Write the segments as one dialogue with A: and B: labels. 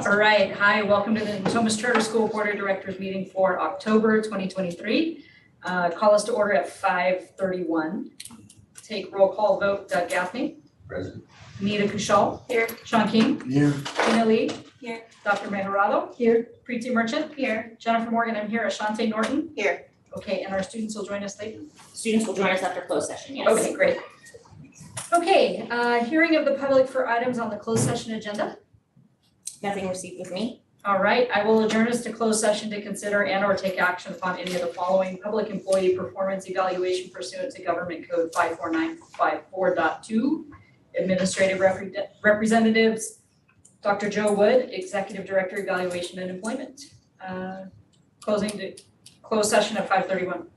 A: All right, hi, welcome to the Natomas Charter School Board of Directors meeting for October 2023. Call us to order at 5:31. Take roll call vote, Doug Gaffney.
B: Present.
A: Nita Kushal.
C: Here.
A: Sean King.
B: Here.
A: Tina Lee.
C: Here.
A: Dr. Meharado.
C: Here.
A: Preeti Merchant.
C: Here.
A: Jennifer Morgan, I'm here. Ashante Norton.
C: Here.
A: Okay, and our students will join us later?
C: Students will join us after closed session, yes.
A: Okay, great. Okay, hearing of the public for items on the closed session agenda.
C: Nothing received with me.
A: All right, I will adjourn us to closed session to consider and or take action upon any of the following: public employee performance evaluation pursuant to Government Code 54954.2, administrative representatives, Dr. Joe Wood, Executive Director, Evaluation and Employment. Closing to closed session at 5:31.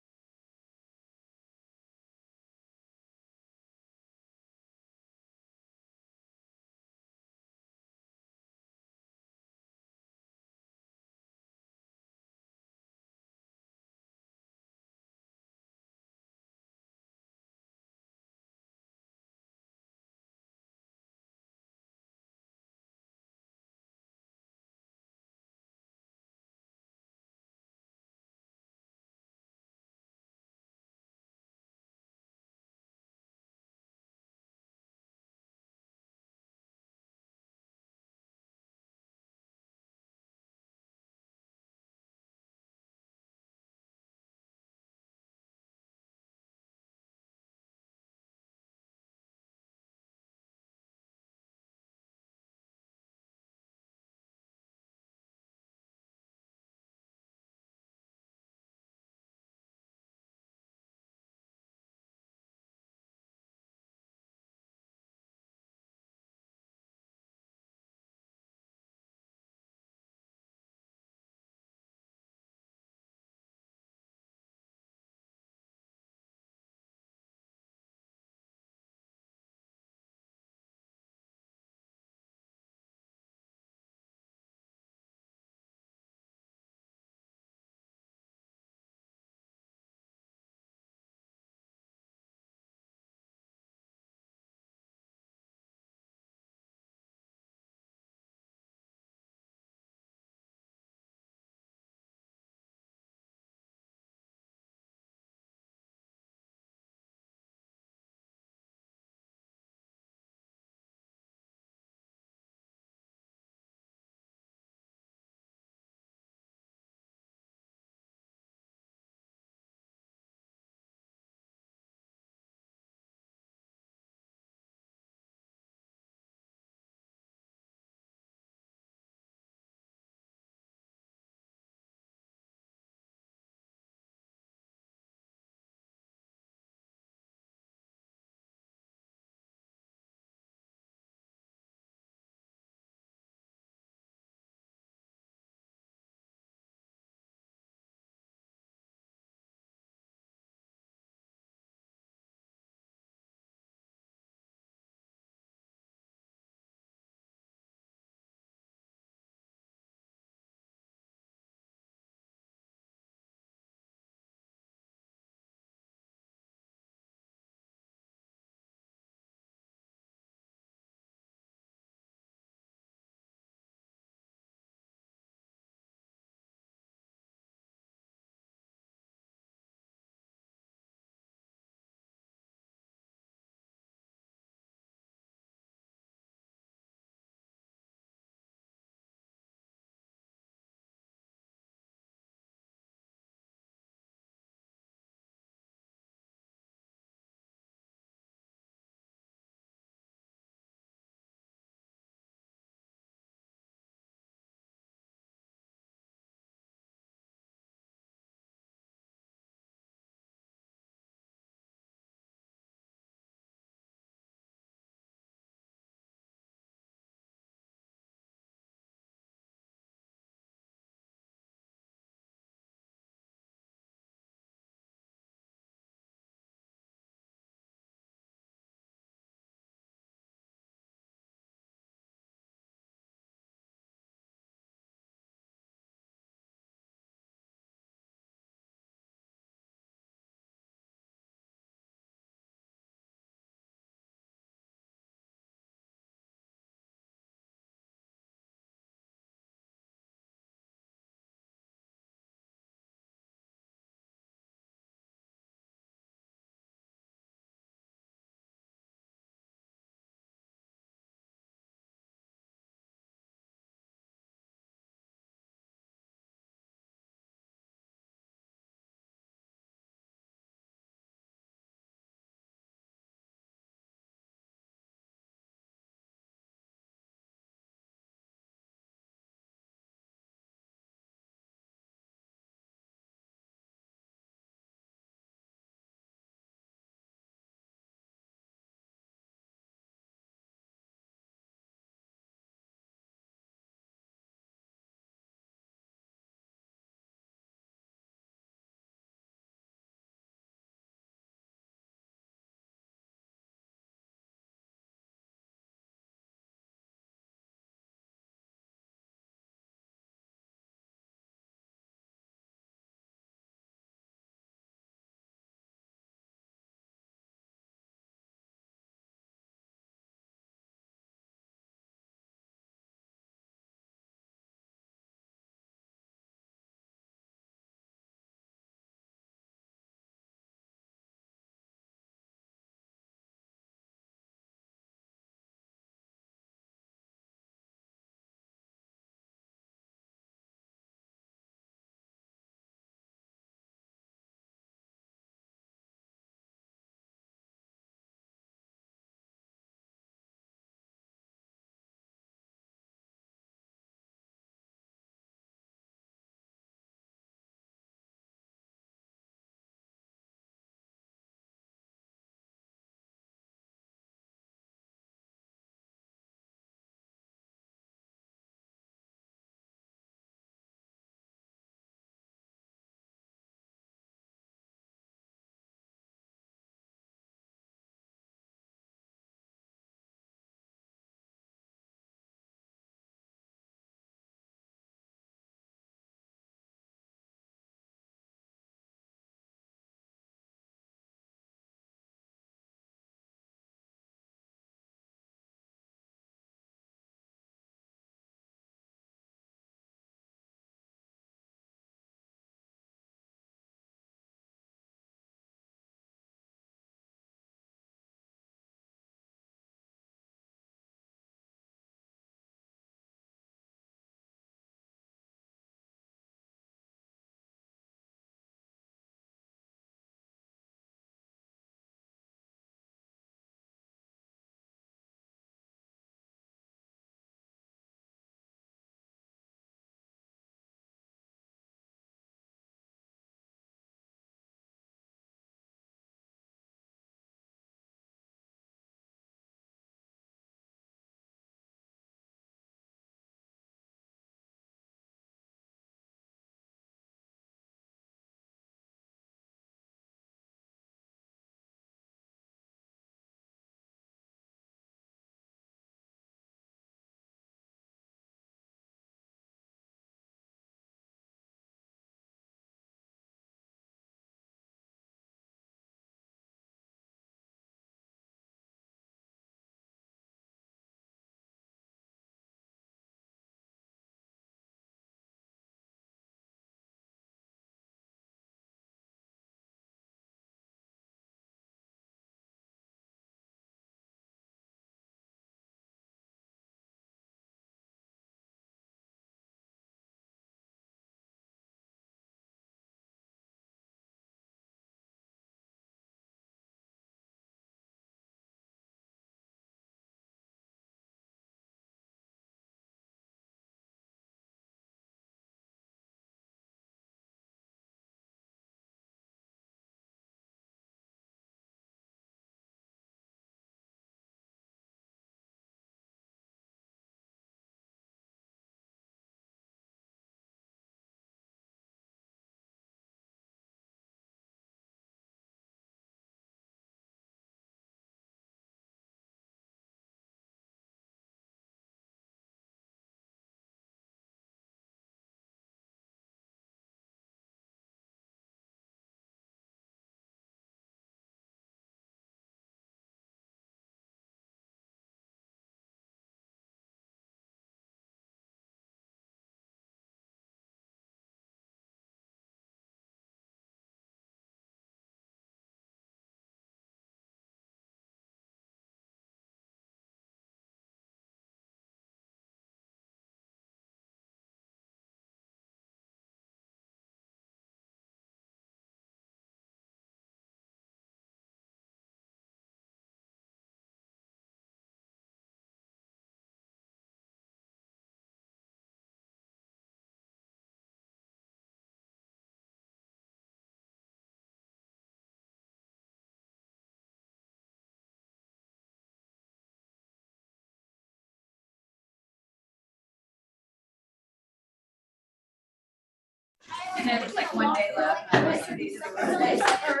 A: And it was like one day left. And I was like, these are the worst days ever.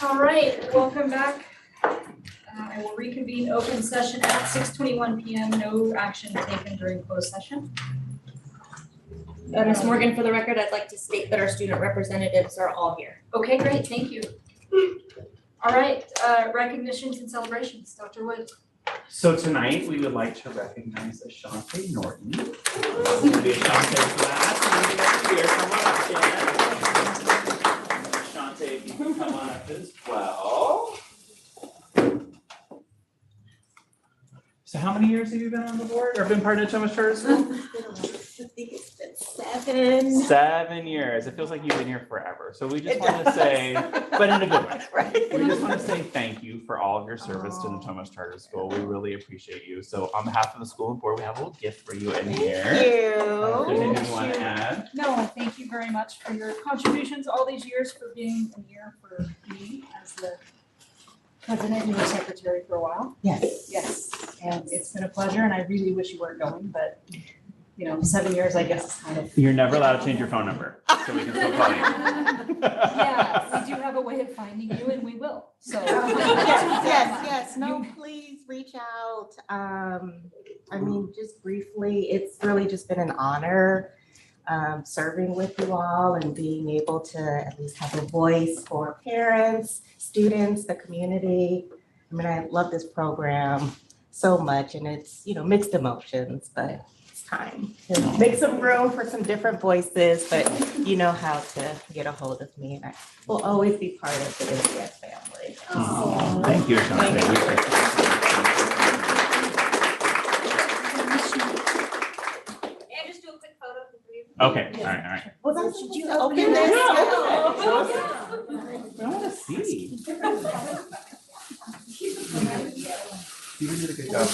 A: All right, welcome back. I will reconvene open session at 6:21 PM. No action taken during closed session.
C: Ms. Morgan, for the record, I'd like to state that our student representatives are all here.
A: Okay, great, thank you. All right, recognitions and celebrations, Dr. Wood.
B: So tonight, we would like to recognize Ashante Norton. Maybe Ashante for that. Here, come on up, Jen. Ashante, if you can come on up as well. So how many years have you been on the board or been part of Thomas Charter School?
D: I think it's been 7.
B: 7 years. It feels like you've been here forever. So we just want to say, but in a good way.
D: Right.
B: We just want to say thank you for all of your service to the Thomas Charter School. We really appreciate you. So on behalf of the school and board, we have a little gift for you in here.
D: Thank
B: If there's
D: you.
B: anything you want to add.
A: No, thank you very much for your contributions all these years, for being here for me as the president and your secretary for a while.
D: Yes.
A: Yes, and it's been a pleasure, and I really wish you weren't going, but, 7 years, I guess, is kind of.
B: You're never allowed to change your phone number, so we can still call you.
A: Yeah, we do have a way of finding you, and we will, so.
D: Yes. No, please reach out. Just briefly, it's really just been an honor serving with you all and being able to at least have a voice for parents, students, the community. I love this program so much, and it's, mixed emotions, but it's time to make some room for some different voices, but you know how to get a hold of me, and I will always be part of the NCS family.
B: Oh, thank you, Ashante. We appreciate it.
C: And just do a quick photo of the three of you.
B: Okay, all right.
D: Well, should you open this?
B: I want to see. You did a good job.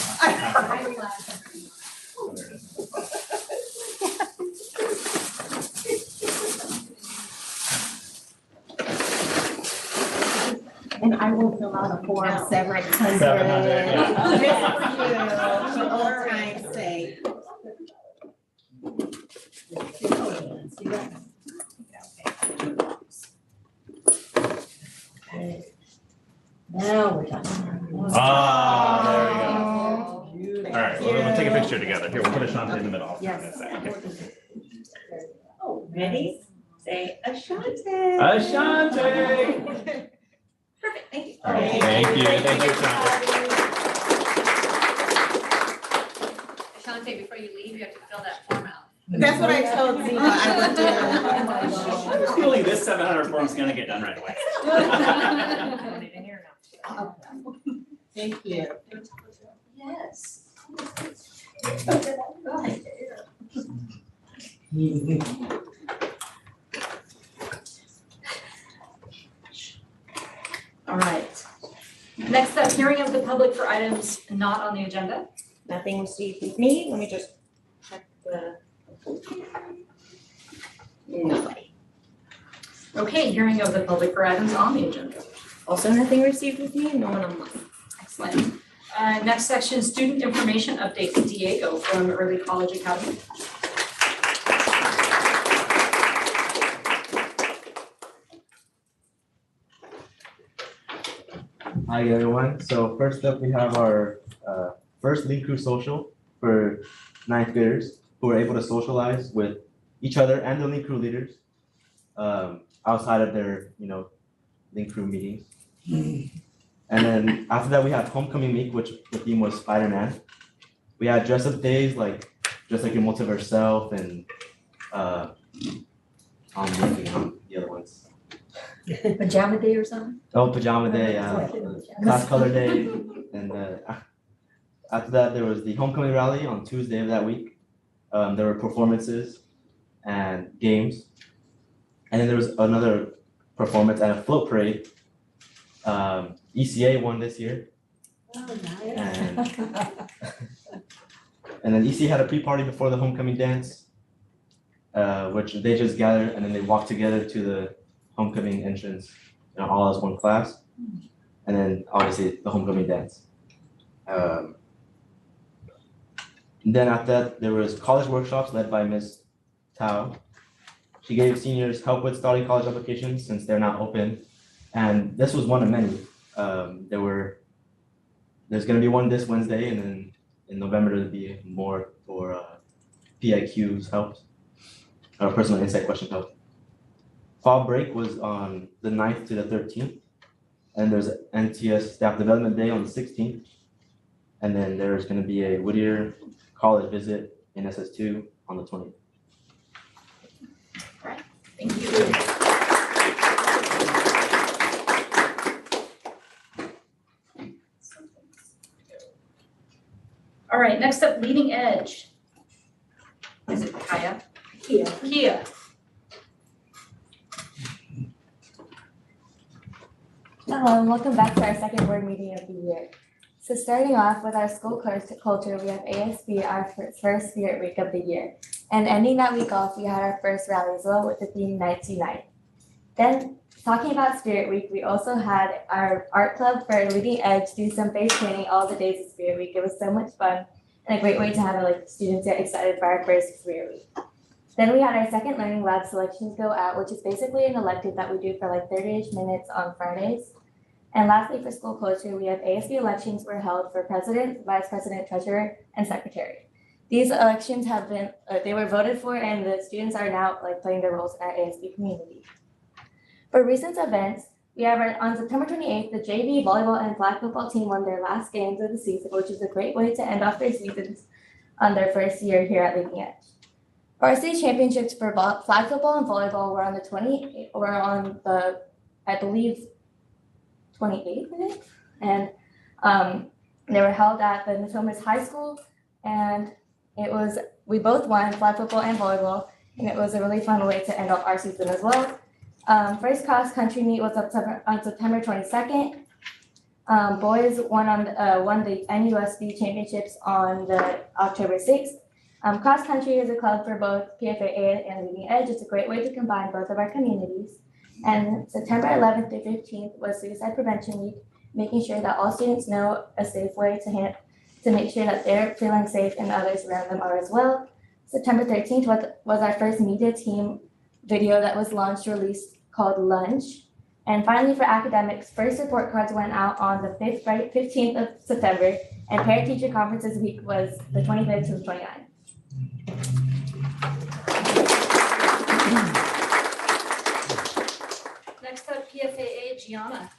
D: And I will fill out a form 700.
B: 700, yeah.
D: Just for you, for old time's sake. Now we're done.
B: Ah, there we go. All right, well, we'll take a picture together. Here, we'll put Ashante in the middle.
D: Yes.
B: Okay.
D: Oh, ready? Say Ashante.
B: Ashante!
D: Perfect, thank you.
B: All right, thank you, Ashante.
E: Ashante, before you leave, you have to fill that form out.
D: That's what I told Zima I would do.
B: I have a feeling this 700 form is gonna get done right away.
D: Thank you.
E: Yes.
A: All right. Next up, hearing of the public for items not on the agenda.
C: Nothing received with me. Let me just check the. Nobody.
A: Okay, hearing of the public for items on the agenda.
C: Also nothing received with me, no one online.
A: Excellent. Next section, student information update, Diego from Early College Academy.
F: Hi everyone, so first up we have our first Lead Crew Social for 9th graders who were able to socialize with each other and the Lead Crew leaders outside of their, Lead Crew meetings. And then after that we had Homecoming Week, which the theme was Spider-Man. We had dress up days like dress like your multiverse self and I'm working on the other ones.
E: Pajama day or something?
F: Oh, pajama day, class color day, and after that there was the homecoming rally on Tuesday of that week. There were performances and games, and then there was another performance at a float parade. ECA won this year, and And then EC had a pre-party before the homecoming dance, which they just gathered and then they walked together to the homecoming entrance, all as one class. And then obviously the homecoming dance. Then after that, there was college workshops led by Ms. Tao. She gave seniors help with starting college applications since they're not open. And this was one of many. There's gonna be one this Wednesday, and then in November, there'll be more for PIQs help, or personal insight question help. Fall break was on the 9th to the 13th. And there's NTS Staff Development Day on the 16th. And then there's gonna be a Whittier College visit in SS2 on the 20th.
A: Thank you. All right, next up, Leading Edge. Is it Kaya? Kia.
G: Hello, and welcome back to our second board meeting of the year. So starting off with our school culture, we have ASB, our first Spirit Week of the year. And ending that week off, we had our first rally as well with the theme Nights Unite. Then talking about Spirit Week, we also had our art club for Leading Edge do some face painting all the days of Spirit Week. It was so much fun and a great way to have students get excited for our first Spirit Week. Then we had our second Learning Lab Selections Go Out, which is basically an elective that we do for 30-ish minutes on Fridays. And lastly, for school culture, we have ASB elections were held for president, vice president, treasurer, and secretary. These elections have been, they were voted for, and the students are now playing their roles in our ASB community. For recent events, we have on September 28th, the JV volleyball and flag football team won their last games of the season, which is a great way to end off their seasons on their first year here at Leading Edge. Varsity championships for flag football and volleyball were on the I believe, 28th, I think, and they were held at the Natomas High School, and we both won flag football and volleyball, and it was a really fun way to end off our season as well. First cross country meet was on September 22nd. Boys won the NUSB championships on the October 6th. Cross country is a club for both PFAA and Leading Edge. It's a great way to combine both of our communities. And September 11th through 15th was Suicide Prevention Week, making sure that all students know a safe way to make sure that they're feeling safe and others around them are as well. September 13th was our first media team video that was released called Lunch. And finally, for academics, first report cards went out on the 15th of September, and Parent-Teacher Conferences Week was the 25th to the 29th.
A: Next up, PFAA, Gianna.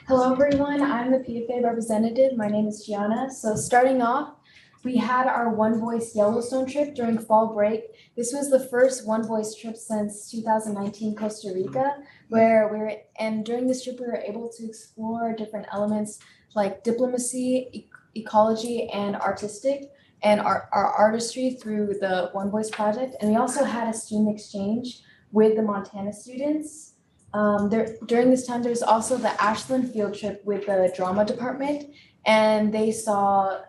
H: Hello everyone, I'm the PFA representative. My name is Gianna. So starting off, we had our One Voice Yellowstone trip during fall break. This was the first One Voice trip since 2019 Costa Rica, and during this trip we were able to explore different elements like diplomacy, ecology, and artistic, and our artistry through the One Voice project. And we also had a student exchange with the Montana students. During this time, there's also the Ashland field trip with the drama department, and they saw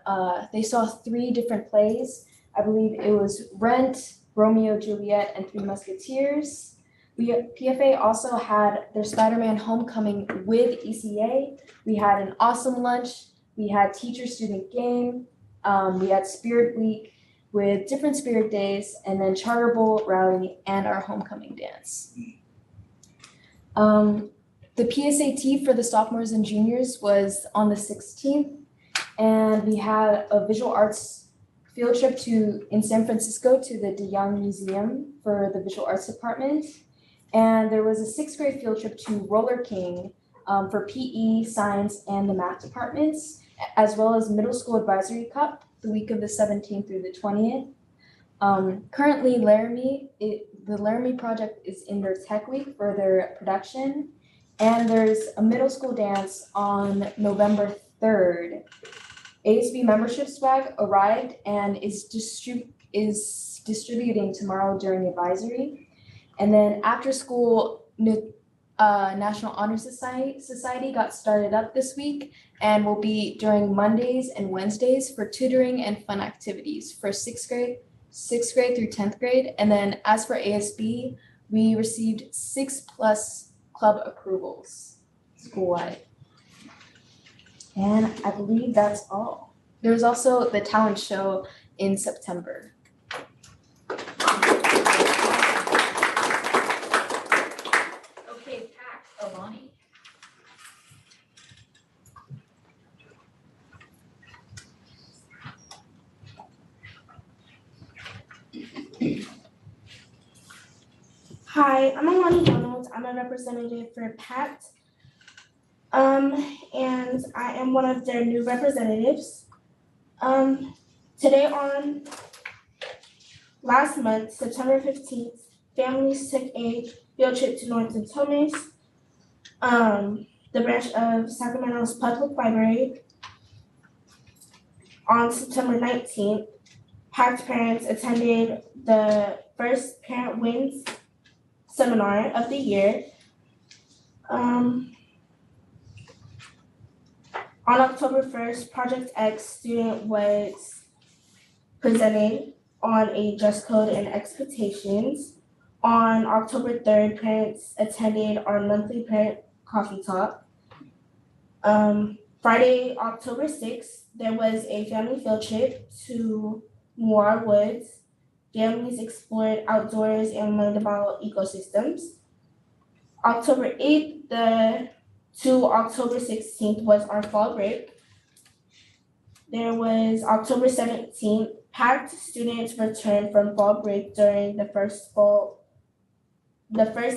H: 3 different plays. I believe it was Rent, Romeo, Juliet, and Three Musketeers. PFA also had their Spider-Man Homecoming with ECA. We had an awesome lunch. We had teacher-student game. We had Spirit Week with different Spirit days, and then Charter Bowl rally and our homecoming dance. The PSAT for the sophomores and juniors was on the 16th, and we had a visual arts field trip in San Francisco to the DeYoung Museum for the visual arts department. And there was a 6th grade field trip to Roller King for PE, science, and the math departments, as well as Middle School Advisory Cup the week of the 17th through the 20th. Currently, the Laramie project is in their tech week for their production, and there's a middle school dance on November 3rd. ASB membership swag arrived and is distributing tomorrow during advisory. And then after school National Honor Society got started up this week and will be during Mondays and Wednesdays for tutoring and fun activities for sixth grade through 10th grade. And then as for ASB, we received 6+ club approvals school-wide. And I believe that's all. There was also the talent show in September.
A: Okay, PAC, Alani.
I: Hi, I'm Alani Donald. I'm a representative for PAT. And I am one of their new representatives. Today on last month, September 15th, families took a field trip to Norton Thomas, the branch of Sacramento's public library. On September 19th, PACT parents attended the first Parent Wins seminar of the year. On October 1st, Project X student was presented on a dress code and expectations. On October 3rd, parents attended our monthly parent coffee talk. Friday, October 6th, there was a family field trip to Moore Woods. Families explored outdoors and learned about ecosystems. October 8th to October 16th was our fall break. There was October 17th, PACT students returned from fall break during the first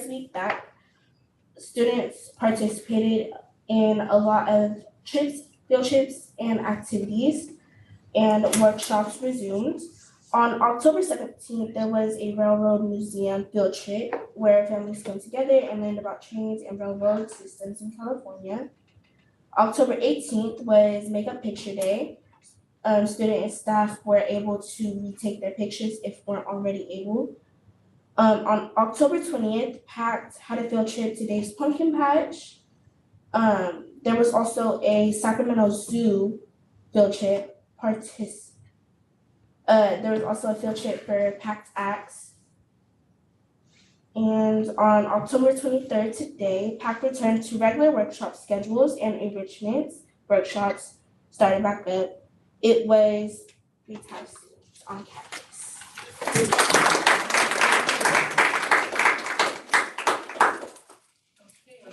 I: week back. Students participated in a lot of trips, field trips, and activities, and workshops resumed. On October 17th, there was a railroad museum field trip where families came together and learned about trains and railroad systems in California. October 18th was Makeup Picture Day. Student and staff were able to retake their pictures if weren't already able. On October 20th, PACT had a field trip to Dave's Pumpkin Patch. There was also a Sacramento Zoo field trip. There was also a field trip for PACT Acts. And on October 23rd, today, PACT returned to regular workshop schedules and enrichment workshops started back up. It was 3 times students on campus.
A: Okay,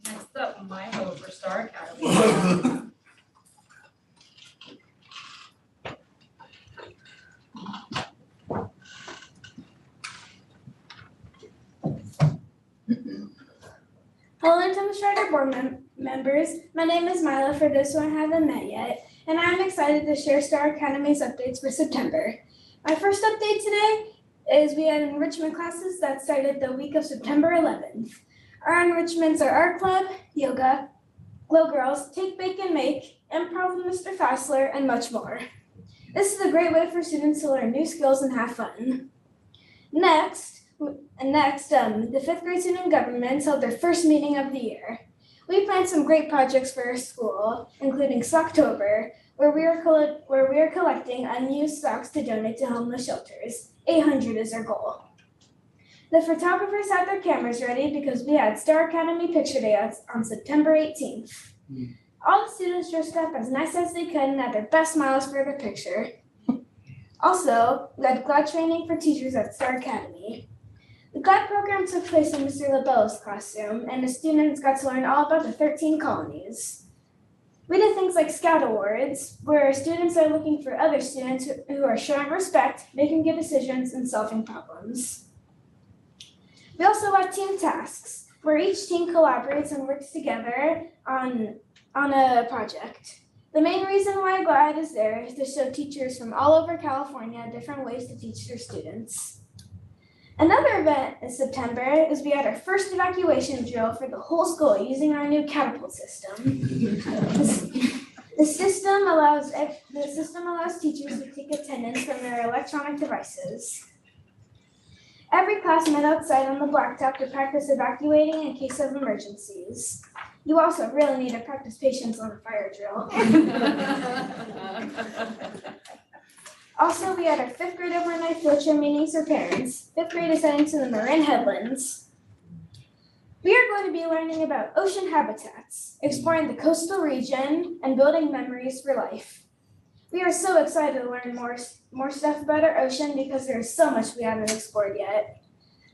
A: next up, Milo for Star Academy.
J: Hello, Thomas Charter board members. My name is Milo, for those who I haven't met yet, and I'm excited to share Star Academy's updates for September. My first update today is we had enrichment classes that started the week of September 11th. Our enrichments are art club, yoga, glow girls, take, bake, and make, improv with Mr. Fassler, and much more. This is a great way for students to learn new skills and have fun. Next, the 5th grade student governments held their first meeting of the year. We planned some great projects for our school, including Socktober, where we are collecting unused socks to donate to homeless shelters. 800 is our goal. The photographers had their cameras ready because we had Star Academy Picture Day on September 18th. All the students dressed up as nice as they could and had their best smiles for the picture. Also, we had GLAD training for teachers at Star Academy. The GLAD program took place in Mr. LaBelle's classroom, and the students got to learn all about the 13 colonies. We did things like Scout Awards, where students are looking for other students who are showing respect, making good decisions, and solving problems. We also had team tasks, where each team collaborates and works together on a project. The main reason why GLAD is there is to show teachers from all over California different ways to teach their students. Another event in September is we had our first evacuation drill for the whole school using our new catapult system. The system allows teachers to take attendance from their electronic devices. Every class met outside on the blacktop to practice evacuating in case of emergencies. You also really need to practice patience on a fire drill. Also, we had our 5th grade overnight field trip meetings for parents. 5th grade is heading to the Marin Headlands. We are going to be learning about ocean habitats, exploring the coastal region, and building memories for life. We are so excited to learn more stuff about our ocean because there is so much we haven't explored yet.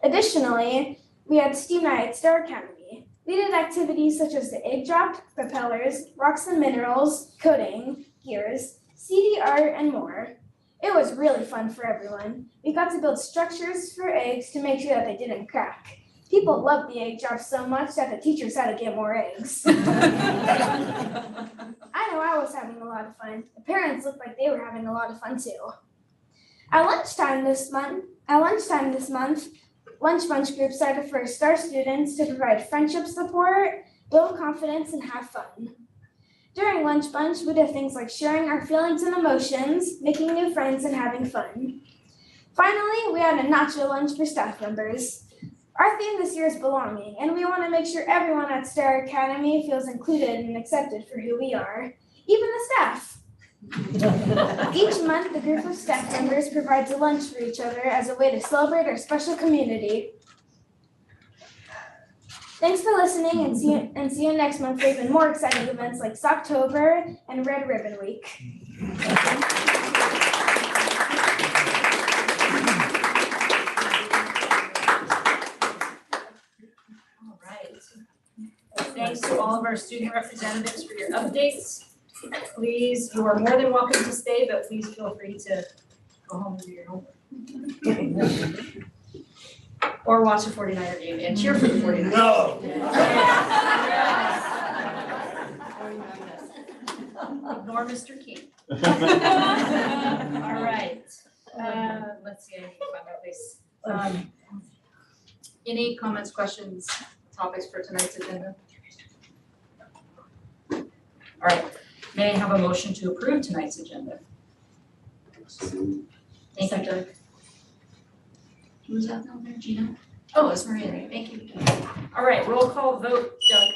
J: Additionally, we had STEAM night at Star Academy. We did activities such as the egg drop, propellers, rocks and minerals, coding, gears, CD art, and more. It was really fun for everyone. We got to build structures for eggs to make sure that they didn't crack. People loved the egg drop so much that the teachers had to get more eggs. I know I was having a lot of fun. The parents looked like they were having a lot of fun too. At lunchtime this month, Lunch Bunch group started for STAR students to provide friendship support, build confidence, and have fun. During Lunch Bunch, we did things like sharing our feelings and emotions, making new friends, and having fun. Finally, we had a nacho lunch for staff members. Our theme this year is belonging, and we want to make sure everyone at Star Academy feels included and accepted for who we are, even the staff. Each month, the group of staff members provides a lunch for each other as a way to celebrate our special community. Thanks for listening, and see you next month for even more exciting events like Socktober and Red Ribbon Week.
A: All right. Thanks to all of our student representatives for your updates. Please, you are more than welcome to stay, but please feel free to go home and do your homework. Or watch a 49er game and cheer for the 49ers.
B: No.
A: Ignore Mr. King. All right. Let's see, I need to find my place. Any comments, questions, topics for tonight's agenda? All right. May I have a motion to approve tonight's agenda? Thank you, Doug. Who's that down there, Gina? Oh, it's Maria, thank you. All right, roll call vote, Doug.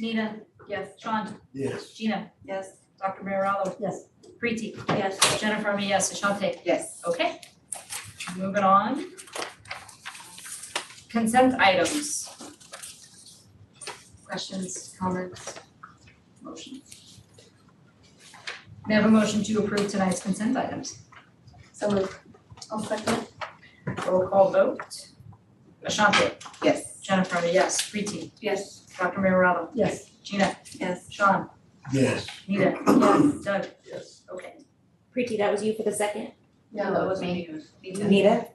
A: Nina? Yes. Sean?
F: Yes.
A: Gina?
C: Yes.
A: Dr. Mayorallo?
C: Yes.
A: Preeti?
C: Yes.
A: Jennifer, I'm a yes. Ashante?
C: Yes.
A: Okay. Moving on. Consent items. Questions, comments, motion? May I have a motion to approve tonight's consent items?
C: So moved. I'll second.
A: Roll call vote. Ashante?
C: Yes.
A: Jennifer, I'm a yes. Preeti?
C: Yes.
A: Dr. Mayorallo?
C: Yes.
A: Gina?
C: Yes.
A: Sean?
F: Yes.
A: Nita? Yes. Doug?
F: Yes.
A: Okay.
C: Preeti, that was you for the second?
A: No, that was me.
C: Anita?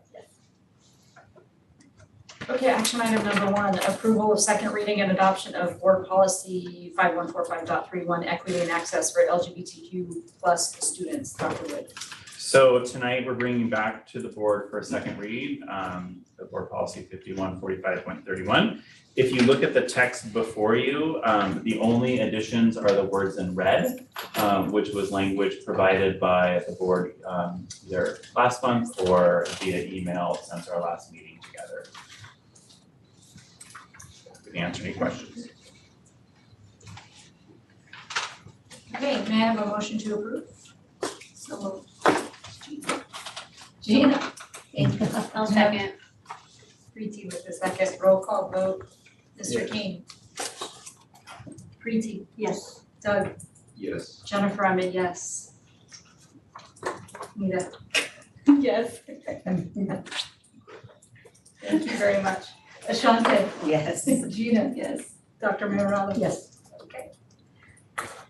A: Okay, action item number 1, approval of second reading and adoption of board policy 5145.31, equity and access for LGBTQ+ students. Dr. Wood.
B: So tonight, we're bringing back to the board for a second read, the board policy 5145.31. If you look at the text before you, the only additions are the words in red, which was language provided by the board either last month or via email since our last meeting together. Can you answer any questions?
A: Okay, may I have a motion to approve? So moved. Gina?
E: I'll second.
A: Preeti with the second. Roll call vote. Mr. King? Preeti?
C: Yes.
A: Doug?
F: Yes.
A: Jennifer, I'm a yes. Nita? Yes. Thank you very much. Ashante?
C: Yes.
A: Gina? Yes. Dr. Mayorallo?
C: Yes.
A: Okay.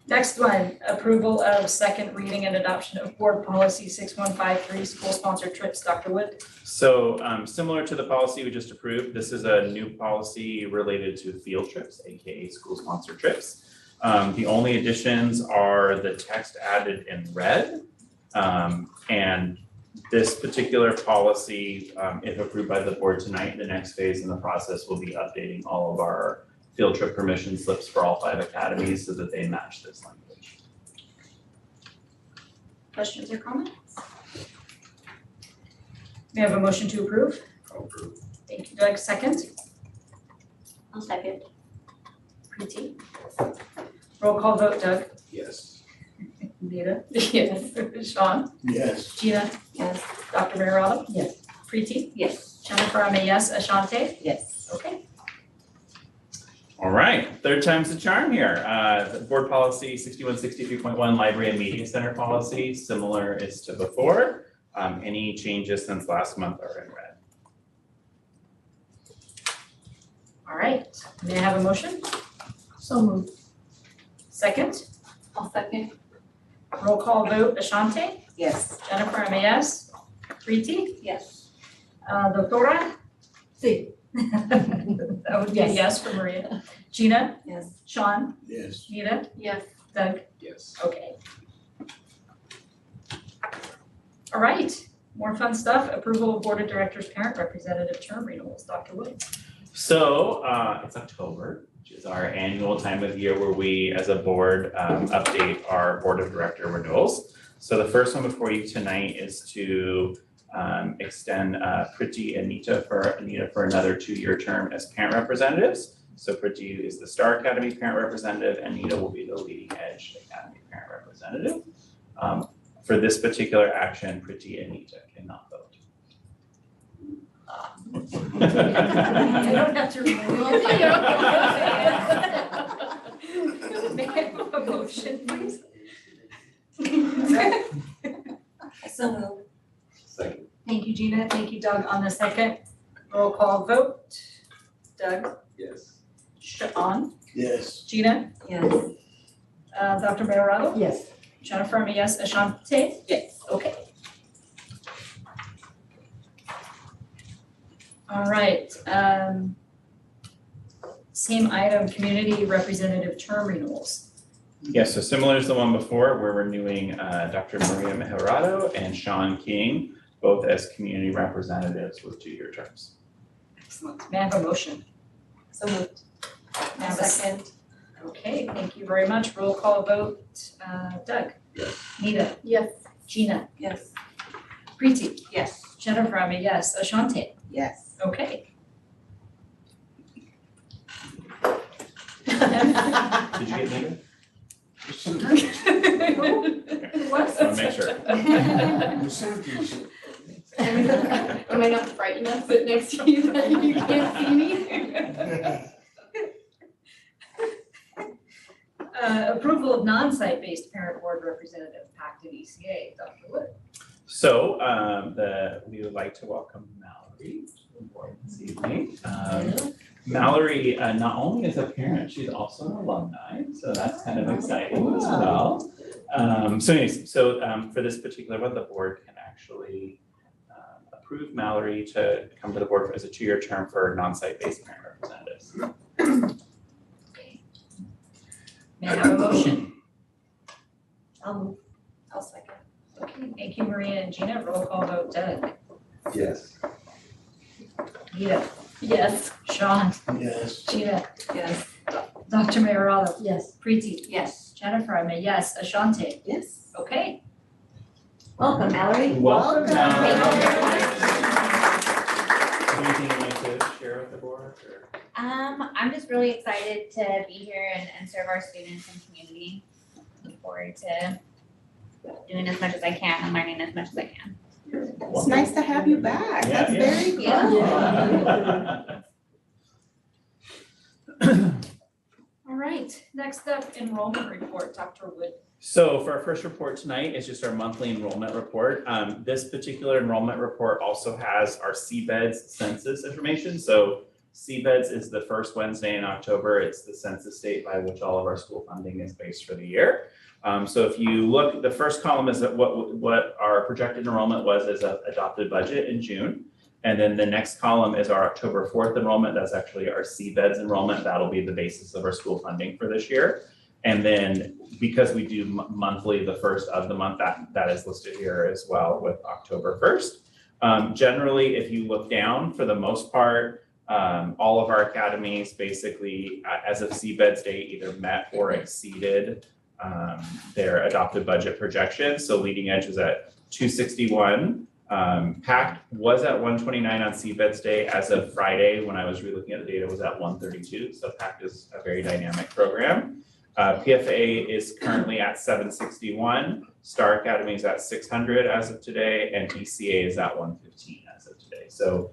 A: Next one, approval of second reading and adoption of board policy 6153, school-sponsored trips. Dr. Wood?
B: So similar to the policy we just approved, this is a new policy related to field trips, aka school-sponsored trips. The only additions are the text added in red. And this particular policy, if approved by the board tonight, the next phase in the process will be updating all of our field trip permission slips for all 5 academies so that they match this language.
A: Questions or comments? May I have a motion to approve? Thank you, Doug. Second,
E: I'll second.
A: Preeti. Roll call vote, Doug.
K: Yes.
A: Nita.
E: Yes.
A: Sean.
K: Yes.
A: Gina.
E: Yes.
A: Dr. Marinata.
D: Yes.
A: Preeti.
E: Yes.
A: Jennifer, I'm a yes. Ashante.
D: Yes.
A: Okay.
B: All right, third time's the charm here. The board policy 6163.1 library and media center policy, similar as to before. Any changes since last month are in red.
A: All right. May I have a motion?
E: So moved.
A: Second,
E: I'll second.
A: roll call vote. Ashante.
D: Yes.
A: Jennifer, I'm a yes. Preeti.
E: Yes.
A: Doctora.
E: Sí.
A: That would be a
E: Yes.
A: yes for Maria. Gina.
E: Yes.
A: Sean.
K: Yes.
A: Nita.
E: Yes.
A: Doug.
K: Yes.
A: Okay. All right, more fun stuff. Approval of Board of Directors parent representative term renewals. Dr. Wood.
B: So it's October, which is our annual time of year where we as a board update our board of director renewals. So the first one before you tonight is to extend Priti and Anita for another 2-year term as parent representatives. So Priti is the Star Academy parent representative, and Anita will be the Leading Edge Academy parent representative. For this particular action, Priti and Anita cannot vote.
A: I don't have to remove. May I have a motion, please?
E: So moved.
K: Second.
A: Thank you, Gina. Thank you, Doug, on the second. Roll call vote. Doug,
K: Yes.
A: Sean,
K: Yes.
A: Gina,
E: Yes.
A: Dr. Mayorado,
D: Yes.
A: Jennifer, I'm a yes. Ashante?
D: Yes.
A: Okay. All right, same item, community representative term renewals.
B: Yes, so similar to the one before, we're renewing Dr. Maria Mejerado and Sean King, both as community representatives with 2-year terms.
A: Excellent. May I have a motion?
E: So moved.
A: May I have a
E: Second.
A: Okay, thank you very much. Roll call vote. Doug?
K: Yes.
A: Nita?
E: Yes.
A: Gina?
E: Yes.
A: Preeti?
E: Yes.
A: Jennifer, I'm a yes. Ashante?
D: Yes.
A: Okay.
B: Did you get Nita?
A: What?
B: Just wanna make sure.
H: Am I not bright enough sit next to you that you can't see me?
A: Approval of non-site-based parent board representative, PACT and ECA, Dr. Wood.
B: So we would like to welcome Mallory to the board this evening. Mallory not only is a parent, she's also an alumni, so that's kind of exciting as well. For this particular one, the board can actually approve Mallory to come to the board as a 2-year term for non-site-based parent representatives.
A: May I have a motion?
E: I'll second.
A: Okay, thank you, Maria and Gina. Roll call vote. Doug?
K: Yes.
A: Nita?
E: Yes.
A: Sean?
K: Yes.
A: Gina?
E: Yes.
A: Dr. Mayorado?
E: Yes.
A: Preeti?
E: Yes.
A: Jennifer, I'm a yes. Ashante?
D: Yes.
A: Okay.
E: Welcome, Mallory.
B: Welcome, Mallory.
A: Thank
B: Anything you'd like to share with the board? Or?
C: I'm just really excited to be here and serve our students and community. Look forward to doing as much as I can and learning as much as I can.
D: It's nice to have you back.
B: Yeah,
D: That's
B: yeah.
D: very cool.
A: All right, next up, enrollment report, Dr. Wood.
B: So for our first report tonight is just our monthly enrollment report. This particular enrollment report also has our CBEDS census information. So CBEDS is the first Wednesday in October. It's the census date by which all of our school funding is based for the year. So if you look, the first column is that what our projected enrollment was as an adopted budget in June. And then the next column is our October 4th enrollment. That's actually our CBEDS enrollment. That'll be the basis of our school funding for this year. And then because we do monthly, the first of the month, that is listed here as well with October 1st. Generally, if you look down, for the most part, all of our academies basically, as of CBEDS date, either met or exceeded their adopted budget projections. So Leading Edge was at 261, PACT was at 129 on CBED's day as of Friday. When I was relooking at the data, it was at 132. So PACT is a very dynamic program. PFA is currently at 761. Star Academy is at 600 as of today, and ECA is at 115 as of today. So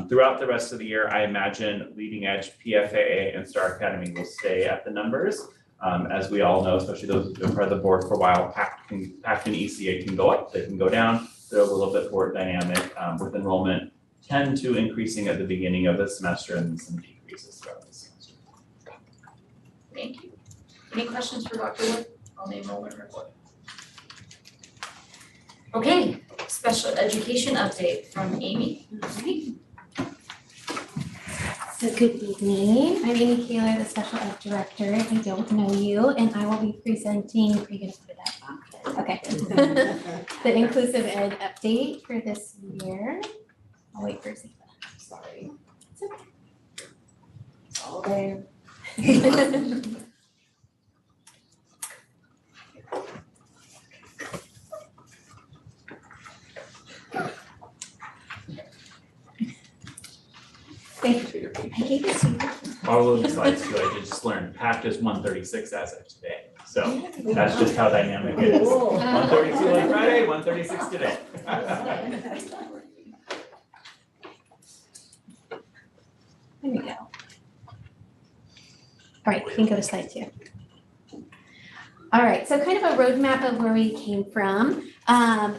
B: throughout the rest of the year, I imagine Leading Edge, PFAA, and Star Academy will stay at the numbers. As we all know, especially those who've been part of the board for a while, PACT and ECA can go up, they can go down. They're a little bit more dynamic with enrollment tend to increasing at the beginning of the semester and then some decreases throughout the semester.
A: Thank you. Any questions for Dr. Wood on the enrollment report? Okay, special education update from Amy.
L: So good evening, I'm Amy Kaler, the Special Ed Director. I don't know you, and I will be presenting, are you gonna put it up? Okay. The Inclusive Ed update for this year. I'll wait for Ziva, sorry. It's okay. It's all there. Thank you. I gave it to you.
B: All of the slides too, I did just learn, PACT is 136 as of today. So that's just how dynamic it is. 132 on Friday, 136 today.
L: There we go. All right, we can go to slide 2. All right, so kind of a roadmap of where we came from.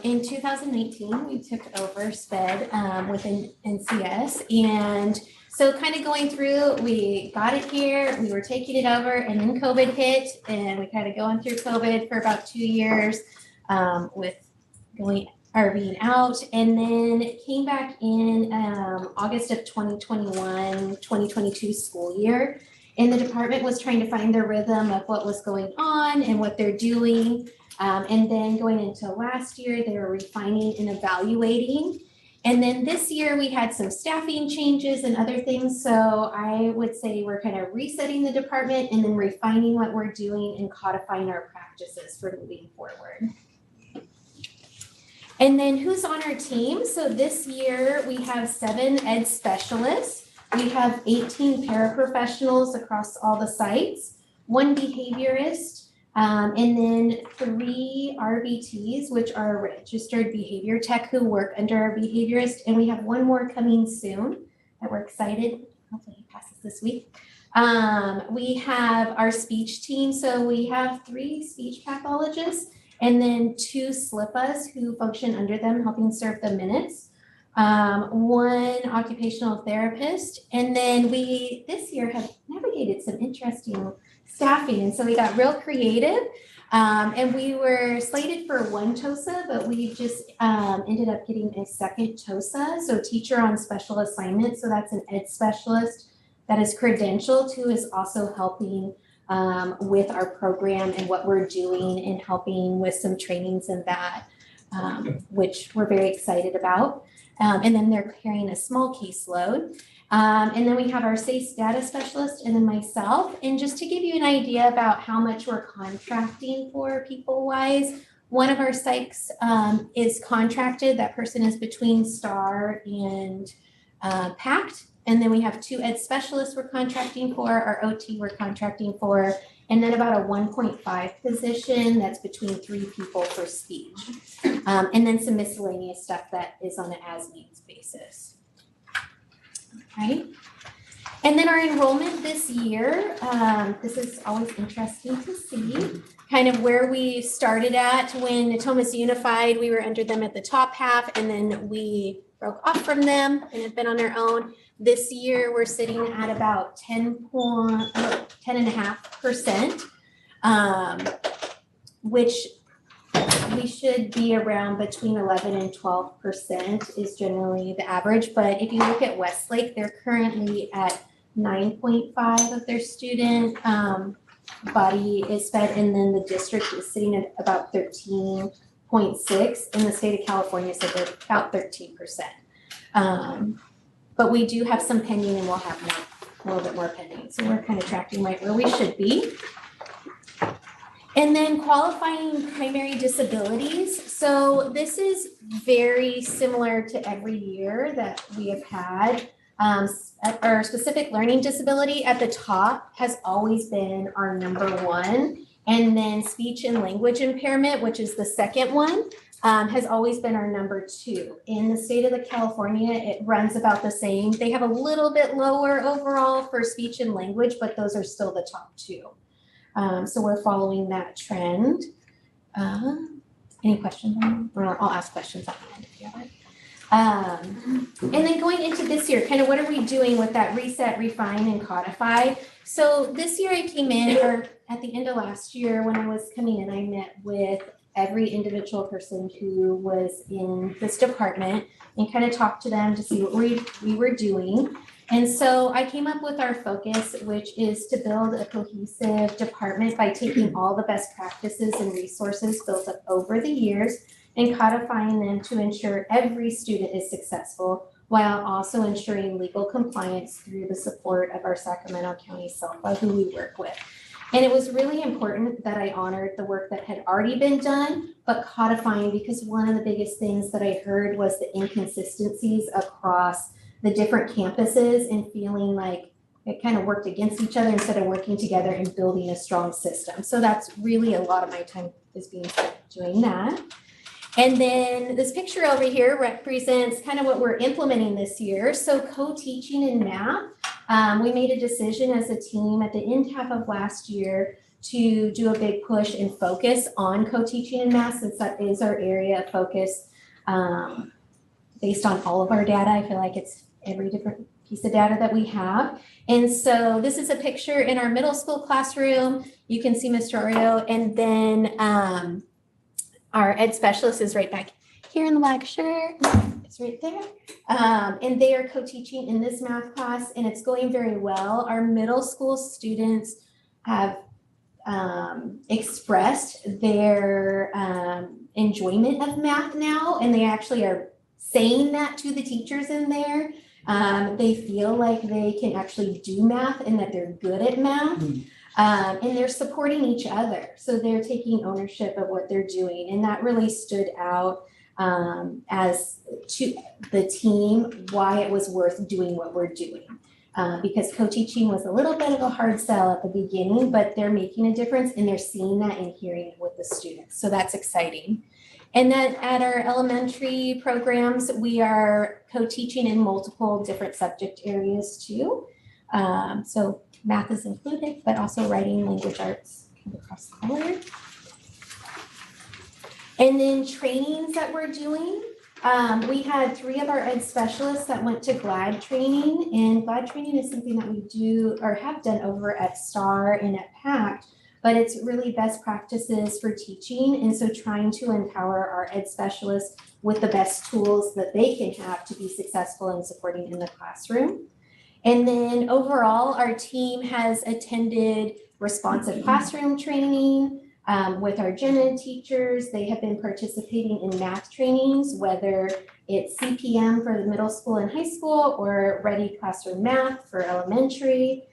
L: In 2019, we took over SPED within NCS, and so kind of going through, we got it here, we were taking it over, and then COVID hit, and we kind of going through COVID for about 2 years with being out, and then it came back in August of 2021, 2022 school year. And the department was trying to find their rhythm of what was going on and what they're doing. And then going into last year, they were refining and evaluating. And then this year we had some staffing changes and other things. So I would say we're kind of resetting the department and then refining what we're doing and codifying our practices for moving forward. And then who's on our team? So this year we have 7 ed specialists. We have 18 paraprofessionals across all the sites, 1 behaviorist, and then 3 RBTs, which are registered behavior tech who work under our behaviorist. And we have 1 more coming soon that we're excited. Hopefully he passes this week. We have our speech team. So we have 3 speech pathologists and then 2 SLPAs who function under them, helping serve the minutes. 1 occupational therapist, and then we this year have navigated some interesting staffing, and so we got real creative, and we were slated for 1 TOSA, but we just ended up getting a 2nd TOSA, so teacher on special assignment. So that's an ed specialist that is credentialed who is also helping with our program and what we're doing and helping with some trainings and that, which we're very excited about. And then they're carrying a small caseload. And then we have our SACE data specialist and then myself. And just to give you an idea about how much we're contracting for people-wise, one of our psychs is contracted. That person is between STAR and PACT. And then we have 2 ed specialists we're contracting for, our OT we're contracting for, and then about a 1.5 position that's between 3 people for speech. And then some miscellaneous stuff that is on an as-needs basis. Right? And then our enrollment this year, this is always interesting to see, kind of where we started at when Natomas Unified, we were under them at the top half, and then we broke off from them and have been on their own. This year, we're sitting at about 10.5%, which we should be around between 11 and 12% is generally the average. But if you look at Westlake, they're currently at 9.5 of their student body is fed, and then the district is sitting at about 13.6, and the state of California said they're about 13%. But we do have some pending, and we'll have a little bit more pending. So we're kind of tracking right where we should be. And then qualifying primary disabilities. So this is very similar to every year that we have had. Our specific learning disability at the top has always been our number one. And then speech and language impairment, which is the second one, has always been our number two. In the state of California, it runs about the same. They have a little bit lower overall for speech and language, but those are still the top two. So we're following that trend. Any questions on that? Or I'll ask questions at the end if you have it. And then going into this year, kind of what are we doing with that reset, refine, and codify? So this year I came in, or at the end of last year when I was coming in, I met with every individual person who was in this department and kind of talked to them to see what we were doing. And so I came up with our focus, which is to build a cohesive department by taking all the best practices and resources built up over the years and codifying them to ensure every student is successful while also ensuring legal compliance through the support of our Sacramento County SELPA, who we work with. And it was really important that I honored the work that had already been done, but codifying, because one of the biggest things that I heard was the inconsistencies across the different campuses and feeling like it kind of worked against each other instead of working together and building a strong system. So that's really a lot of my time is being spent doing that. And then this picture over here represents kind of what we're implementing this year. So co-teaching in math, we made a decision as a team at the end half of last year to do a big push and focus on co-teaching in math, since that is our area of focus based on all of our data. I feel like it's every different piece of data that we have. And so this is a picture in our middle school classroom. You can see Mr. Oreo, and then our ed specialist is right back here in the black shirt. It's right there. And they are co-teaching in this math class, and it's going very well. Our middle school students have expressed their enjoyment of math now, and they actually are saying that to the teachers in there. They feel like they can actually do math and that they're good at math. And they're supporting each other. So they're taking ownership of what they're doing. And that really stood out as to the team, why it was worth doing what we're doing. Because co-teaching was a little bit of a hard sell at the beginning, but they're making a difference and they're seeing that and hearing it with the students. So that's exciting. And then at our elementary programs, we are co-teaching in multiple different subject areas too. So math is included, but also writing, language arts across the board. And then trainings that we're doing. We had 3 of our ed specialists that went to GLAD training, and GLAD training is something that we do or have done over at STAR and at PACT, but it's really best practices for teaching. And so trying to empower our ed specialists with the best tools that they can have to be successful in supporting in the classroom. And then overall, our team has attended responsive classroom training with our gen ed teachers. They have been participating in math trainings, whether it's CPM for the middle school and high school or Ready Classroom Math for elementary.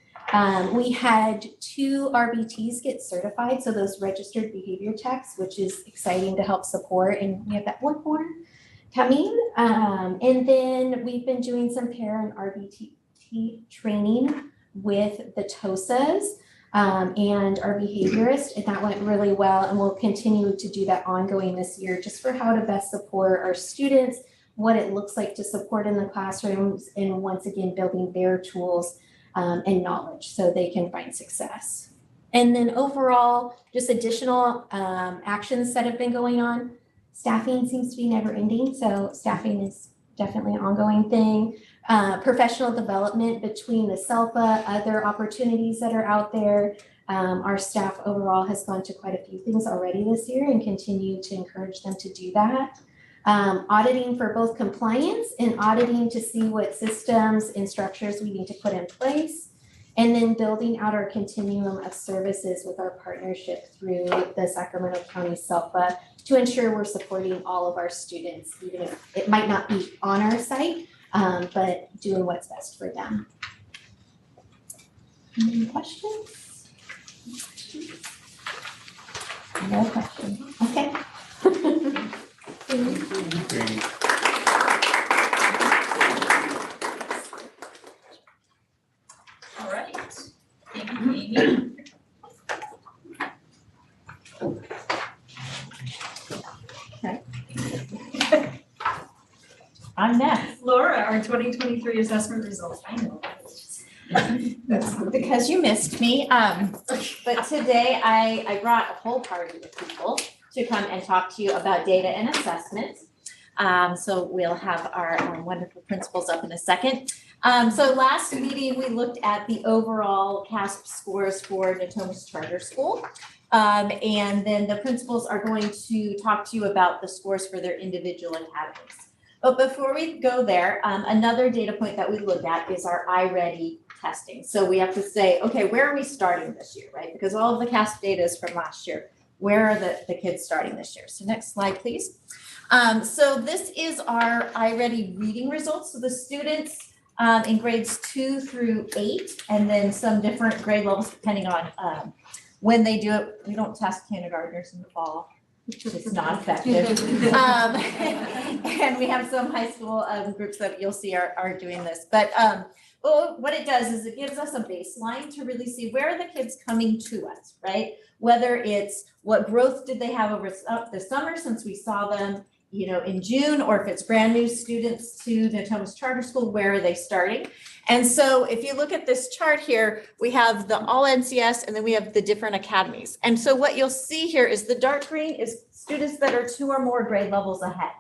L: We had 2 RBTs get certified, so those registered behavior techs, which is exciting to help support. And we have that one more coming. And then we've been doing some parent RBT training with the TOSAs and our behaviorist, and that went really well, and we'll continue to do that ongoing this year just for how to best support our students, what it looks like to support in the classrooms, and once again building their tools and knowledge so they can find success. And then overall, just additional actions that have been going on. Staffing seems to be never ending, so staffing is definitely an ongoing thing. Professional development between the SELPA, other opportunities that are out there. Our staff overall has gone to quite a few things already this year and continue to encourage them to do that. Auditing for both compliance and auditing to see what systems and structures we need to put in place. And then building out our continuum of services with our partnership through the Sacramento County SELPA to ensure we're supporting all of our students, even if it might not be on our site, but doing what's best for them. Any questions? No questions. Okay.
B: Great.
A: All right. Thank you, Amy.
M: I'm next.
A: Laura, our 2023 assessment results. I know.
M: That's because you missed me. But today I brought a whole party of people to come and talk to you about data and assessment. So we'll have our wonderful principals up in a second. So last meeting, we looked at the overall CASP scores for Natomas Charter School. And then the principals are going to talk to you about the scores for their individual academies. But before we go there, another data point that we look at is our iReady testing. So we have to say, okay, where are we starting this year, right? Because all of the CASP data is from last year. Where are the kids starting this year? So next slide, please. So this is our iReady reading results. So the students in grades 2 through 8, and then some different grade levels depending on when they do it. We don't test kindergartners in the fall. It's not effective. And we have some high school groups that you'll see are doing this. But well, what it does is it gives us a baseline to really see where are the kids coming to us, right? Whether it's what growth did they have over the summer since we saw them, you know, in June, or if it's brand new students to Natomas Charter School, where are they starting? And so if you look at this chart here, we have the all NCS and then we have the different academies. And so what you'll see here is the dark green is students that are 2 or more grade levels ahead,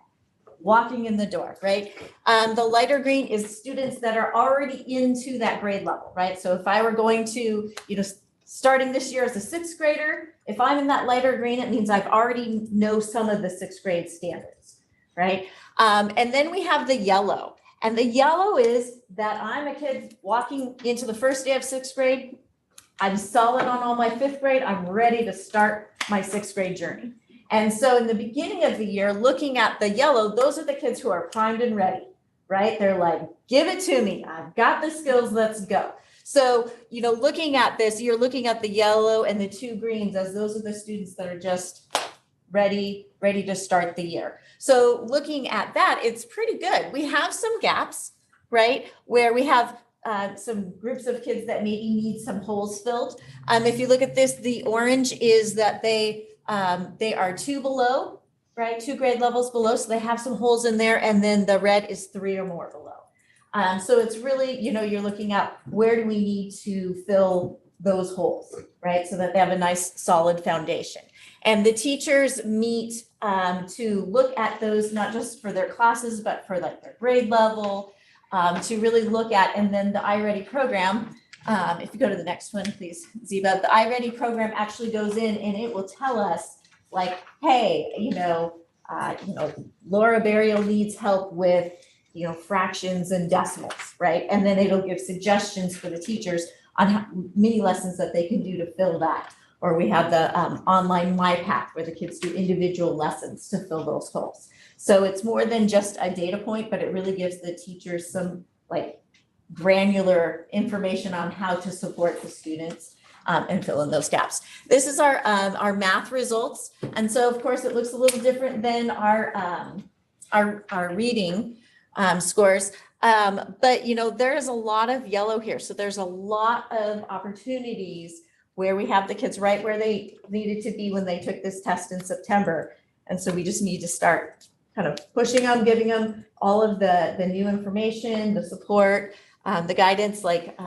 M: walking in the door, right? The lighter green is students that are already into that grade level, right? So if I were going to, you know, starting this year as a 6th grader, if I'm in that lighter green, it means I've already know some of the 6th grade standards, right? And then we have the yellow. And the yellow is that I'm a kid walking into the first day of 6th grade. I'm solid on all my 5th grade. I'm ready to start my 6th grade journey. And so in the beginning of the year, looking at the yellow, those are the kids who are primed and ready, right? They're like, give it to me. I've got the skills, let's go. So, you know, looking at this, you're looking at the yellow and the 2 greens as those are the students that are just ready to start the year. So looking at that, it's pretty good. We have some gaps, right? Where we have some groups of kids that maybe need some holes filled. If you look at this, the orange is that they are 2 below, right? 2 grade levels below. So they have some holes in there. And then the red is 3 or more below. So it's really, you know, you're looking at where do we need to fill those holes, right? So that they have a nice solid foundation. And the teachers meet to look at those, not just for their classes, but for like their grade level, to really look at, and then the iReady program, if you go to the next one, please, Ziba, the iReady program actually goes in and it will tell us like, hey, Laura Burial needs help with, you know, fractions and decimals, right? And then it'll give suggestions for the teachers on mini lessons that they can do to fill that. Or we have the online MyPath where the kids do individual lessons to fill those holes. So it's more than just a data point, but it really gives the teachers some like granular information on how to support the students and fill in those gaps. This is our math results. And so of course it looks a little different than our reading scores. But you know, there's a lot of yellow here. So there's a lot of opportunities where we have the kids right where they needed to be when they took this test in September. And so we just need to start kind of pushing them, giving them all of the new information, the support, the guidance, like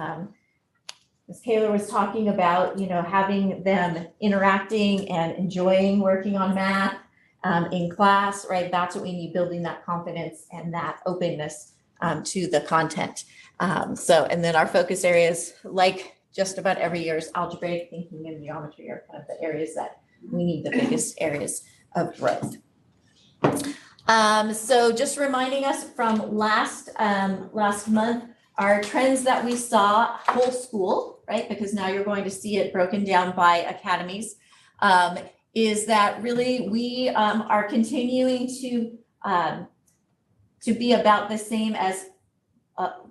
M: Ms. Kaler was talking about, you know, having them interacting and enjoying working on math in class, right? That's what we need, building that confidence and that openness to the content. And then our focus areas, like just about every year, is algebraic thinking and geometry are kind of the areas that we need the biggest areas of growth. So just reminding us from last month, our trends that we saw whole school, right? Because now you're going to see it broken down by academies, is that really we are continuing to be about the same as other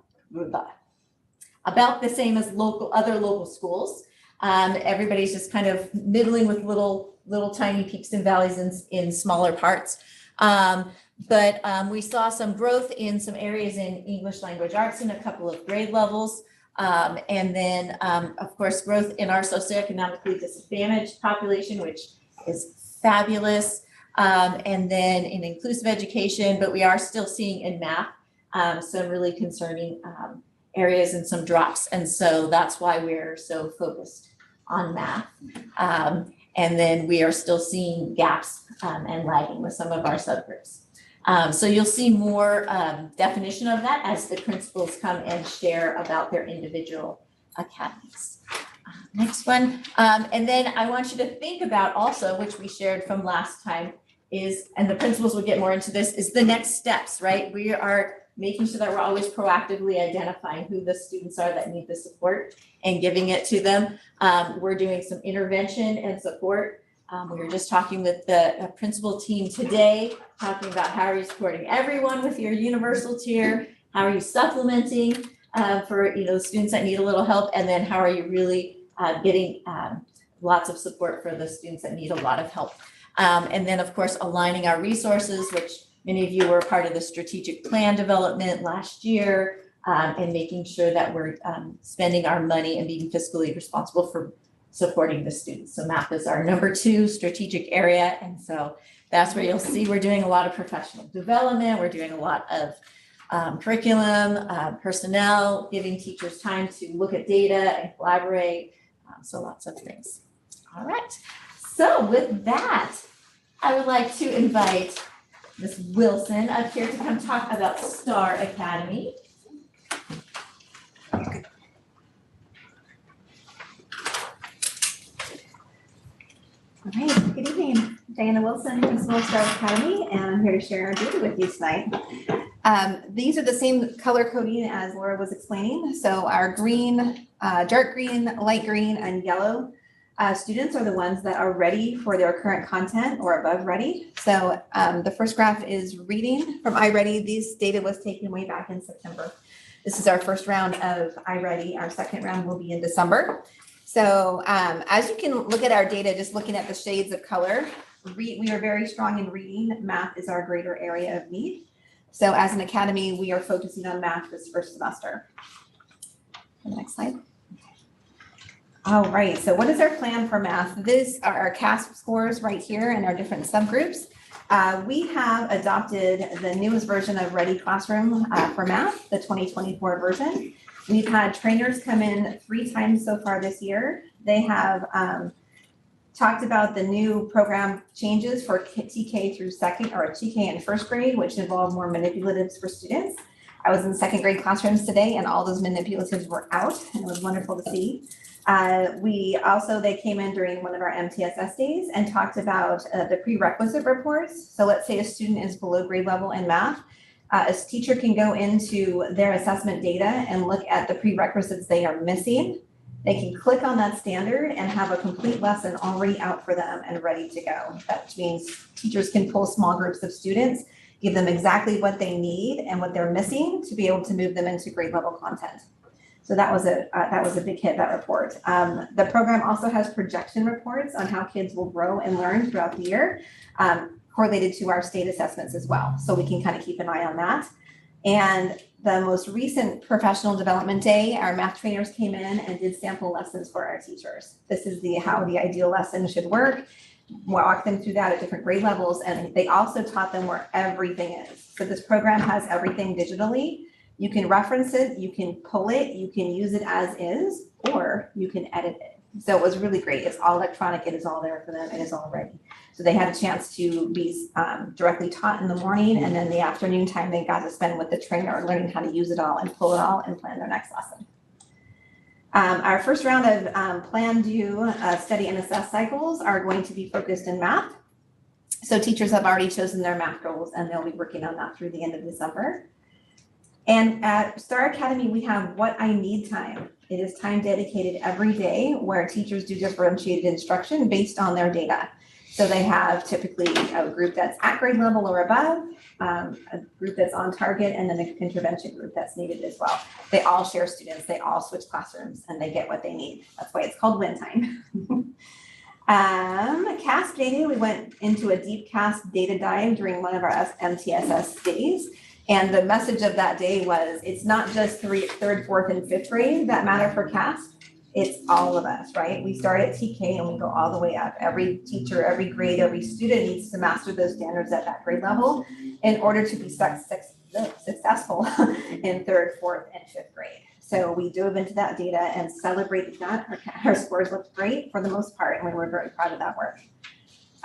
M: local schools. Everybody's just kind of middling with little tiny peaks and valleys in smaller parts. But we saw some growth in some areas in English language arts in a couple of grade levels. And then, of course, growth in our socioeconomically disadvantaged population, which is fabulous. And then in inclusive education, but we are still seeing in math some really concerning areas and some drops. And so that's why we're so focused on math. And then we are still seeing gaps and lagging with some of our subgroups. So you'll see more definition of that as the principals come and share about their individual academies. Next one. And then I want you to think about also, which we shared from last time, is, and the principals will get more into this, is the next steps, right? We are making sure that we're always proactively identifying who the students are that need the support and giving it to them. We're doing some intervention and support. We were just talking with the principal team today, talking about how are you supporting everyone with your universal tier? How are you supplementing for students that need a little help? And then how are you really getting lots of support for the students that need a lot of help? And then, of course, aligning our resources, which many of you were part of the strategic plan development last year, and making sure that we're spending our money and being fiscally responsible for supporting the students. So math is our number 2 strategic area. And so that's where you'll see we're doing a lot of professional development. We're doing a lot of curriculum, personnel, giving teachers time to look at data and collaborate. So lots of things. All right. So with that, I would like to invite Ms. Wilson up here to come talk about Star Academy.
N: All right, good evening. Diana Wilson, Principal of Star Academy, and I'm here to share our data with you tonight. These are the same color coding as Laura was explaining. So our green, dark green, light green, and yellow students are the ones that are ready for their current content or above ready. So the first graph is reading from iReady. These data was taken way back in September. This is our first round of iReady. Our second round will be in December. So as you can look at our data, just looking at the shades of color, we are very strong in reading. Math is our greater area of need. So as an academy, we are focusing on math this first semester. The next slide. All right, so what is our plan for math? These are our CASP scores right here and our different subgroups. We have adopted the newest version of Ready Classroom for math, the 2024 version. We've had trainers come in 3 times so far this year. They have talked about the new program changes for TK through second, or TK in first grade, which involve more manipulatives for students. I was in second grade classrooms today and all those manipulatives were out, and it was wonderful to see. They came in during one of our MTSS days and talked about the prerequisite reports. So let's say a student is below grade level in math. A teacher can go into their assessment data and look at the prerequisites they are missing. They can click on that standard and have a complete lesson already out for them and ready to go. That means teachers can pull small groups of students, give them exactly what they need and what they're missing to be able to move them into grade level content. So that was a big hit, that report. The program also has projection reports on how kids will grow and learn throughout the year, correlated to our state assessments as well. So we can kind of keep an eye on that. And the most recent professional development day, our math trainers came in and did sample lessons for our teachers. This is how the ideal lesson should work. Walk them through that at different grade levels. And they also taught them where everything is. So this program has everything digitally. You can reference it, you can pull it, you can use it as is, or you can edit it. So it was really great. It's all electronic. It is all there for them. It is all ready. So they had a chance to be directly taught in the morning, and then the afternoon time they got to spend with the trainer learning how to use it all and pull it all and plan their next lesson. Our first round of plan, do, study, and assess cycles are going to be focused in math. So teachers have already chosen their math goals and they'll be working on that through the end of December. And at Star Academy, we have What I Need time. It is time dedicated every day where teachers do differentiated instruction based on their data. So they have typically a group that's at grade level or above, a group that's on target, and then an intervention group that's needed as well. They all share students, they all switch classrooms, and they get what they need. That's why it's called win time. CAST data, we went into a deep CAST data dive during one of our MTSS days. And the message of that day was, it's not just third, fourth, and fifth grade that matter for CAST. It's all of us, right? We start at TK and we go all the way up. Every teacher, every grade, every student needs to master those standards at that grade level in order to be successful in third, fourth, and fifth grade. So we dove into that data and celebrated that. Our scores looked great for the most part, and we were very proud of that work.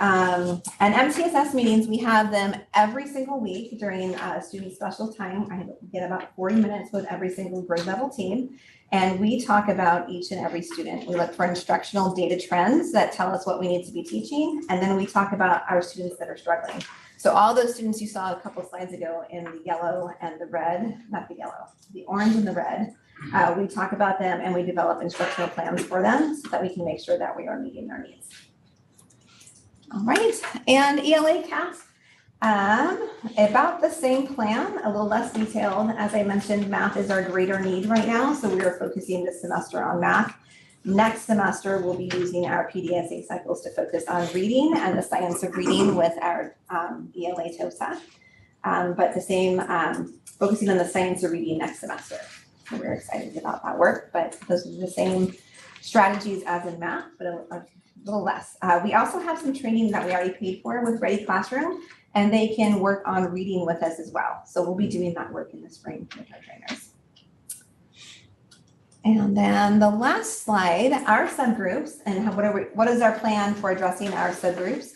N: And MTSS meetings, we have them every single week during student special time. I get about 40 minutes with every single grade level team. And we talk about each and every student. We look for instructional data trends that tell us what we need to be teaching. And then we talk about our students that are struggling. So all those students you saw a couple slides ago in the yellow and the red, not the yellow, the orange and the red, we talk about them and we develop instructional plans for them so that we can make sure that we are meeting their needs. All right, and ELA CAST, about the same plan, a little less detailed. As I mentioned, math is our greater need right now, so we are focusing this semester on math. Next semester, we'll be using our PDSA cycles to focus on reading and the science of reading with our ELA TOSA. But the same, focusing on the science of reading next semester. So we're excited about that work, but those are the same strategies as in math, but a little less. We also have some training that we already paid for with Ready Classroom, and they can work on reading with us as well. So we'll be doing that work in the spring with our trainers. And then the last slide, our subgroups, and what is our plan for addressing our subgroups?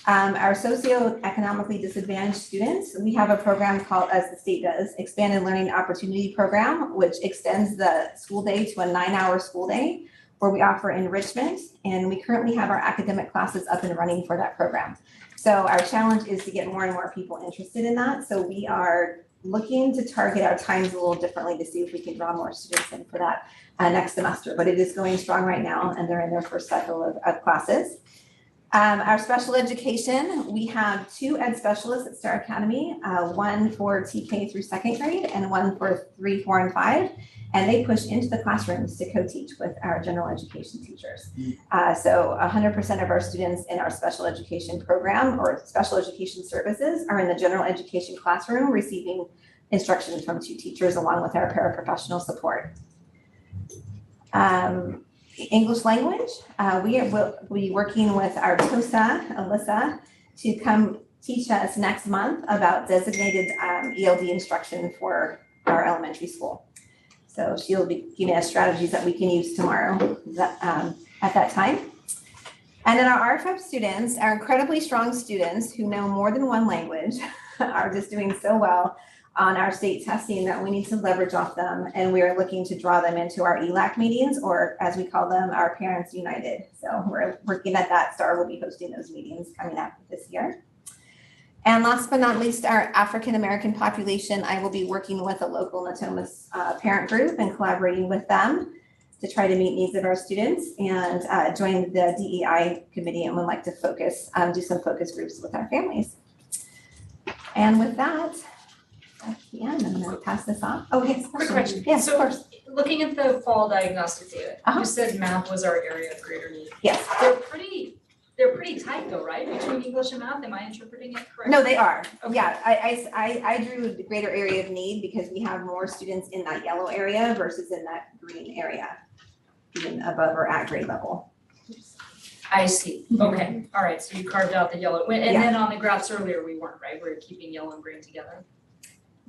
N: Our socioeconomically disadvantaged students, we have a program called, as the state does, Expanded Learning Opportunity Program, which extends the school day to a 9-hour school day, where we offer enrichment, and we currently have our academic classes up and running for that program. So our challenge is to get more and more people interested in that. So we are looking to target our times a little differently to see if we can draw more students in for that next semester. But it is going strong right now, and they're in their first cycle of classes. Our special education, we have 2 ed specialists at Star Academy, one for TK through 2nd grade and one for 3, 4, and 5. And they push into the classrooms to co-teach with our general education teachers. So 100% of our students in our special education program or special education services are in the general education classroom receiving instruction from 2 teachers along with our paraprofessional support. English language, we'll be working with our TOSA, Alyssa, to come teach us next month about designated ELD instruction for our elementary school. So she'll be giving us strategies that we can use tomorrow at that time. And then our RFEP students, our incredibly strong students who know more than one language are just doing so well on our state testing that we need to leverage off them. And we are looking to draw them into our ELAC meetings, or as we call them, our Parents United. So we're working at that. STAR will be hosting those meetings coming up this year. And last but not least, our African American population, I will be working with a local Natomas parent group and collaborating with them to try to meet needs of our students and join the DEI committee and would like to focus, do some focus groups with our families. And with that, at the end, I'm gonna pass this off. Oh, yes,
A: Quick question.
N: Yes, of
A: So,
N: course.
A: looking at the fall diagnostic data,
N: Uh-huh.
A: you said math was our area of greater need.
N: Yes.
A: They're pretty tight though, right, between English and math? Am I interpreting it correctly?
N: No, they are.
A: Okay.
N: Yeah, I drew the greater area of need because we have more students in that yellow area versus in that green area, even above or at grade level.
A: I see. Okay. All right. So you carved out the yellow. And then on the graphs earlier, we weren't, right? We were keeping yellow and green together.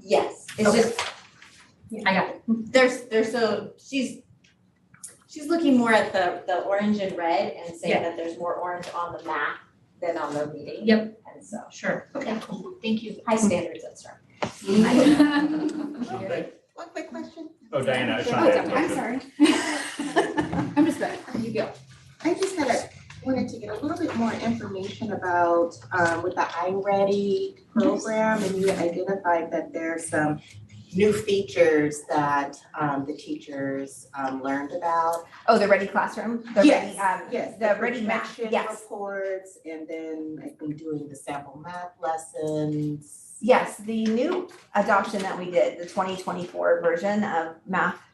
M: Yes, it's
A: Okay.
M: just,
A: I got it.
M: there's so, she's looking more at the orange and red and saying
A: Yeah.
M: that there's more orange on the math than on the reading.
A: Yep.
M: And so,
A: Sure. Okay, cool. Thank you.
M: high standards at Star.
B: Okay.
N: One quick question.
B: Oh, Diana,
N: Oh,
B: Shante.
N: I'm sorry. I'm just ready. You go.
D: I just wanted to get a little bit more information about with the iReady program, and you identified that there's some new features that the teachers learned about.
N: Oh, the Ready Classroom? The
D: Yes,
N: Ready,
D: yes,
N: the Ready Math,
D: projection
N: yes.
D: reports, and then I think doing the sample math lessons.
N: Yes, the new adoption that we did, the 2024 version of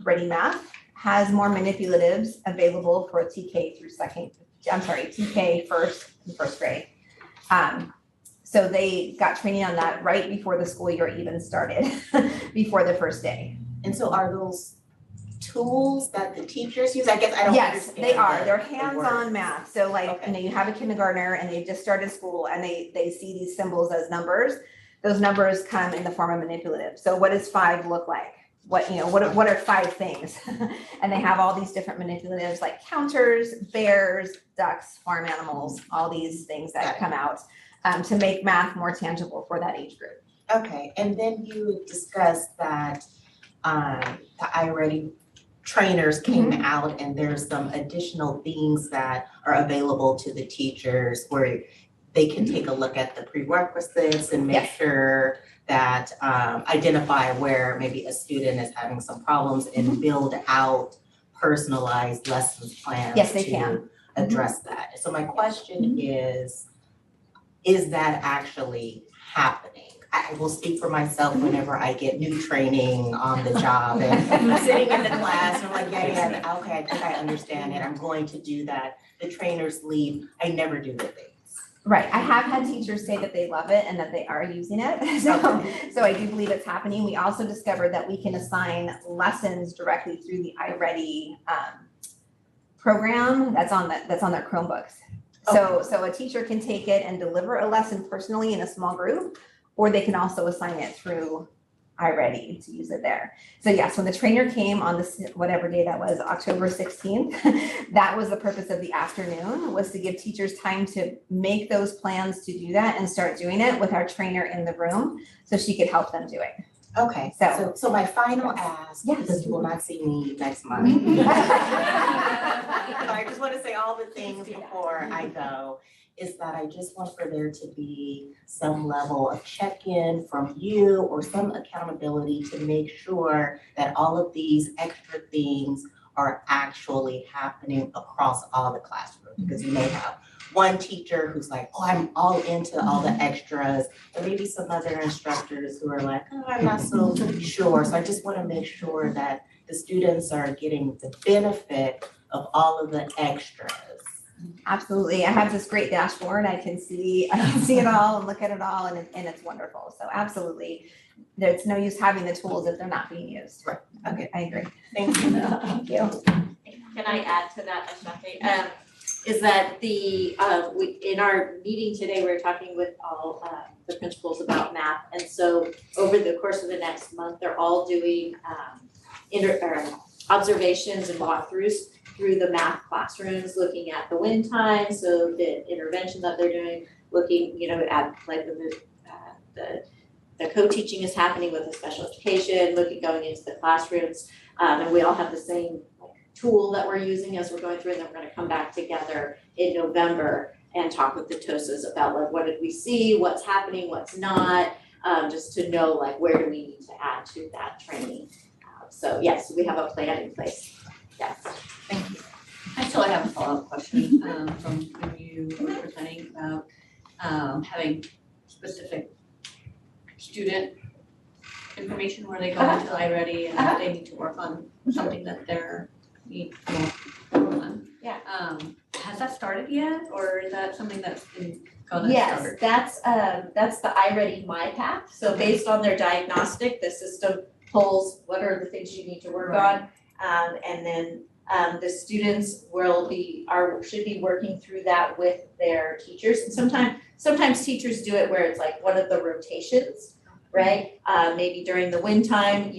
N: Ready Math, has more manipulatives available for TK through 2nd TK first and first grade. So they got training on that right before the school year even started, before the first day.
D: And so are those tools that the teachers use? I guess I don't
N: Yes,
D: understand
N: they are. They're
D: the
N: hands-on
D: words.
N: math. So like,
D: Okay.
N: you know, you have a kindergartner and they just started school and they see these symbols as numbers. Those numbers come in the form of manipulative. So what does 5 look like? What are 5 things? And they have all these different manipulatives like counters, bears, ducks, farm animals, all these things that come out to make math more tangible for that age group.
D: Okay, and then you discussed that the iReady trainers came out and there's some additional things that are available to the teachers where they can take a look at the prerequisites and make sure that identify where maybe a student is having some problems and build out personalized lessons plans
N: Yes, they
D: to
N: can.
D: address that. So my question is that actually happening? I will speak for myself whenever I get new training on the job and I'm sitting in the class and I'm like, yeah, okay, I think I understand it. I'm going to do that. The trainers leave. I never do the things.
N: Right, I have had teachers say that they love it and that they are using it, so I do believe it's happening. We also discovered that we can assign lessons directly through the iReady program that's on their Chromebooks. So a teacher can take it and deliver a lesson personally in a small group, or they can also assign it through iReady to use it there. So yes, when the trainer came on this, whatever day that was, October 16th, that was the purpose of the afternoon, was to give teachers time to make those plans to do that and start doing it with our trainer in the room so she could help them do it.
D: Okay, so my final ask, because you will not see me next month. So I just want to say all the things before I go, is that I just want for there to be some level of check-in from you or some accountability to make sure that all of these extra things are actually happening across all the classrooms. Because you may have one teacher who's like, oh, I'm all into all the extras, and maybe some other instructors who are like, oh, I'm not so sure. So I just want to make sure that the students are getting the benefit of all of the extras.
N: Absolutely. I have this great dashboard. I can see it all and look at it all, and it's wonderful. So absolutely, there's no use having the tools if they're not being used.
D: Right. Okay.
N: I agree.
D: Thank you.
N: Thank you.
M: Can I add to that, Ashanti? Is that we in our meeting today, we were talking with all the principals about math, and so over the course of the next month, they're all doing observations and walkthroughs through the math classrooms, looking at the win time, so the intervention that they're doing, looking, at like the co-teaching is happening with the special education, going into the classrooms, and we all have the same tool that we're using as we're going through, and then we're gonna come back together in November and talk with the TOSAs about like what did we see, what's happening, what's not, just to know like where do we need to add to that training. So yes, we have a plan in place. Yes.
D: Thank you.
E: I still have a follow-up question from when you were presenting about having specific student information where they go into iReady and if they need to work on something that they're need to work on.
M: Yeah.
E: Has that started yet, or is that something that's been gonna
M: Yes,
E: start?
M: that's the iReady MyPath. So based on their diagnostic, the system pulls what are the things you need to work on. And then the students should be working through that with their teachers. And sometimes teachers do it where it's like one of the rotations, right? Maybe during the win time,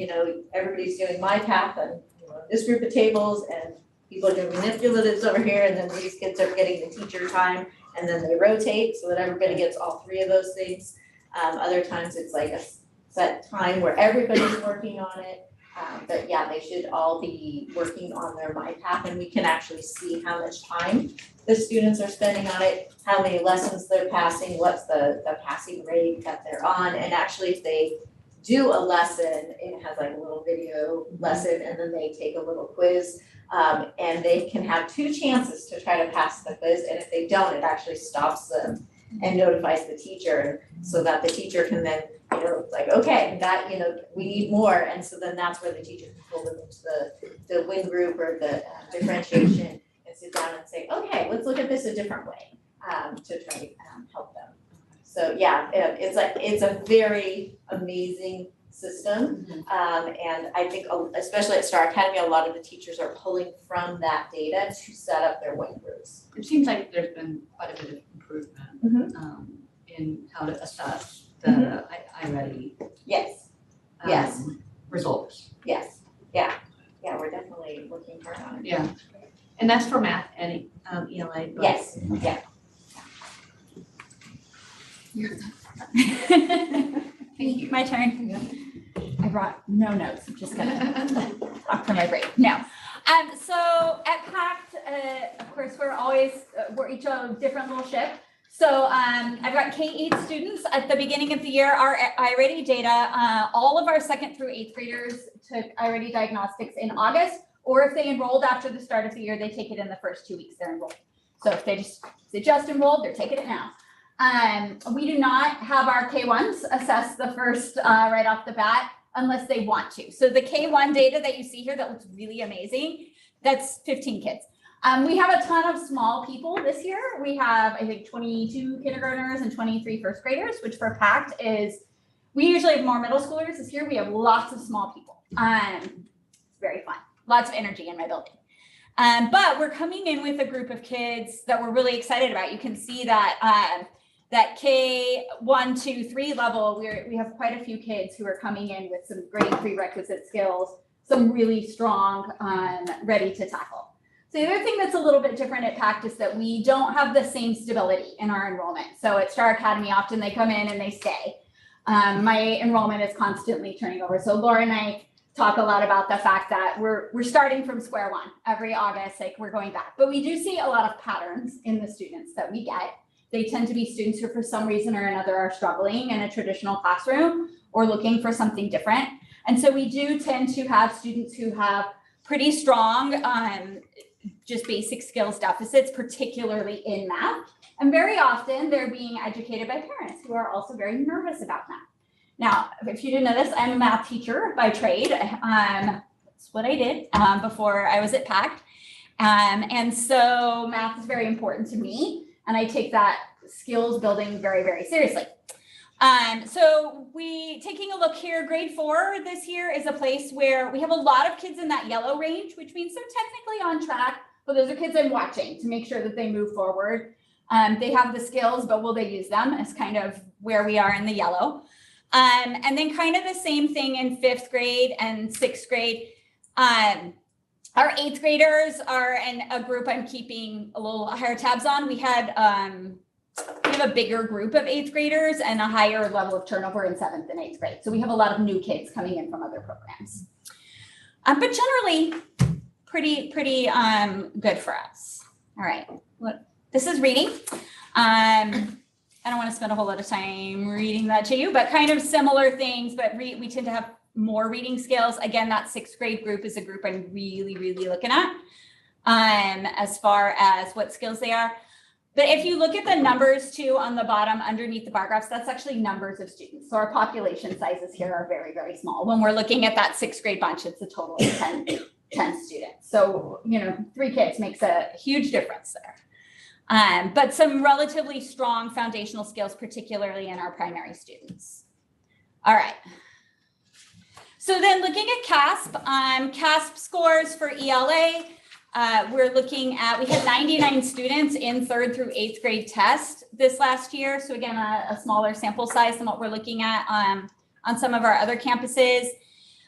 M: everybody's doing MyPath and this group of tables, and people are doing manipulatives over here, and then these kids are getting the teacher time, and then they rotate so that everybody gets all 3 of those things. Other times it's like a set time where everybody's working on it. But yeah, they should all be working on their MyPath, and we can actually see how much time the students are spending on it, how many lessons they're passing, what's the passing rate that they're on, and actually if they do a lesson, it has like a little video lesson, and then they take a little quiz, and they can have 2 chances to try to pass the quiz, and if they don't, it actually stops them and notifies the teacher so that the teacher can then, like, okay, that, we need more, and so then that's where the teacher can pull them into the win group or the differentiation and sit down and say, okay, let's look at this a different way, to try to help them. So yeah, it's a very amazing system. And I think especially at Star Academy, a lot of the teachers are pulling from that data to set up their WIN groups.
E: It seems like there's been quite a bit of improvement in how to assess the iReady
M: Yes, yes,
E: results.
M: yes, yeah, we're definitely working hard on it.
E: Yeah, and that's for math and ELA. But
M: Yes, yeah.
O: My turn. I brought no notes, I'm just gonna talk from my brain. No. So at PACT, of course, we're each a different little ship. So I've got K-8 students. At the beginning of the year, our iReady data, all of our 2nd through 8th graders took iReady diagnostics in August, or if they enrolled after the start of the year, they take it in the first 2 weeks they're enrolled. So if they just enrolled, they're taking it now. We do not have our K1s assess the first right off the bat unless they want to. So the K1 data that you see here that looks really amazing, that's 15 kids. We have a ton of small people this year. We have, I think, 22 kindergartners and 23 first graders, which for PACT is, we usually have more middle schoolers. This year we have lots of small people. It's very fun, lots of energy in my building. But we're coming in with a group of kids that we're really excited about. You can see that that K1, 2, 3 level, we have quite a few kids who are coming in with some great prerequisite skills, some really strong, ready to tackle. So the other thing that's a little bit different at PACT is that we don't have the same stability in our enrollment. So at Star Academy, often they come in and they stay. My enrollment is constantly turning over. So Laura and I talk a lot about the fact that we're starting from square one every August, like we're going back. But we do see a lot of patterns in the students that we get. They tend to be students who for some reason or another are struggling in a traditional classroom or looking for something different. And so we do tend to have students who have pretty strong just basic skills deficits, particularly in math. And very often they're being educated by parents who are also very nervous about math. Now, if you didn't know this, I'm a math teacher by trade. That's what I did before I was at PACT. And so math is very important to me. And I take that skills building very, very seriously. So taking a look here, grade 4 this year is a place where we have a lot of kids in that yellow range, which means they're technically on track, but those are kids I'm watching to make sure that they move forward. They have the skills, but will they use them is kind of where we are in the yellow. And then kind of the same thing in 5th grade and 6th grade. Our 8th graders are in a group I'm keeping a little higher tabs on. We have a bigger group of 8th graders and a higher level of turnover in 7th and 8th grade. So we have a lot of new kids coming in from other programs. But generally, pretty good for us. All right, this is reading. I don't want to spend a whole lot of time reading that to you, but kind of similar things, but we tend to have more reading skills. Again, that 6th grade group is a group I'm really, really looking at as far as what skills they are. But if you look at the numbers too on the bottom underneath the bar graphs, that's actually numbers of students. So our population sizes here are very, very small. When we're looking at that 6th grade bunch, it's a total of 10 students. So, 3 kids makes a huge difference there. But some relatively strong foundational skills, particularly in our primary students. All right. So then looking at CASP, CASP scores for ELA, we're looking at, we had 99 students in 3rd through 8th grade test this last year. So again, a smaller sample size than what we're looking at on some of our other campuses.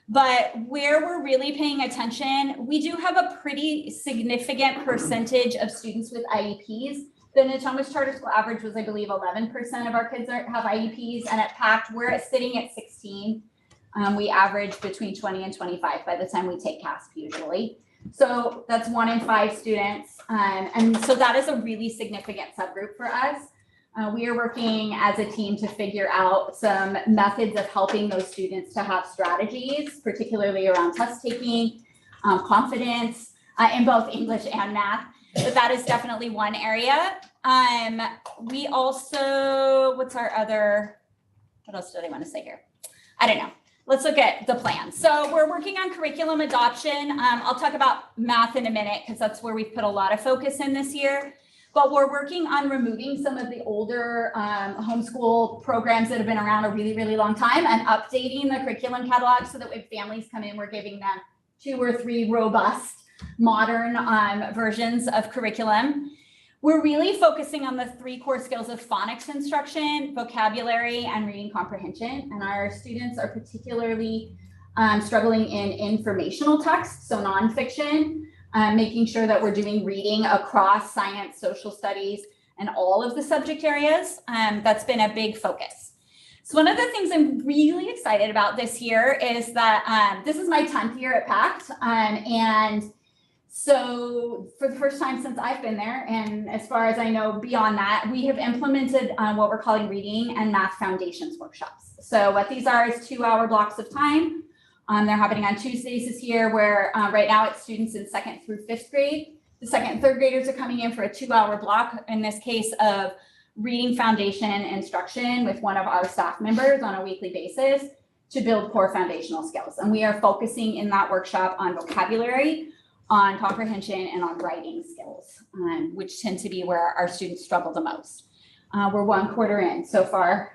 O: But where we're really paying attention, we do have a pretty significant percentage of students with IEPs. The Natomas Charter School average was, I believe, 11% of our kids have IEPs, and at PACT, we're sitting at 16. We average between 20 and 25 by the time we take CASP usually. So that's 1 in 5 students. And so that is a really significant subgroup for us. We are working as a team to figure out some methods of helping those students to have strategies, particularly around test taking, confidence in both English and math. But that is definitely one area. We also, what else did I want to say here? I don't know. let's look at the plan. So we're working on curriculum adoption. I'll talk about math in a minute because that's where we've put a lot of focus in this year. But we're working on removing some of the older homeschool programs that have been around a really, really long time and updating the curriculum catalog so that when families come in, we're giving them 2 or 3 robust, modern versions of curriculum. We're really focusing on the 3 core skills of phonics instruction, vocabulary, and reading comprehension. And our students are particularly struggling in informational text, so nonfiction, making sure that we're doing reading across science, social studies, and all of the subject areas. That's been a big focus. So one of the things I'm really excited about this year is that this is my 10th year at PACT. And so for the first time since I've been there, and as far as I know beyond that, we have implemented what we're calling reading and math foundations workshops. So what these are is 2-hour blocks of time. They're happening on Tuesdays this year, where right now it's students in 2nd through 5th grade. The 2nd and 3rd graders are coming in for a 2-hour block, in this case of reading foundation instruction with one of our staff members on a weekly basis to build core foundational skills. And we are focusing in that workshop on vocabulary, on comprehension, and on writing skills, which tend to be where our students struggle the most. We're 1 quarter in so far,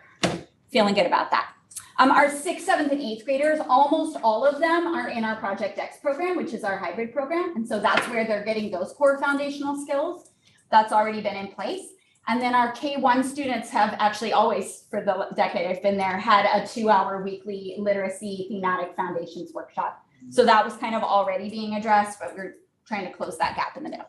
O: feeling good about that. Our 6th, 7th, and 8th graders, almost all of them are in our Project X program, which is our hybrid program. And so that's where they're getting those core foundational skills. That's already been in place. And then our K1 students have actually always, for the decade I've been there, had a 2-hour weekly literacy thematic foundations workshop. So that was kind of already being addressed, but we're trying to close that gap in the middle.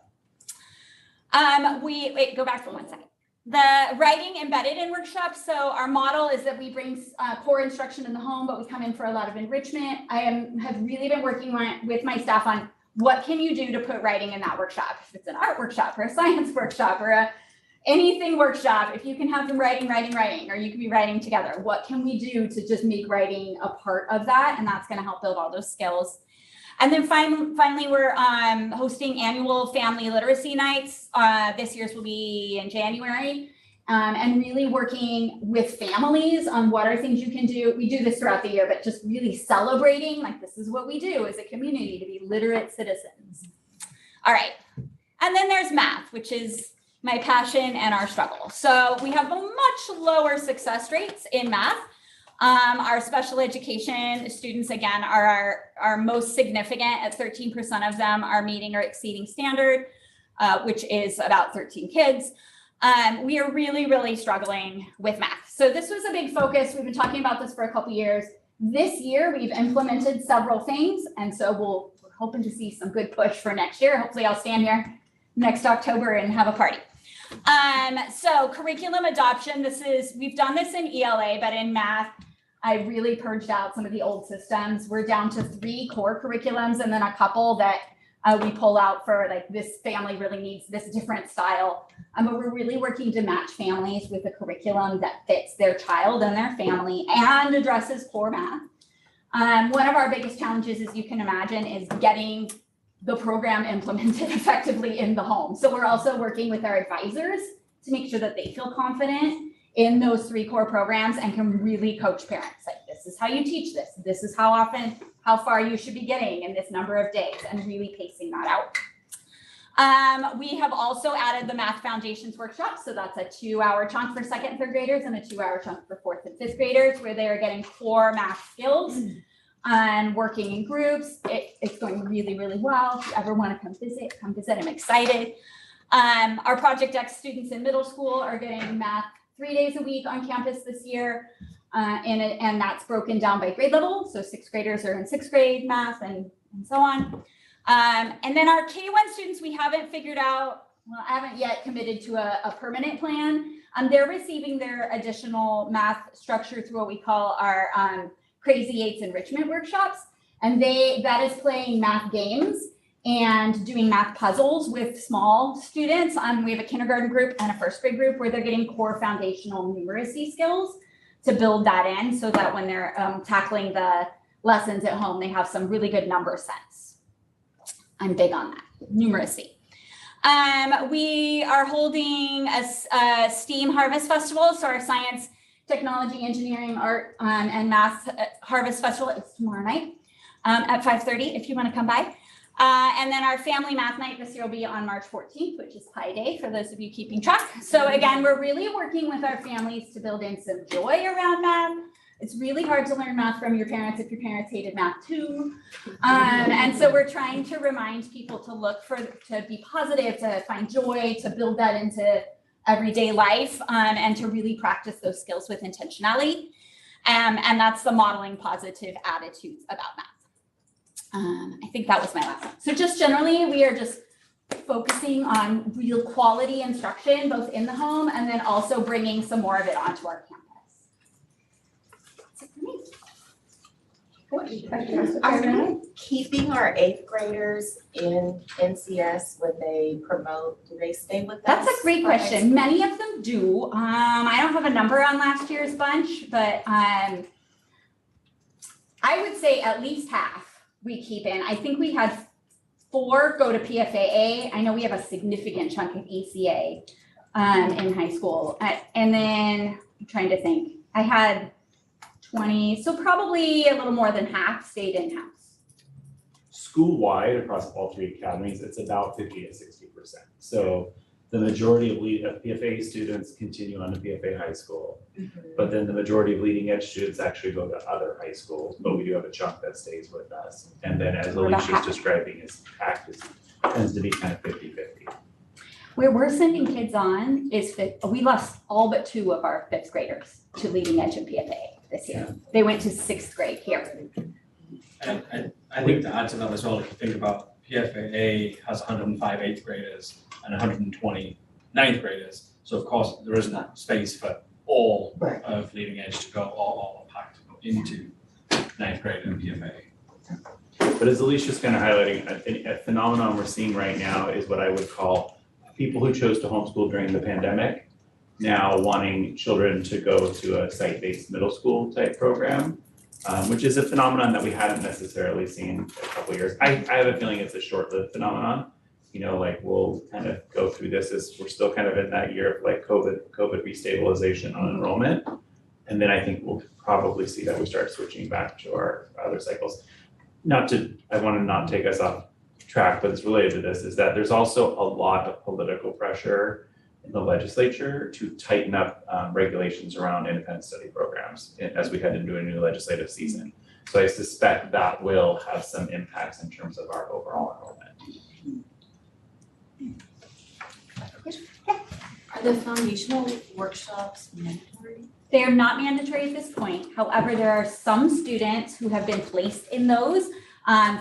O: Wait, go back for 1 second. The writing embedded in workshops. So our model is that we bring core instruction in the home, but we come in for a lot of enrichment. I have really been working with my staff on what can you do to put writing in that workshop. If it's an art workshop or a science workshop or anything workshop, if you can have them writing, or you can be writing together, what can we do to just make writing a part of that? And that's going to help build all those skills. And then finally, we're hosting annual family literacy nights. This year's will be in January, and really working with families on what are things you can do. We do this throughout the year, but just really celebrating, like this is what we do as a community to be literate citizens. All right, and then there's math, which is my passion and our struggle. So we have much lower success rates in math. Our special education students, again, are our most significant. At 13% of them are meeting or exceeding standard, which is about 13 kids. We are really, really struggling with math. So this was a big focus. We've been talking about this for a couple years. This year, we've implemented several things. And so we're hoping to see some good push for next year. Hopefully I'll stand here next October and have a party. So curriculum adoption, we've done this in ELA, but in math, I really purged out some of the old systems. We're down to 3 core curriculums and then a couple that we pull out for like this family really needs this different style. But we're really working to match families with a curriculum that fits their child and their family and addresses core math. One of our biggest challenges, as you can imagine, is getting the program implemented effectively in the home. So we're also working with our advisors to make sure that they feel confident in those 3 core programs and can really coach parents. Like, this is how you teach this. This is how often, how far you should be getting in this number of days, and really pacing that out. We have also added the math foundations workshop. So that's a 2-hour chunk for 2nd and 3rd graders and a 2-hour chunk for 4th and 5th graders, where they are getting core math skills and working in groups. It's going really, really well. If you ever want to come visit, come visit. I'm excited. Our Project X students in middle school are getting math 3 days a week on campus this year. And that's broken down by grade level. So 6th graders are in 6th grade math and so on. And then our K1 students, we haven't figured out, well, I haven't yet committed to a permanent plan. They're receiving their additional math structure through what we call our Crazy Eights enrichment workshops. And that is playing math games and doing math puzzles with small students. We have a kindergarten group and a 1st grade group where they're getting core foundational numeracy skills to build that in so that when they're tackling the lessons at home, they have some really good number sense. I'm big on that, numeracy. We are holding a STEAM Harvest Festival. So our science Technology, Engineering, Art, and Math Harvest Festival. It's tomorrow night at 5:30 if you want to come by. And then our family math night this year will be on March 14th, which is Pi Day for those of you keeping track. So again, we're really working with our families to build in some joy around math. It's really hard to learn math from your parents if your parents hated math too. And so we're trying to remind people to to be positive, to find joy, to build that into everyday life, and to really practice those skills with intentionality. And that's the modeling positive attitudes about math. I think that was my last one. So just generally, we are just focusing on real quality instruction, both in the home and then also bringing some more of it onto our campus. That's it for me.
D: Are we keeping our 8th graders in NCS when they promote? Do they stay with us?
O: That's a great question. Many of them do. I don't have a number on last year's bunch, but I would say at least half we keep in. I think we had 4 go to PFAA. I know we have a significant chunk of ACA in high school. And then I'm trying to think. I had 20, so probably a little more than half stayed in-house.
B: School-wide across all 3 academies, it's about 50 to 60%. So the majority of PFA students continue on to PFA high school, but then the majority of leading edge students actually go to other high schools, but we do have a chunk that stays with us. And then as Alicia's describing, his practice tends to be kind of 50-50.
O: Where we're sending kids on is we lost all but 2 of our 5th graders to leading edge and PFA this year. They went to 6th grade here.
P: And I think to add to that as well, if you think about PFAA has 105 8th graders and 120 9th graders. So of course, there isn't space for all of leading edge to go all packed into 9th grade and PFA.
B: But as Alicia's kind of highlighting, a phenomenon we're seeing right now is what I would call people who chose to homeschool during the pandemic now wanting children to go to a site-based middle school type program, which is a phenomenon that we hadn't necessarily seen a couple of years. I have a feeling it's a short-lived phenomenon. You know, like we'll kind of go through this as we're still kind of in that year of like COVID restabilization on enrollment. And then I think we'll probably see that we start switching back to our other cycles. I want to not take us off track, but it's related to this, is that there's also a lot of political pressure in the legislature to tighten up regulations around independent study programs as we head into a new legislative season. So I suspect that will have some impacts in terms of our overall enrollment.
E: Are the foundational workshops mandatory?
O: They are not mandatory at this point. However, there are some students who have been placed in those.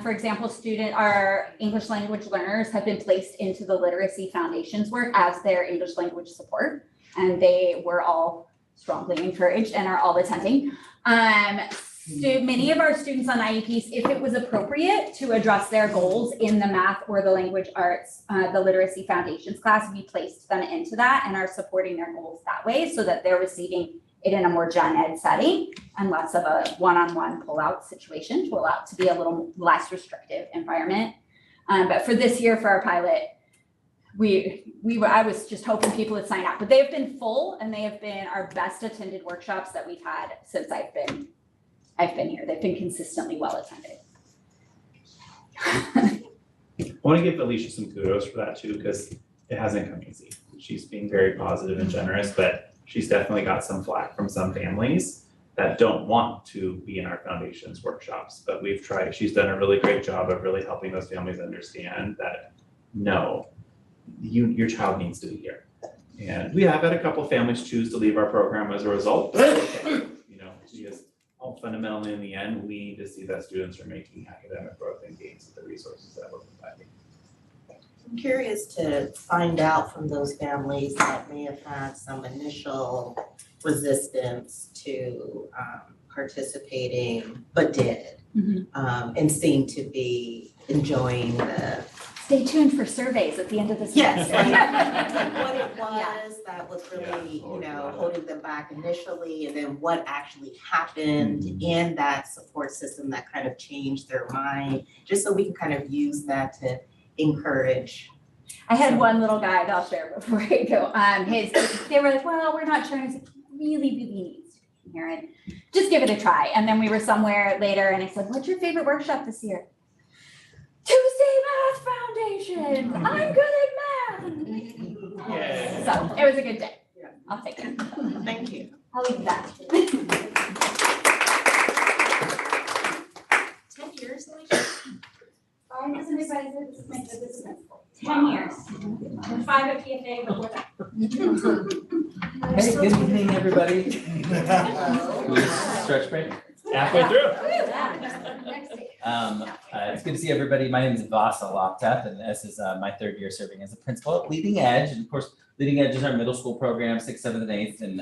O: For example, our English language learners have been placed into the literacy foundations work as their English language support, and they were all strongly encouraged and are all attending. Many of our students on IEPs, if it was appropriate to address their goals in the math or the language arts, the literacy foundations class, we placed them into that and are supporting their goals that way so that they're receiving it in a more gen ed setting and less of a one-on-one pull-out situation to allow it to be a little less restrictive environment. But for this year, for our pilot, I was just hoping people would sign up, but they have been full and they have been our best attended workshops that we've had since I've been here. They've been consistently well attended.
B: I want to give Alicia some kudos for that too, because it hasn't come easy. She's being very positive and generous, but she's definitely got some flack from some families that don't want to be in our foundations workshops. But we've tried, she's done a really great job of really helping those families understand that no, your child needs to be here. And we have had a couple of families choose to leave our program as a result. Because fundamentally in the end, we need to see that students are making academic growth and gains with the resources that we're providing.
D: I'm curious to find out from those families that may have had some initial resistance to participating, but did, and seem to be enjoying the.
O: Stay tuned for surveys at the end of this.
D: Yes, what it was that was really, holding them back initially, and then what actually happened in that support system that kind of changed their mind, just so we can kind of use that to encourage.
O: I had one little guy that I'll share before I go. They were like, well, we're not sure. I was like, really needs to came here and just give it a try. And then we were somewhere later and I said, what's your favorite workshop this year? Tuesday Math Foundation. I'm good at math.
B: Yay.
O: So it was a good day. I'll take it.
D: Thank you.
O: I'll leave that.
A: 10 years,
J: I'm a supervisor, this is my business principal.
O: 10 years. And 5 at PFA before that.
Q: Hey, good evening, everybody. Stretch break.
B: Halfway through.
Q: It's good to see everybody. My name is Vasa Laptep, and this is my third year serving as a principal at Leading Edge. And of course, Leading Edge is our middle school program, 6th, 7th, and 8th, and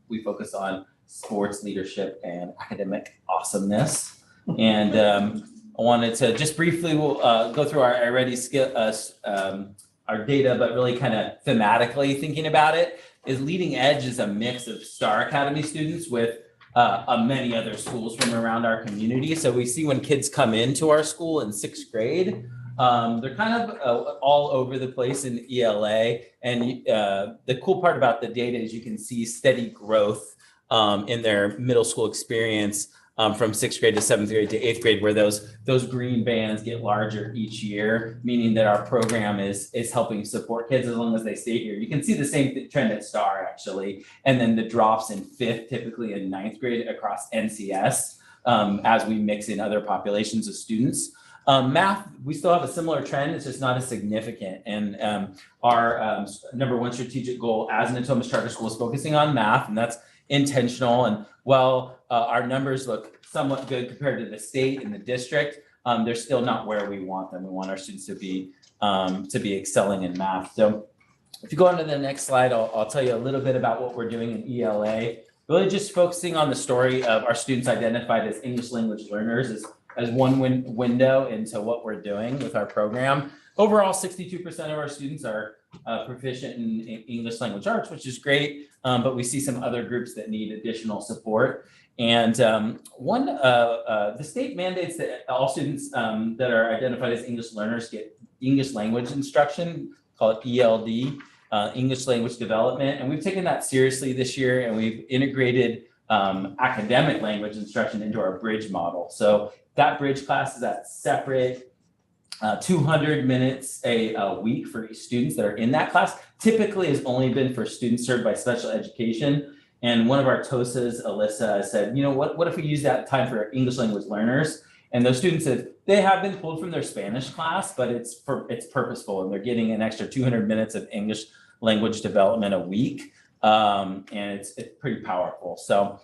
Q: we focus on sports leadership and academic awesomeness. And I wanted to just briefly go through our our data, but really kind of thematically thinking about it. Is Leading Edge is a mix of Star Academy students with many other schools from around our community. So we see when kids come into our school in 6th grade, they're kind of all over the place in ELA. And the cool part about the data is you can see steady growth in their middle school experience from 6th grade to 7th grade to 8th grade, where those green bands get larger each year, meaning that our program is helping support kids as long as they stay here. You can see the same trend at Star, actually, and then the drops in 5th, typically in 9th grade across NCS as we mix in other populations of students. Math, we still have a similar trend, it's just not as significant. And our number one strategic goal as an Natomas Charter School is focusing on math, and that's intentional. And while our numbers look somewhat good compared to the state and the district, they're still not where we want them. We want our students to be excelling in math. So if you go on to the next slide, I'll tell you a little bit about what we're doing in ELA. Really just focusing on the story of our students identified as English language learners as one window into what we're doing with our program. Overall, 62% of our students are proficient in English language arts, which is great, but we see some other groups that need additional support. And the state mandates that all students that are identified as English learners get English language instruction, called ELD, English language development. And we've taken that seriously this year, and we've integrated academic language instruction into our bridge model. So that bridge class is that separate 200 minutes a week for students that are in that class. Typically has only been for students served by special education. And one of our TOSAs, Alyssa, said, you know, what if we use that time for English language learners? And those students said they have been pulled from their Spanish class, but it's purposeful, and they're getting an extra 200 minutes of English language development a week. And it's pretty powerful. So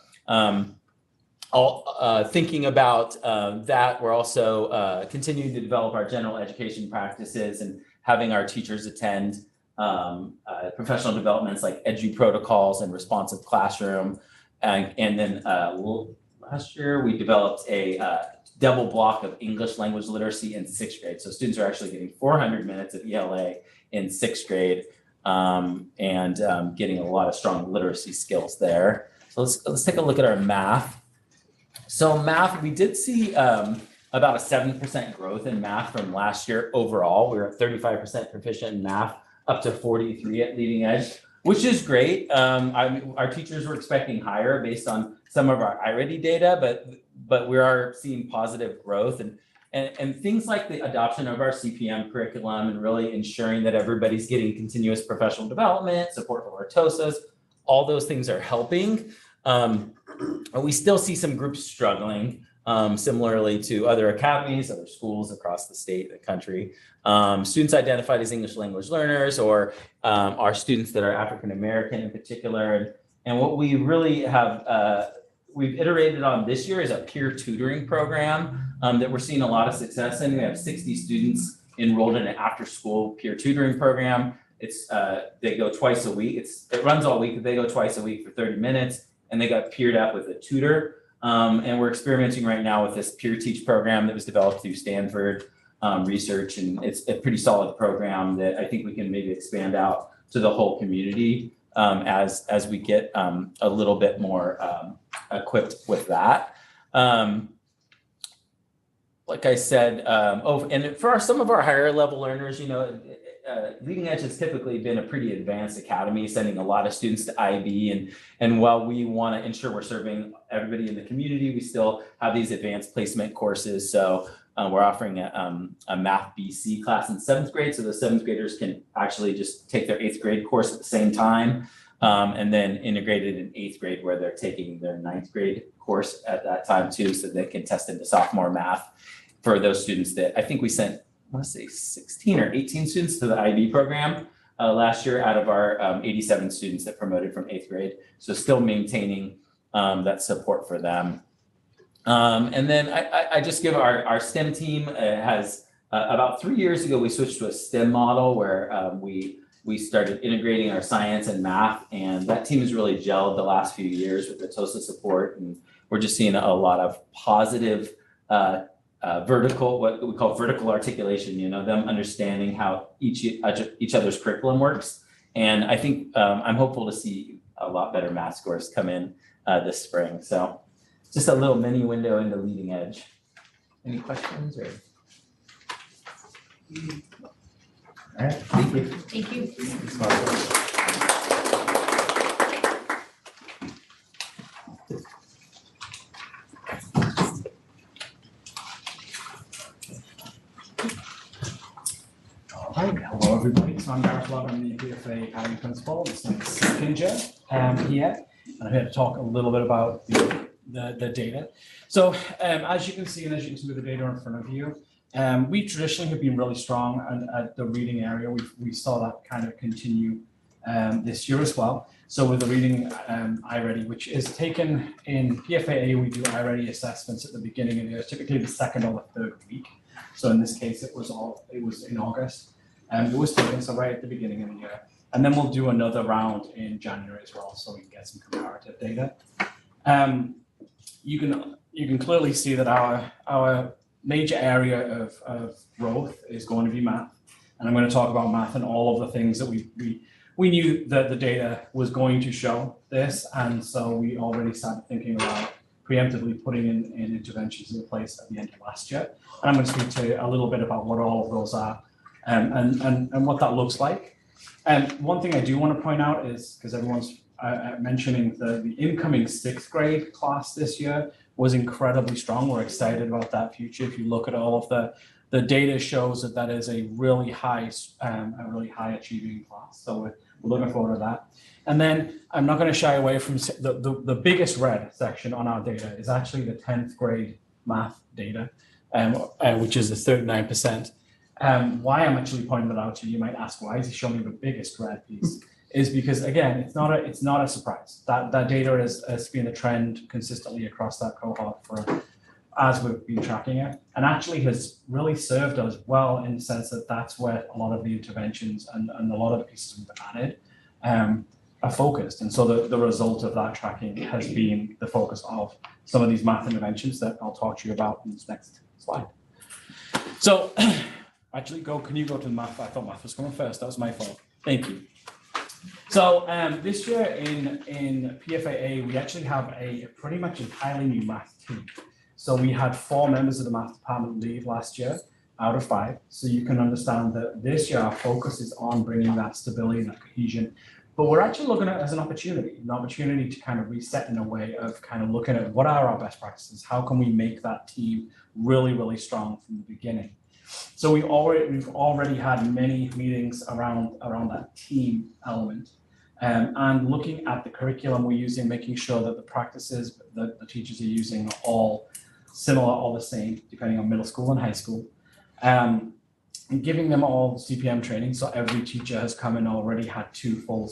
Q: thinking about that, we're also continuing to develop our general education practices and having our teachers attend professional developments like Edu protocols and responsive classroom. And then last year we developed a double block of English language literacy in 6th grade. So students are actually getting 400 minutes of ELA in 6th grade and getting a lot of strong literacy skills there. So let's take a look at our math. So math, we did see about a 7% growth in math from last year overall. We were at 35% proficient in math, up to 43 at Leading Edge, which is great. Our teachers were expecting higher based on some of our iReady data, but we are seeing positive growth and things like the adoption of our CPM curriculum and really ensuring that everybody's getting continuous professional development, support from our TOSAs, all those things are helping. We still see some groups struggling, similarly to other academies, other schools across the state, the country. Students identified as English language learners, or our students that are African American in particular. And what we really have, we've iterated on this year is a peer tutoring program that we're seeing a lot of success in. We have 60 students enrolled in an after-school peer tutoring program. They go twice a week. It runs all week, but they go twice a week for 30 minutes. And they got peered up with a tutor. And we're experimenting right now with this Peer Teach program that was developed through Stanford research. And it's a pretty solid program that I think we can maybe expand out to the whole community as we get a little bit more equipped with that. Like I said, and for some of our higher level learners, you know, Leading Edge has typically been a pretty advanced academy, sending a lot of students to IB. And while we want to ensure we're serving everybody in the community, we still have these advanced placement courses. So we're offering a Math BC class in 7th grade. So the 7th graders can actually just take their 8th grade course at the same time. And then integrated in 8th grade where they're taking their 9th grade course at that time too, so they can test into sophomore math for those students that I think we sent, I want to say 16 or 18 students to the IB program last year out of our 87 students that promoted from 8th grade. So still maintaining that support for them. And then I just give our STEM team has about 3 years ago, we switched to a STEM model where we started integrating our science and math, and that team has really gelled the last few years with the TOSA support, and we're just seeing a lot of positive vertical, what we call vertical articulation, you know, them understanding how each other's curriculum works. And I think I'm hopeful to see a lot better math scores come in this spring. So just a little mini window into Leading Edge. Any questions or? All right, thank you.
A: Thank you.
R: All right, hello everybody. So I'm Gareth Love, I'm the PFA Academy Principal. This is second year here. And I'm here to talk a little bit about the data. So as you can see, and as you can see with the data in front of you, we traditionally have been really strong at the reading area. We saw that kind of continue this year as well. So with the reading iReady, which is taken in PFAA, we do iReady assessments at the beginning of the year, typically the 2nd or the 3rd week. So in this case, it was in August. It was taken so right at the beginning of the year. And then we'll do another round in January as well, so we can get some comparative data. You can clearly see that our major area of growth is going to be math. And I'm going to talk about math and all of the things that we knew that the data was going to show this. And so we already started thinking about preemptively putting in interventions in place at the end of last year. And I'm going to speak to you a little bit about what all of those are and what that looks like. One thing I do want to point out is, because everyone's mentioning the incoming 6th grade class this year was incredibly strong. We're excited about that future. If you look at all of the data shows that is a really high achieving class. So we're looking forward to that. And then I'm not going to shy away from the biggest red section on our data is actually the 10th grade math data, which is the 39%. Why I'm actually pointing that out to you, you might ask, why is he showing me the biggest red piece? Is because, again, it's not a surprise. That data has been a trend consistently across that cohort as we've been tracking it, and actually has really served us well in the sense that that's where a lot of the interventions and a lot of the pieces we've added are focused. And so the result of that tracking has been the focus of some of these math interventions that I'll talk to you about in this next slide. So actually, can you go to the math? I thought math was coming first. That was my fault. Thank you. So this year in PFAA, we actually have a pretty much entirely new math team. So we had 4 members of the math department leave last year out of 5. So you can understand that this year our focus is on bringing that stability and that cohesion. But we're actually looking at it as an opportunity to kind of reset in a way of kind of looking at what are our best practices? How can we make that team really, really strong from the beginning? So we've already had many meetings around that team element, and looking at the curriculum we're using, making sure that the practices that the teachers are using are all similar or the same, depending on middle school and high school, and giving them all CPM training. So every teacher has come in already had 2 full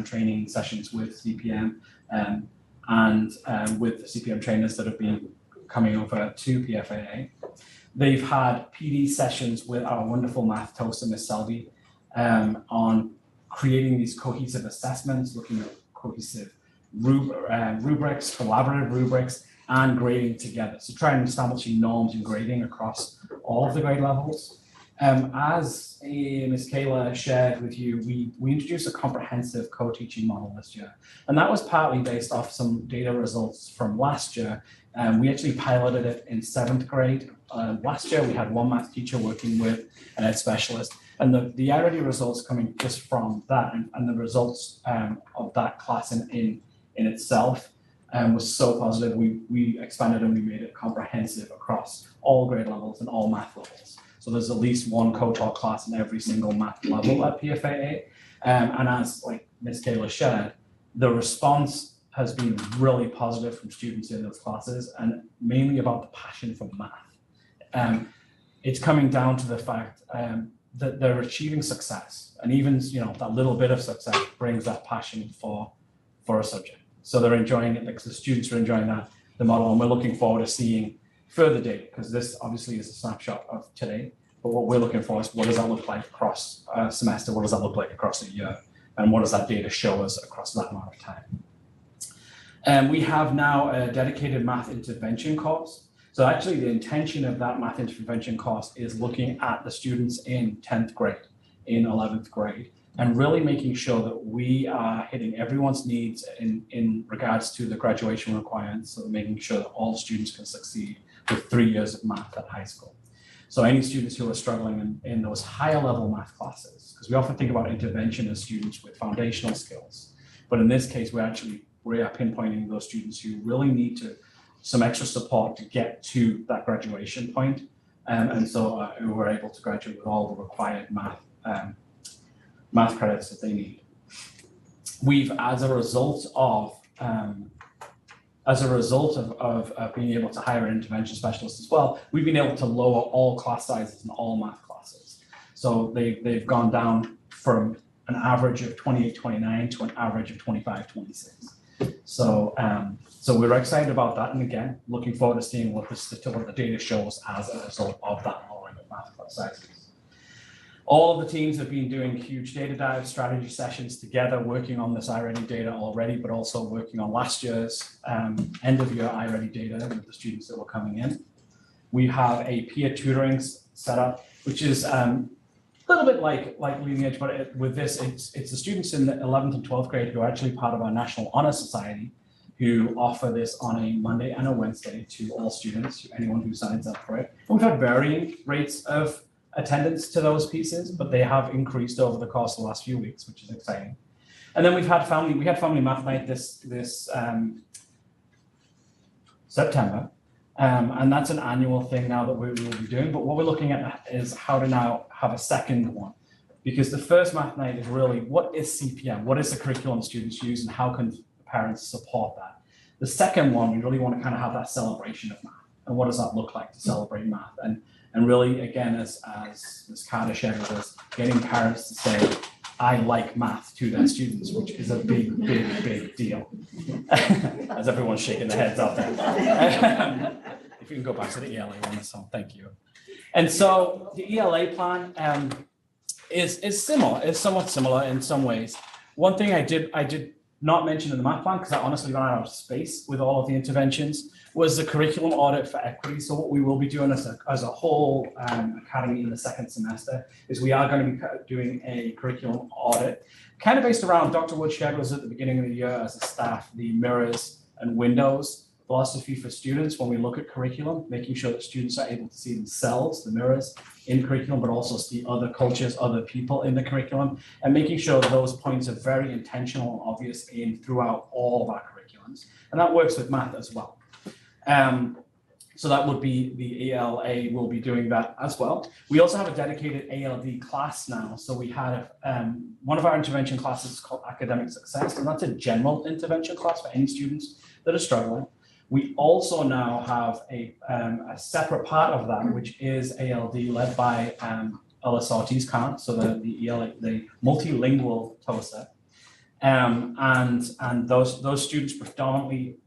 R: training sessions with CPM and with the CPM trainers that have been coming over to PFAA. They've had PD sessions with our wonderful math TOSA, Miss Selby, on creating these cohesive assessments, looking at cohesive rubrics, collaborative rubrics, and grading together. So trying to establish norms and grading across all of the grade levels. As Ms. Kayla shared with you, we introduced a comprehensive co-teaching model this year. And that was partly based off some data results from last year. We actually piloted it in 7th grade. Last year, we had 1 math teacher working with an ed specialist. And the iReady results coming just from that and the results of that class in itself was so positive. We expanded and we made it comprehensive across all grade levels and all math levels. So there's at least one co-taught class in every single math level at PFAA. And as like Ms. Kayla shared, the response has been really positive from students in those classes and mainly about the passion for math. It's coming down to the fact that they're achieving success, and even that little bit of success brings that passion for a subject. So they're enjoying it, like the students are enjoying the model, and we're looking forward to seeing further data, because this obviously is a snapshot of today, but what we're looking for is what does that look like across a semester, what does that look like across a year, and what does that data show us across that amount of time. We have now a dedicated math intervention course. So actually the intention of that math intervention course is looking at the students in 10th grade, in 11th grade, and really making sure that we are hitting everyone's needs in regards to the graduation requirements, so making sure that all students can succeed with 3 years of math at high school. So any students who are struggling in those higher level math classes, because we often think about intervention as students with foundational skills, but in this case, we are pinpointing those students who really need some extra support to get to that graduation point. And so we're able to graduate with all the required math credits that they need. We've, as a result of being able to hire an intervention specialist as well, we've been able to lower all class sizes in all math classes. So they've gone down from an average of 28, 29 to an average of 25, 26. So we're excited about that, and again, looking forward to seeing what the data shows as a result of that lowering of math class sizes. All of the teams have been doing huge data dive strategy sessions together, working on this iReady data already, but also working on last year's end of year iReady data with the students that were coming in. We have a peer tutoring setup, which is a little bit like Leading Edge, but with this, it's the students in the 11th and 12th grade who are actually part of our National Honor Society, who offer this on a Monday and a Wednesday to all students, anyone who signs up for it. And we've had varying rates of attendance to those pieces, but they have increased over the course of the last few weeks, which is exciting. And then we had family math night this September, and that's an annual thing now that we will be doing. But what we're looking at is how to now have a second one, because the first math night is really what is CPM, what is the curriculum students use, and how can parents support that. The second one, we really want to kind of have that celebration of math, and what does that look like to celebrate math, and really, again, as Ms. Carter shared with us, getting parents to say, I like math to their students, which is a big, big, big deal. As everyone's shaking their heads out there. If you can go back to the ELA one, so thank you. And so the ELA plan is similar, is somewhat similar in some ways. One thing I did not mention in the math plan, because I honestly ran out of space with all of the interventions, was the curriculum audit for equity. So what we will be doing as a whole academy in the second semester is we are going to be doing a curriculum audit, kind of based around Dr. Wood shared with us at the beginning of the year as a staff, the mirrors and windows philosophy for students when we look at curriculum, making sure that students are able to see themselves, the mirrors in curriculum, but also see other cultures, other people in the curriculum, and making sure that those points are very intentional and obvious throughout all of our curriculums. And that works with math as well. So that would be the ELA will be doing that as well. We also have a dedicated ALD class now. So we had one of our intervention classes is called Academic Success, and that's a general intervention class for any students that are struggling. We also now have a separate part of that, which is ALD led by Alyssa Ortiz-Khan, so the ELA, the multilingual TOSA. And those students predominantly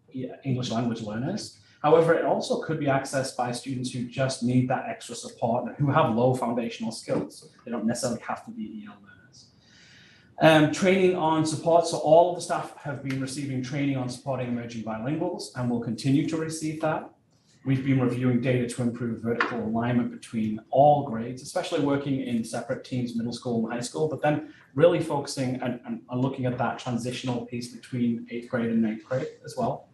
R: English language learners. However, it also could be accessed by students who just need that extra support and who have low foundational skills. They don't necessarily have to be EL learners. Training on support. So all of the staff have been receiving training on supporting emerging bilinguals and will continue to receive that. We've been reviewing data to improve vertical alignment between all grades, especially working in separate teams, middle school and high school, but then really focusing and looking at that transitional piece between 8th grade and 9th grade as well.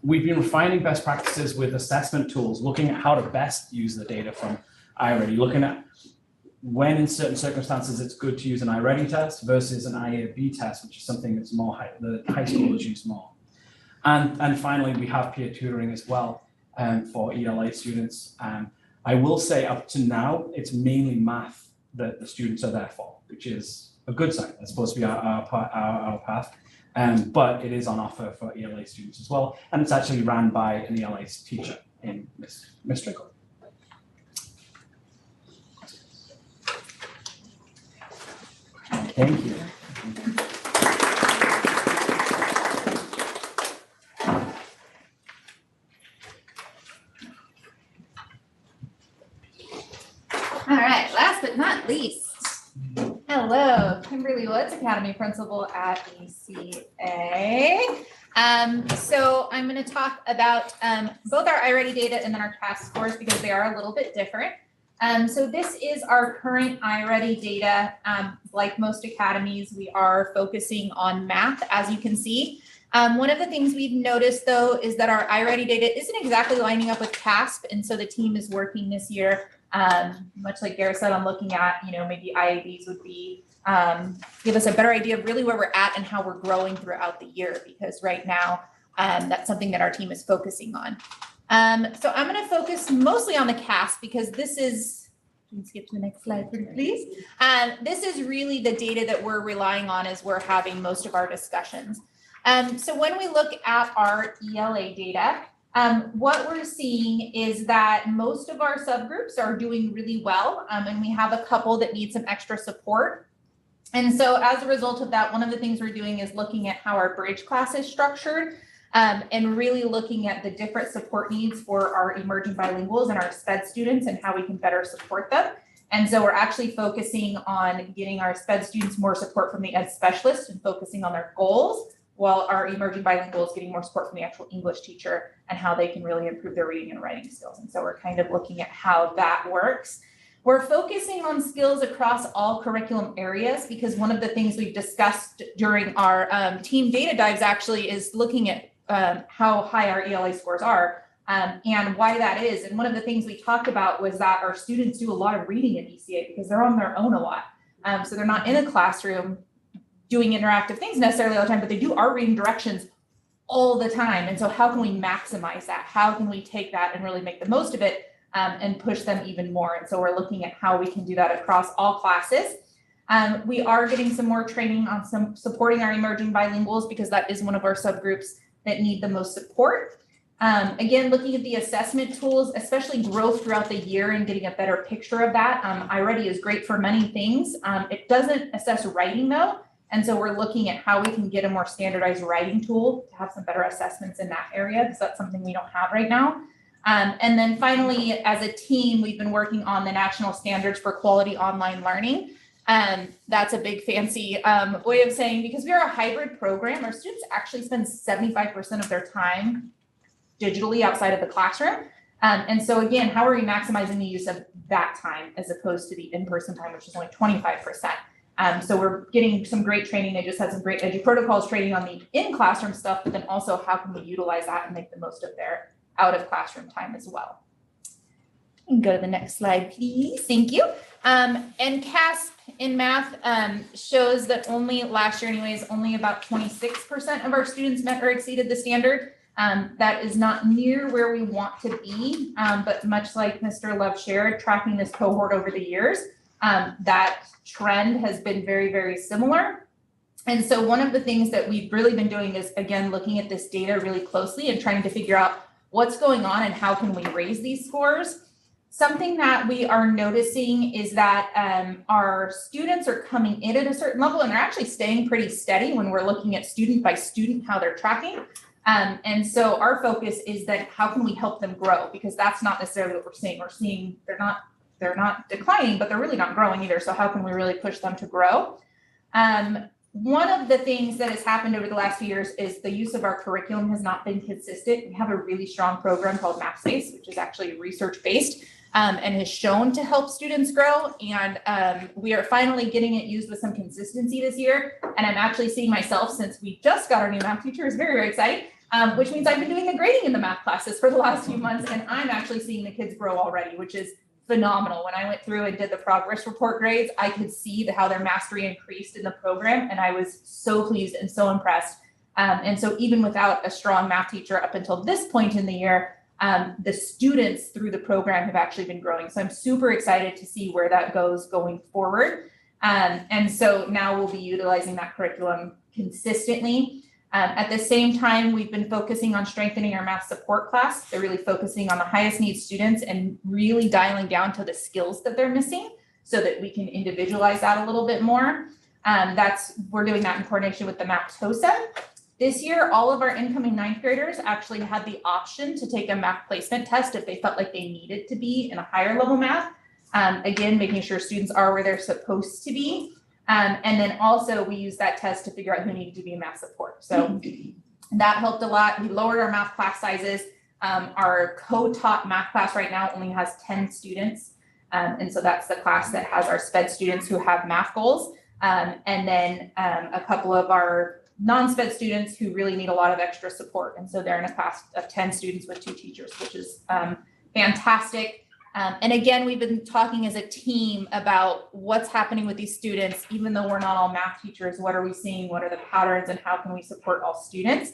R: We've been refining best practices with assessment tools, looking at how to best use the data from iReady, looking at when in certain circumstances it's good to use an iReady test versus an IAB test, which is something that's more the high schoolers use more. And finally, we have peer tutoring as well for ELA students. I will say up to now, it's mainly math that the students are there for, which is a good sign. That's supposed to be our path. But it is on offer for ELA students as well. And it's actually ran by an ELA teacher in Miss Strickle. Thank you.
M: All right, last but not least, hello, Kimberly Woods, Academy Principal at ECA. So I'm going to talk about both our iReady data and then our CAS scores because they are a little bit different. So this is our current iReady data. Like most academies, we are focusing on math, as you can see. One of the things we've noticed, though, is that our iReady data isn't exactly lining up with CASP, and so the team is working this year, much like Garrett said, on looking at, maybe IABs would be, give us a better idea of really where we're at and how we're growing throughout the year, because right now, that's something that our team is focusing on. So I'm going to focus mostly on the CASP because this is, can you skip to the next slide, please? This is really the data that we're relying on as we're having most of our discussions. So when we look at our ELA data, what we're seeing is that most of our subgroups are doing really well, and we have a couple that need some extra support. And so as a result of that, one of the things we're doing is looking at how our bridge class is structured, and really looking at the different support needs for our emerging bilinguals and our SPED students and how we can better support them. And so we're actually focusing on getting our SPED students more support from the ed specialist and focusing on their goals, while our emerging bilinguals getting more support from the actual English teacher and how they can really improve their reading and writing skills. And so we're kind of looking at how that works. We're focusing on skills across all curriculum areas because one of the things we've discussed during our team data dives actually is looking at how high our ELA scores are and why that is. And one of the things we talked about was that our students do a lot of reading at ECA because they're on their own a lot. So they're not in a classroom doing interactive things necessarily all the time, but they do art reading directions all the time. And so how can we maximize that? How can we take that and really make the most of it and push them even more? And so we're looking at how we can do that across all classes. We are getting some more training on some supporting our emerging bilinguals because that is one of our subgroups that need the most support. Again, looking at the assessment tools, especially growth throughout the year and getting a better picture of that. iReady is great for many things. It doesn't assess writing though. And so we're looking at how we can get a more standardized writing tool to have some better assessments in that area because that's something we don't have right now. And then finally, as a team, we've been working on the national standards for quality online learning. That's a big fancy way of saying, because we are a hybrid program, our students actually spend 75% of their time digitally outside of the classroom. And so again, how are we maximizing the use of that time as opposed to the in-person time, which is only 25%. So we're getting some great training. They just had some great EduProtocols training on the in-classroom stuff, but then also how can we utilize that and make the most of their out-of-classroom time as well. You can go to the next slide, please. Thank you. And CASP in math shows that only last year anyways, only about 26% of our students met or exceeded the standard. That is not near where we want to be, but much like Mr. Love shared, tracking this cohort over the years, that trend has been very, very similar. And so one of the things that we've really been doing is, again, looking at this data really closely and trying to figure out what's going on and how can we raise these scores. Something that we are noticing is that our students are coming in at a certain level and they're actually staying pretty steady when we're looking at student by student, how they're tracking. And so our focus is that how can we help them grow? Because that's not necessarily what we're seeing. We're seeing they're not declining, but they're really not growing either. So how can we really push them to grow? One of the things that has happened over the last few years is the use of our curriculum has not been consistent. We have a really strong program called MathSpace, which is actually research-based and has shown to help students grow. And we are finally getting it used with some consistency this year. And I'm actually seeing myself, since we just got our new math teacher, is very, very exciting, which means I've been doing the grading in the math classes for the last few months. And I'm actually seeing the kids grow already, which is
O: phenomenal. When I went through and did the progress report grades, I could see how their mastery increased in the program, and I was so pleased and so impressed. And so even without a strong math teacher up until this point in the year, the students through the program have actually been growing. So I'm super excited to see where that goes going forward. And so now we'll be utilizing that curriculum consistently. At the same time, we've been focusing on strengthening our math support class. They're really focusing on the highest needs students and really dialing down to the skills that they're missing so that we can individualize that a little bit more. We're doing that in coordination with the MAPTOSA. This year, all of our incoming ninth graders actually had the option to take a math placement test if they felt like they needed to be in a higher level math. Again, making sure students are where they're supposed to be. And then also we use that test to figure out who needed to be in math support. So that helped a lot. We lowered our math class sizes. Our co-taught math class right now only has 10 students. And so that's the class that has our SPED students who have math goals. And then a couple of our non-SPED students who really need a lot of extra support. And so they're in a class of 10 students with 2 teachers, which is fantastic. And again, we've been talking as a team about what's happening with these students, even though we're not all math teachers. What are we seeing? What are the patterns and how can we support all students?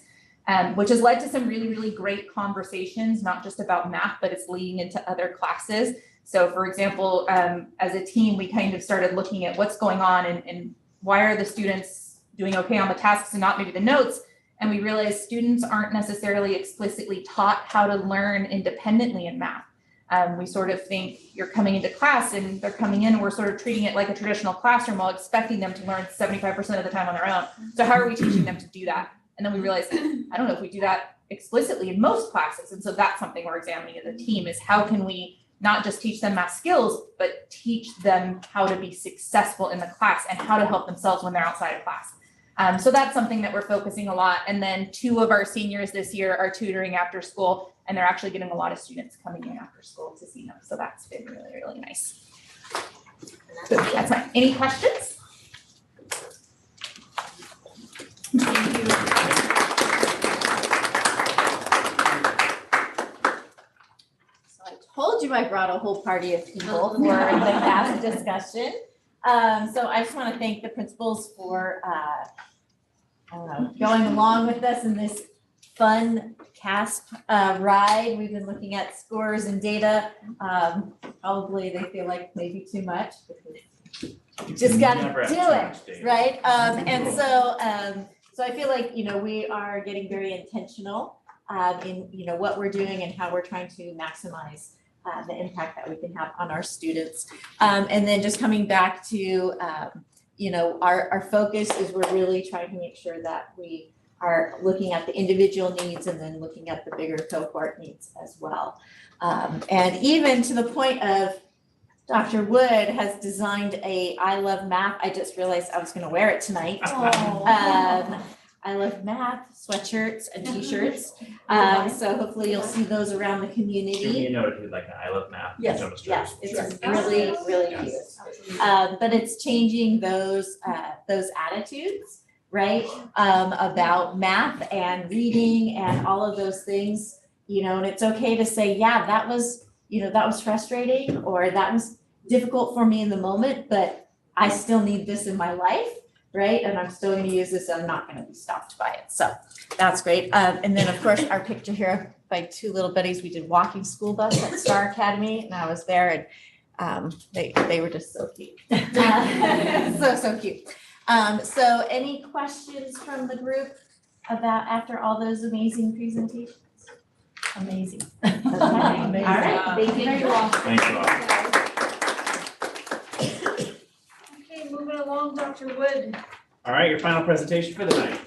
O: Which has led to some really, really great conversations, not just about math, but it's leading into other classes. So for example, as a team, we kind of started looking at what's going on and why are the students doing okay on the tasks and not maybe the notes. And we realized students aren't necessarily explicitly taught how to learn independently in math. We sort of think you're coming into class and they're coming in and we're sort of treating it like a traditional classroom while expecting them to learn 75% of the time on their own. So how are we teaching them to do that? And then we realized, I don't know if we do that explicitly in most classes. And so that's something we're examining as a team is how can we not just teach them math skills, but teach them how to be successful in the class and how to help themselves when they're outside of class. So that's something that we're focusing a lot. And then 2 of our seniors this year are tutoring after school, and they're actually getting a lot of students coming in after school to see them. So that's been really, really nice. So that's fine. Any questions? Thank you.
M: So I told you I brought a whole party of people for the math discussion. So I just want to thank the principals for going along with us in this fun CASP ride. We've been looking at scores and data. Probably they feel like maybe too much. Just got to do it, right? And so I feel like, we are getting very intentional in, what we're doing and how we're trying to maximize the impact that we can have on our students. And then just coming back to, our focus is we're really trying to make sure that we are looking at the individual needs and then looking at the bigger cohort needs as well. And even to the point of Dr. Wood has designed a I Love Math. I just realized I was going to wear it tonight. I Love Math sweatshirts and t-shirts. So hopefully you'll see those around the community.
B: Give me a note if you'd like that. I Love Math.
M: Yes, it's really, really cute. But it's changing those attitudes, right? About math and reading and all of those things, and it's okay to say, yeah, that was frustrating or that was difficult for me in the moment, but I still need this in my life, right? And I'm still going to use this. I'm not going to be stopped by it. So that's great. And then of course our picture here by 2 little buddies, we did walking school bus at Star Academy and I was there and they were just so cute. So cute. So any questions from the group about after all those amazing presentations? Amazing. Okay. All right. Thank you very much.
B: Thank you all.
A: Okay, moving along, Dr. Wood.
B: All right, your final presentation for the night.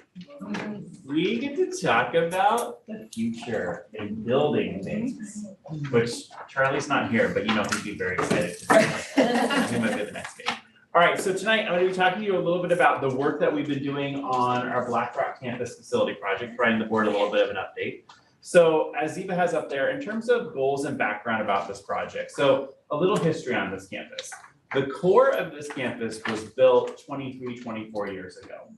B: We get to talk about the future and building things, which Charlie's not here, but he'd be very excited to see. He might be the next day. All right, so tonight I'm going to be talking to you a little bit about the work that we've been doing on our Black Rock campus facility project, providing the board a little bit of an update. So as Ziva has up there, in terms of goals and background about this project, so a little history on this campus. The core of this campus was built 24 years ago.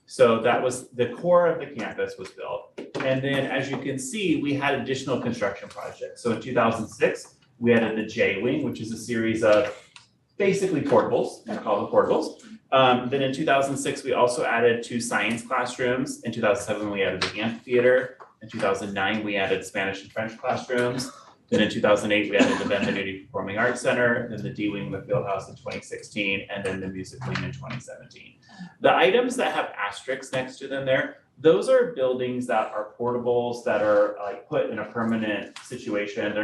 B: So that was the core of the campus was built. And then as you can see, we had additional construction projects. So in 2006, we added the J Wing, which is a series of basically portables, I call them portables. Then in 2006, we also added 2 science classrooms. In 2007, we added the amphitheater. In 2009, we added Spanish and French classrooms. Then in 2008, we added the Benvenuti Performing Arts Center, then the D Wing, the Fieldhouse in 2016, and then the Music Wing in 2017. The items that have asterisks next to them there, those are buildings that are portables that are like put in a permanent situation. They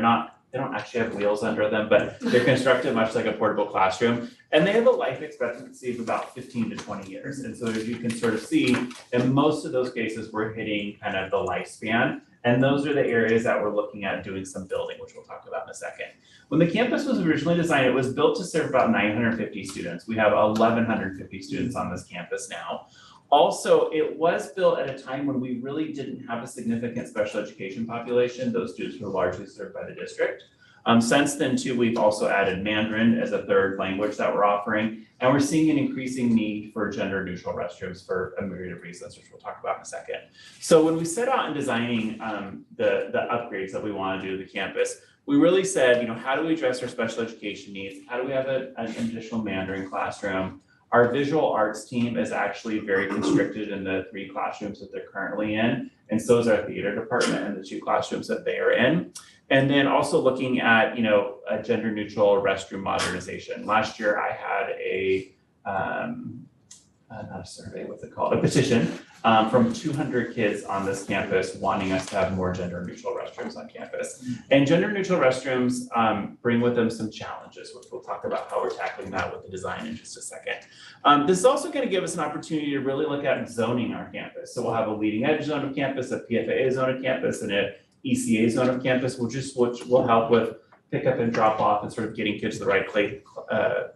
B: don't actually have wheels under them, but they're constructed much like a portable classroom. And they have a life expectancy of about 15 to 20 years. And so as you can sort of see, in most of those cases, we're hitting kind of the lifespan. And those are the areas that we're looking at doing some building, which we'll talk about in a second. When the campus was originally designed, it was built to serve about 950 students. We have 1,150 students on this campus now. Also, it was built at a time when we really didn't have a significant special education population. Those students were largely served by the district. Since then too, we've also added Mandarin as a third language that we're offering, and we're seeing an increasing need for gender neutral restrooms for a myriad of reasons, which we'll talk about in a second. So when we set out in designing the upgrades that we want to do to the campus, we really said, how do we address our special education needs? How do we have an additional Mandarin classroom? Our visual arts team is actually very constricted in the 3 classrooms that they're currently in, and so is our theater department and the 2 classrooms that they are in. And then also looking at, a gender neutral restroom modernization. Last year I had not a survey, what's it called? A petition from 200 kids on this campus wanting us to have more gender neutral restrooms on campus. And gender neutral restrooms bring with them some challenges, which we'll talk about how we're tackling that with the design in just a second. This is also going to give us an opportunity to really look at zoning our campus. So we'll have a leading edge zone of campus, a PFAA zone of campus, and an ECA zone of campus, which will help with pick up and drop off and sort of getting kids to the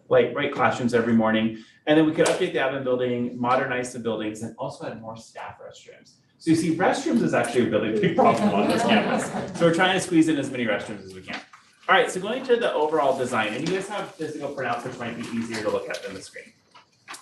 B: right classrooms every morning. And then we could update the admin building, modernize the buildings, and also add more staff restrooms. So you see, restrooms is actually a really big problem on this campus. So we're trying to squeeze in as many restrooms as we can. All right, so going to the overall design, and you guys have physical printouts, which might be easier to look at than the screen.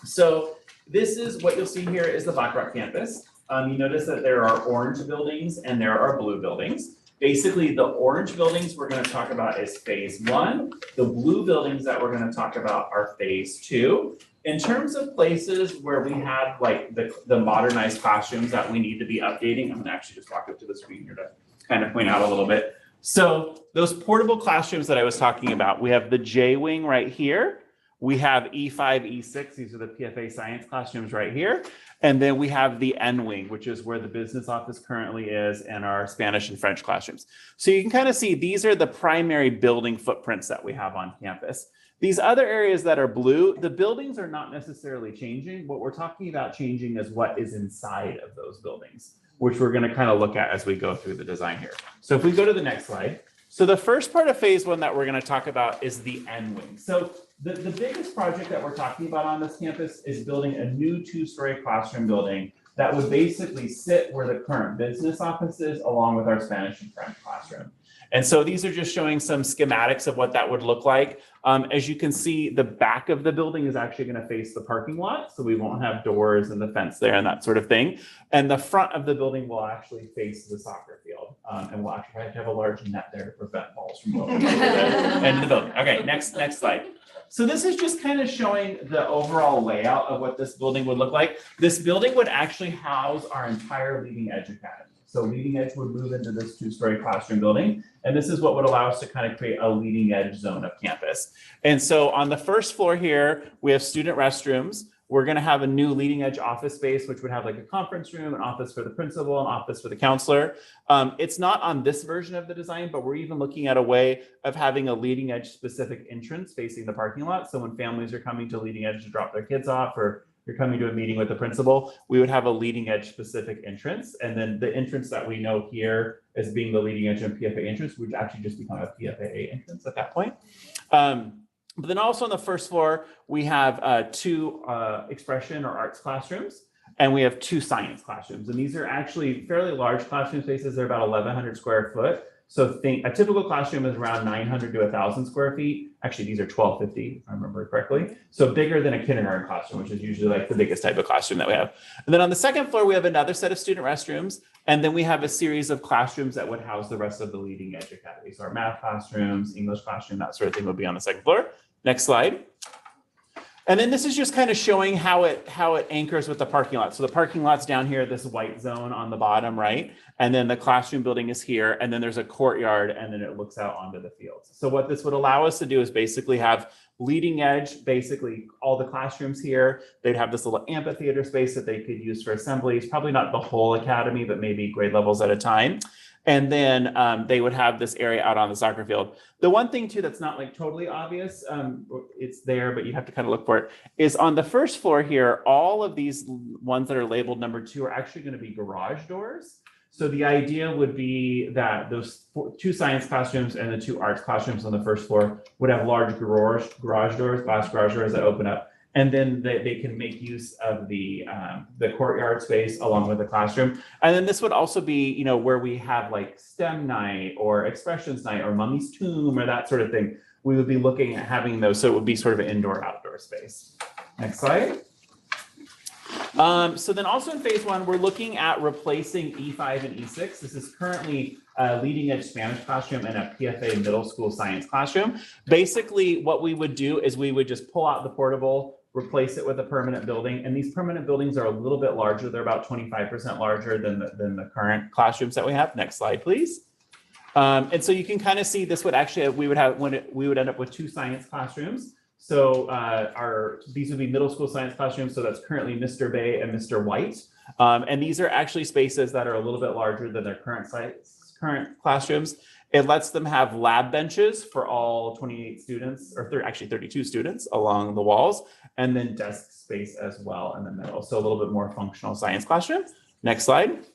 B: So this is what you'll see here is the Black Rock campus. You notice that there are orange buildings and there are blue buildings. Basically, the orange buildings we're going to talk about is phase 1. The blue buildings that we're going to talk about are phase 2. In terms of places where we have like the modernized classrooms that we need to be updating, I'm going to actually just walk up to the screen here to kind of point out a little bit. So those portable classrooms that I was talking about, we have the J Wing right here. We have E5, E6, these are the PFA science classrooms right here. And then we have the N Wing, which is where the business office currently is, and our Spanish and French classrooms. So you can kind of see these are the primary building footprints that we have on campus. These other areas that are blue, the buildings are not necessarily changing. What we're talking about changing is what is inside of those buildings, which we're going to kind of look at as we go through the design here. So if we go to the next slide. So the first part of phase 1 that we're going to talk about is the N Wing. So the biggest project that we're talking about on this campus is building a new 2-story classroom building that would basically sit where the current business office is, along with our Spanish and French classroom. And so these are just showing some schematics of what that would look like. As you can see, the back of the building is actually going to face the parking lot, so we won't have doors and the fence there and that sort of thing. And the front of the building will actually face the soccer field, and we'll actually have to have a large net there to prevent balls from going into the building. Okay, next slide. So this is just kind of showing the overall layout of what this building would look like. This building would actually house our entire Leading Edge Academy. So Leading Edge would move into this 2-story classroom building. And this is what would allow us to kind of create a leading edge zone of campus. And so on the first floor here, we have student restrooms. We're going to have a new leading edge office space, which would have like a conference room, an office for the principal, an office for the counselor. It's not on this version of the design, but we're even looking at a way of having a leading edge specific entrance facing the parking lot. So when families are coming to Leading Edge to drop their kids off, or you're coming to a meeting with the principal, we would have a leading edge specific entrance. And then the entrance that we know here as being the leading edge and PFA entrance would actually just become a PFAA entrance at that point. But then also on the first floor, we have 2 expression or arts classrooms, and we have 2 science classrooms. And these are actually fairly large classroom spaces. They're about 1,100 square foot. So think a typical classroom is around 900 to 1,000 square feet. Actually, these are 1,250, if I remember correctly. So bigger than a kindergarten classroom, which is usually like the biggest type of classroom that we have. And then on the second floor, we have another set of student restrooms. And then we have a series of classrooms that would house the rest of the leading edge academy. So our math classrooms, English classroom, that sort of thing would be on the second floor. Next slide. And then this is just kind of showing how it anchors with the parking lot. So the parking lot's down here, this white zone on the bottom, right? And then the classroom building is here, and then there's a courtyard, and then it looks out onto the fields. So what this would allow us to do is basically have leading edge, basically all the classrooms here. They'd have this little amphitheater space that they could use for assemblies, probably not the whole academy, but maybe grade levels at a time. And then they would have this area out on the soccer field. The one thing too that's not like totally obvious, it's there, but you have to kind of look for it, is on the first floor here, all of these ones that are labeled number 2 are actually going to be garage doors. So the idea would be that those 2 science classrooms and the 2 arts classrooms on the first floor would have large garage doors, glass garage doors that open up. And then they can make use of the courtyard space along with the classroom. And then this would also be, you know, where we have like STEM night or expressions night or Mummy's Tomb or that sort of thing. We would be looking at having those. So it would be sort of an indoor-outdoor space. Next slide. So then also in phase 1, we're looking at replacing E5 and E6. This is currently a leading edge Spanish classroom and a PFA middle school science classroom. Basically, what we would do is we would just pull out the portable, replace it with a permanent building. And these permanent buildings are a little bit larger. They're about 25% larger than the current classrooms that we have. Next slide, please. And so you can kind of see this would actually, we would end up with 2 science classrooms. So these would be middle school science classrooms. So that's currently Mr. Bay and Mr. White. And these are actually spaces that are a little bit larger than their current classrooms. It lets them have lab benches for all 28 students, or actually 32 students along the walls, and then desk space as well in the middle. So a little bit more functional science classroom. Next slide.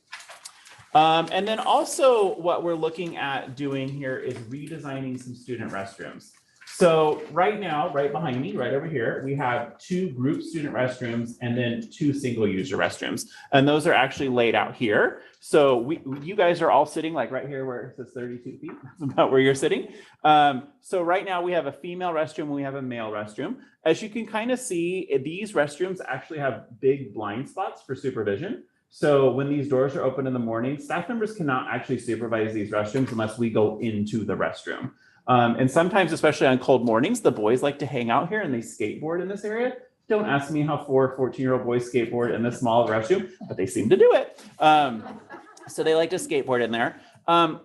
B: And then also what we're looking at doing here is redesigning some student restrooms. So right now, right behind me, right over here, we have 2 group student restrooms and then 2 single user restrooms. And those are actually laid out here. So you guys are all sitting like right here where it says 32 feet, that's about where you're sitting. So right now we have a female restroom and we have a male restroom. As you can kind of see, these restrooms actually have big blind spots for supervision. So when these doors are open in the morning, staff members cannot actually supervise these restrooms unless we go into the restroom. And sometimes, especially on cold mornings, the boys like to hang out here and they skateboard in this area. Don't ask me how 4 14-year-old boys skateboard in this small restroom, but they seem to do it. So they like to skateboard in there.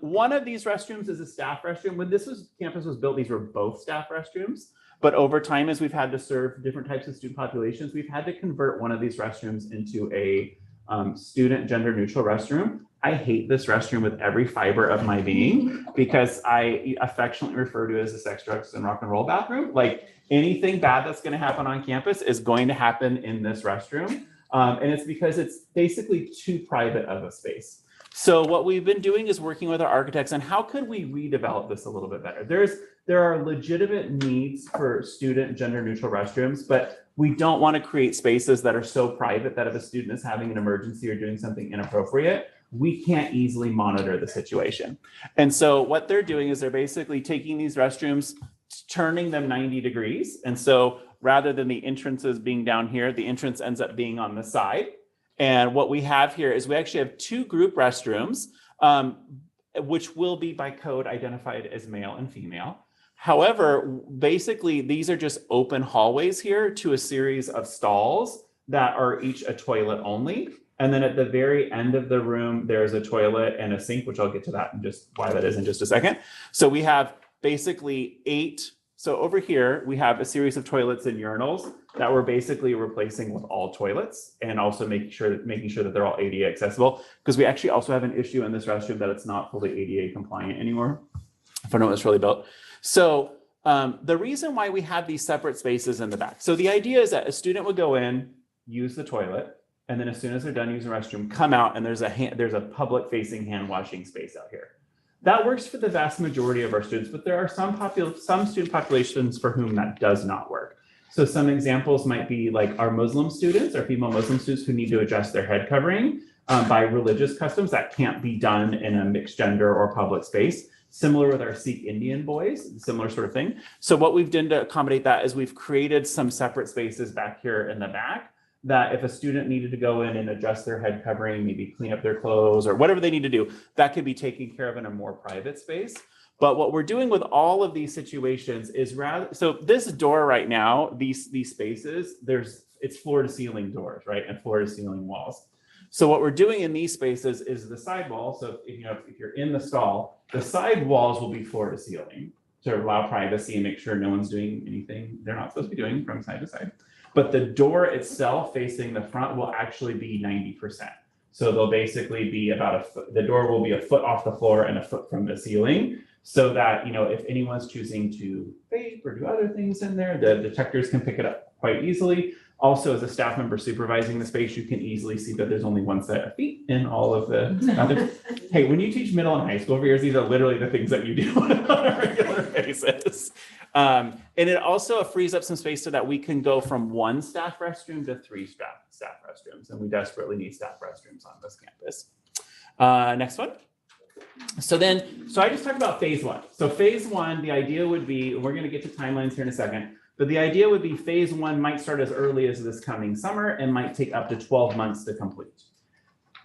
B: One of these restrooms is a staff restroom. When campus was built, these were both staff restrooms. But over time, as we've had to serve different types of student populations, we've had to convert one of these restrooms into a student gender neutral restroom. I hate this restroom with every fiber of my being because I affectionately refer to it as a sex, drugs, and rock and roll bathroom. Like anything bad that's going to happen on campus is going to happen in this restroom. And it's because it's basically too private of a space. So what we've been doing is working with our architects on how could we redevelop this a little bit better. There are legitimate needs for student gender neutral restrooms, but we don't want to create spaces that are so private that if a student is having an emergency or doing something inappropriate, we can't easily monitor the situation. And so what they're doing is they're basically taking these restrooms, turning them 90 degrees. And so rather than the entrances being down here, the entrance ends up being on the side. And what we have here is we actually have 2 group restrooms, which will be by code identified as male and female. However, basically, these are just open hallways here to a series of stalls that are each a toilet only. And then at the very end of the room, there's a toilet and a sink, which I'll get to that and just why that is in just a second. So we have basically 8. So over here, we have a series of toilets and urinals that we're basically replacing with all toilets and also making sure that they're all ADA accessible, because we actually also have an issue in this restroom that it's not fully ADA compliant anymore, if I know it's really built. So the reason why we have these separate spaces in the back. So the idea is that a student would go in, use the toilet, and then as soon as they're done using the restroom, come out and there's a public facing hand washing space out here. That works for the vast majority of our students, but there are some student populations for whom that does not work. So some examples might be like our Muslim students, our female Muslim students who need to adjust their head covering by religious customs. That can't be done in a mixed gender or public space. Similar with our Sikh Indian boys, similar sort of thing. So what we've done to accommodate that is we've created some separate spaces back here in the back that if a student needed to go in and adjust their head covering, maybe clean up their clothes or whatever they need to do, that could be taken care of in a more private space. But what we're doing with all of these situations is so this door right now, these spaces, it's floor to ceiling doors, right? And floor to ceiling walls. So what we're doing in these spaces is the sidewall. So if you're in the stall, the side walls will be floor to ceiling to allow privacy and make sure no one's doing anything they're not supposed to be doing from side to side. But the door itself facing the front will actually be 90%. So they'll basically be the door will be a foot off the floor and a foot from the ceiling, so that, if anyone's choosing to vape or do other things in there, the detectors can pick it up quite easily. Also, as a staff member supervising the space, you can easily see that there's only one set of feet in all of the other. Hey, when you teach middle and high school for years, these are literally the things that you do on a regular basis. And it also frees up some space so that we can go from one staff restroom to 3 staff restrooms. And we desperately need staff restrooms on this campus. Next one. So I just talked about phase 1. So phase 1, the idea would be, we're going to get to timelines here in a second, but the idea would be phase 1 might start as early as this coming summer and might take up to 12 months to complete.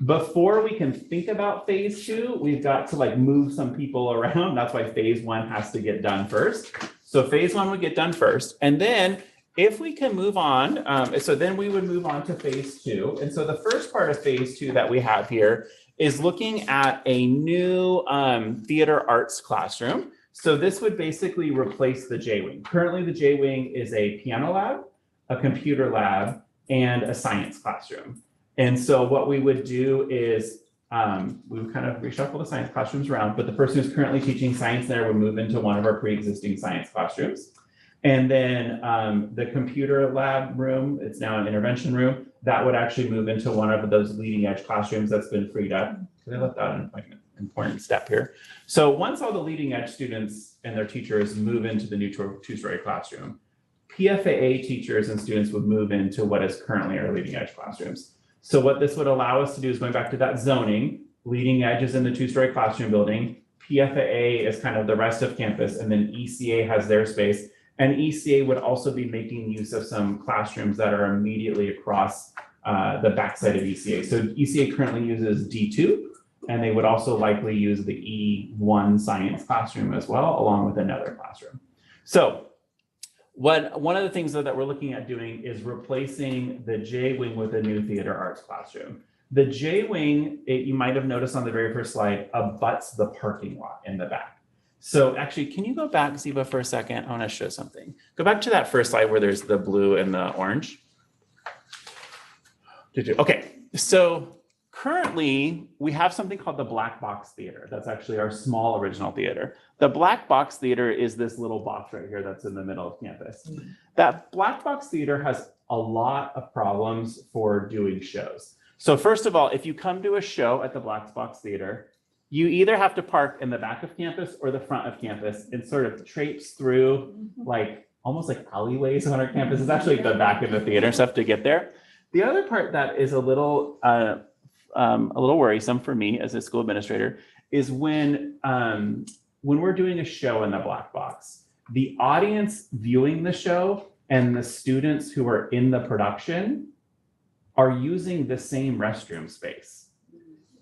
B: Before we can think about phase 2, we've got to move some people around. That's why phase 1 has to get done first. So phase 1 would get done first. And then if we can move on, so then we would move on to phase 2. And so the first part of phase 2 that we have here is looking at a new theater arts classroom. So this would basically replace the J-Wing. Currently, the J-Wing is a piano lab, a computer lab, and a science classroom. And so what we would do is we would kind of reshuffle the science classrooms around, but the person who's currently teaching science there would move into one of our pre-existing science classrooms. And then the computer lab room, it's now an intervention room, that would actually move into one of those leading edge classrooms that's been freed up. They left out an important step here. So once all the leading edge students and their teachers move into the new two-story classroom, PFAA teachers and students would move into what is currently our leading edge classrooms. So what this would allow us to do is, going back to that zoning, leading edge is in the two-story classroom building, PFAA is kind of the rest of campus, and then ECA has their space. And ECA would also be making use of some classrooms that are immediately across the backside of ECA. So ECA currently uses D2, and they would also likely use the E1 science classroom as well, along with another classroom. So one of the things that we're looking at doing is replacing the J-Wing with a new theater arts classroom. The J-Wing, you might have noticed on the very first slide, abuts the parking lot in the back. So actually, can you go back, Ziva, for a second? I want to show something. Go back to that first slide where there's the blue and the orange. Okay, so currently we have something called the Black Box Theater. That's actually our small original theater. The Black Box Theater is this little box right here that's in the middle of campus. That Black Box Theater has a lot of problems for doing shows. So first of all, if you come to a show at the Black Box Theater, you either have to park in the back of campus or the front of campus and sort of traipse through almost like alleyways on our campus. It's actually the back of the theater stuff to get there. The other part that is a little worrisome for me as a school administrator is when we're doing a show in the Black Box, the audience viewing the show and the students who are in the production are using the same restroom space.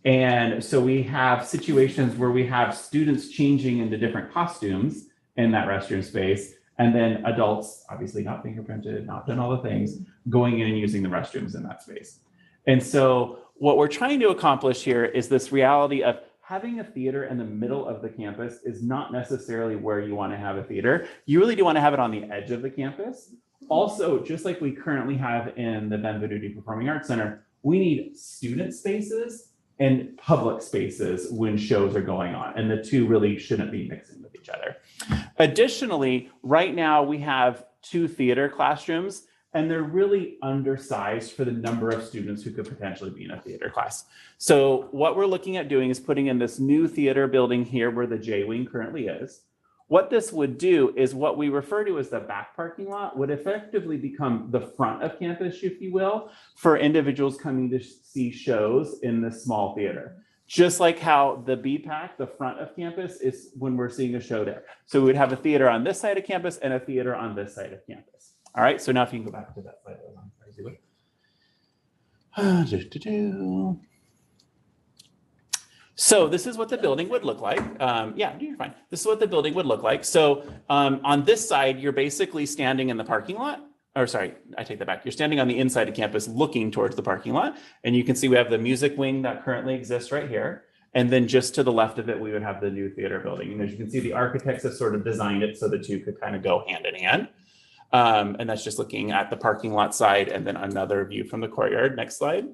B: And so we have situations where we have students changing into different costumes in that restroom space, and then adults, obviously not fingerprinted, not done all the things, going in and using the restrooms in that space. And so what we're trying to accomplish here is this reality of having a theater in the middle of the campus is not necessarily where you want to have a theater. You really do want to have it on the edge of the campus. Also, just like we currently have in the Benvenuti Performing Arts Center, we need student spaces and public spaces when shows are going on, and the two really shouldn't be mixing with each other. Additionally, right now we have 2 theater classrooms, and they're really undersized for the number of students who could potentially be in a theater class. So what we're looking at doing is putting in this new theater building here where the J-Wing currently is. What this would do is what we refer to as the back parking lot would effectively become the front of campus, if you will, for individuals coming to see shows in this small theater. Just like how the BPAC, the front of campus, is when we're seeing a show there. So we would have a theater on this side of campus and a theater on this side of campus. All right, so now if you can go back to that slide. So this is what the building would look like. Yeah, you're fine. This is what the building would look like. So on this side, you're basically standing in the parking lot. Or sorry, I take that back. You're standing on the inside of campus looking towards the parking lot. And you can see we have the music wing that currently exists right here. And then just to the left of it, we would have the new theater building. And as you can see, the architects have sort of designed it so the two could kind of go hand in hand. And that's just looking at the parking lot side and then another view from the courtyard. Next slide.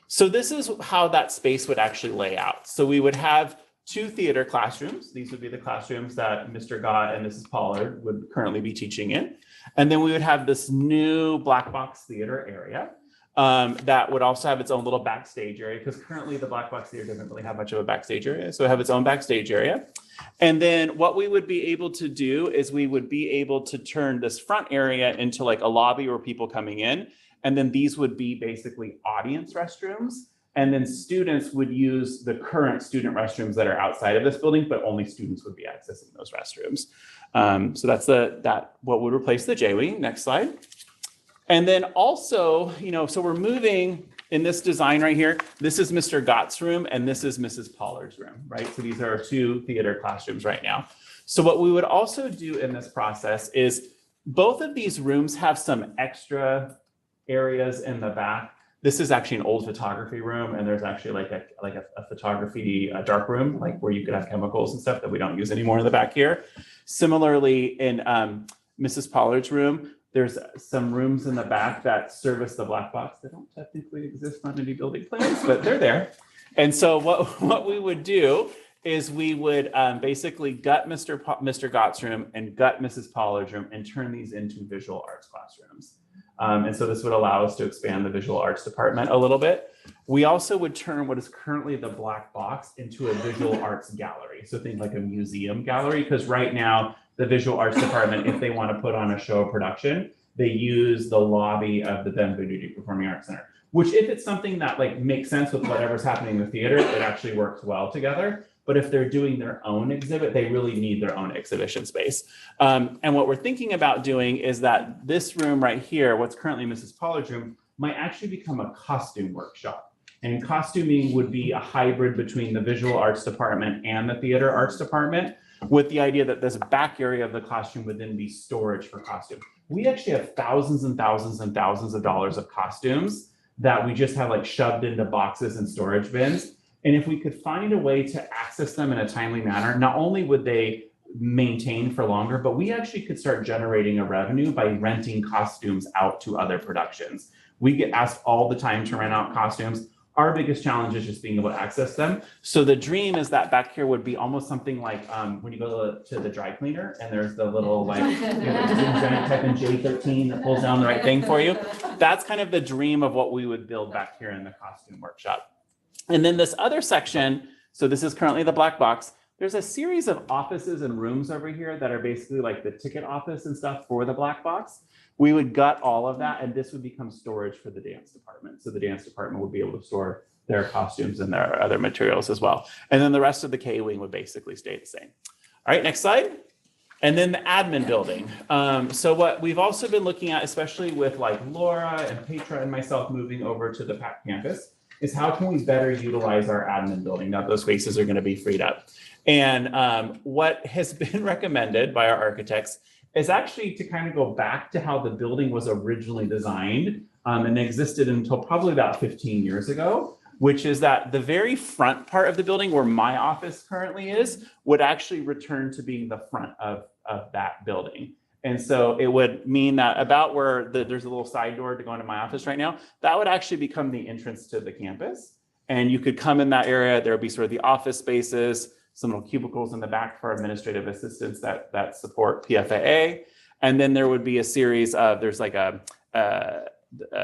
B: So this is how that space would actually lay out. So we would have 2 theater classrooms. These would be the classrooms that Mr. Gott and Mrs. Pollard would currently be teaching in. And then we would have this new black box theater area that would also have its own little backstage area, because currently the black box theater doesn't really have much of a backstage area. So it would have its own backstage area. And then what we would be able to do is we would be able to turn this front area into like a lobby where people coming in. And then these would be basically audience restrooms. And then students would use the current student restrooms that are outside of this building, but only students would be accessing those restrooms. So that's what would replace the J-wing. Next slide. And then also, so we're moving in this design right here. This is Mr. Gott's room and this is Mrs. Pollard's room, right? So these are our 2 theater classrooms right now. So what we would also do in this process is both of these rooms have some extra areas in the back. This is actually an old photography room, and there's actually like a photography dark room, like where you could have chemicals and stuff that we don't use anymore in the back here. Similarly, in Mrs. Pollard's room, there's some rooms in the back that service the black box. They don't technically exist on any building plans, but they're there. And so what we would do is we would basically gut Mr. Gott's room and gut Mrs. Pollard's room and turn these into visual arts classrooms. And so this would allow us to expand the visual arts department a little bit. We also would turn what is currently the black box into a visual arts gallery. So think like a museum gallery, because right now the visual arts department, if they want to put on a show or production, they use the lobby of the Benvenuti Performing Arts Center, which if it's something that like makes sense with whatever's happening in the theater, it actually works well together. But if they're doing their own exhibit, they really need their own exhibition space. And what we're thinking about doing is that this room right here, what's currently Mrs. Pollard's room, might actually become a costume workshop. And costuming would be a hybrid between the visual arts department and the theater arts department, with the idea that this back area of the classroom would then be storage for costume. We actually have thousands and thousands and thousands of dollars of costumes that we just have like shoved into boxes and storage bins. And if we could find a way to access them in a timely manner, not only would they maintain for longer, but we actually could start generating a revenue by renting costumes out to other productions. We get asked all the time to rent out costumes. Our biggest challenge is just being able to access them. So the dream is that back here would be almost something like when you go to the dry cleaner and there's the little like, type in J13 that pulls down the right thing for you. That's kind of the dream of what we would build back here in the costume workshop. And then this other section, so this is currently the black box. There's a series of offices and rooms over here that are basically like the ticket office and stuff for the black box. We would gut all of that and this would become storage for the dance department. So the dance department would be able to store their costumes and their other materials as well. And then the rest of the K-wing would basically stay the same. All right, next slide. And then the admin building. So what we've also been looking at, especially with like Laura and Petra and myself moving over to the PAC campus, is how can we better utilize our admin building now those spaces are going to be freed up. And what has been recommended by our architects is actually to kind of go back to how the building was originally designed and existed until probably about 15 years ago, which is that the very front part of the building where my office currently is would actually return to being the front of that building. And so it would mean that about where there's a little side door to go into my office right now, that would actually become the entrance to the campus. And you could come in that area. There would be sort of the office spaces, some little cubicles in the back for administrative assistants that support PFAA. And then there would be a series of, there's like a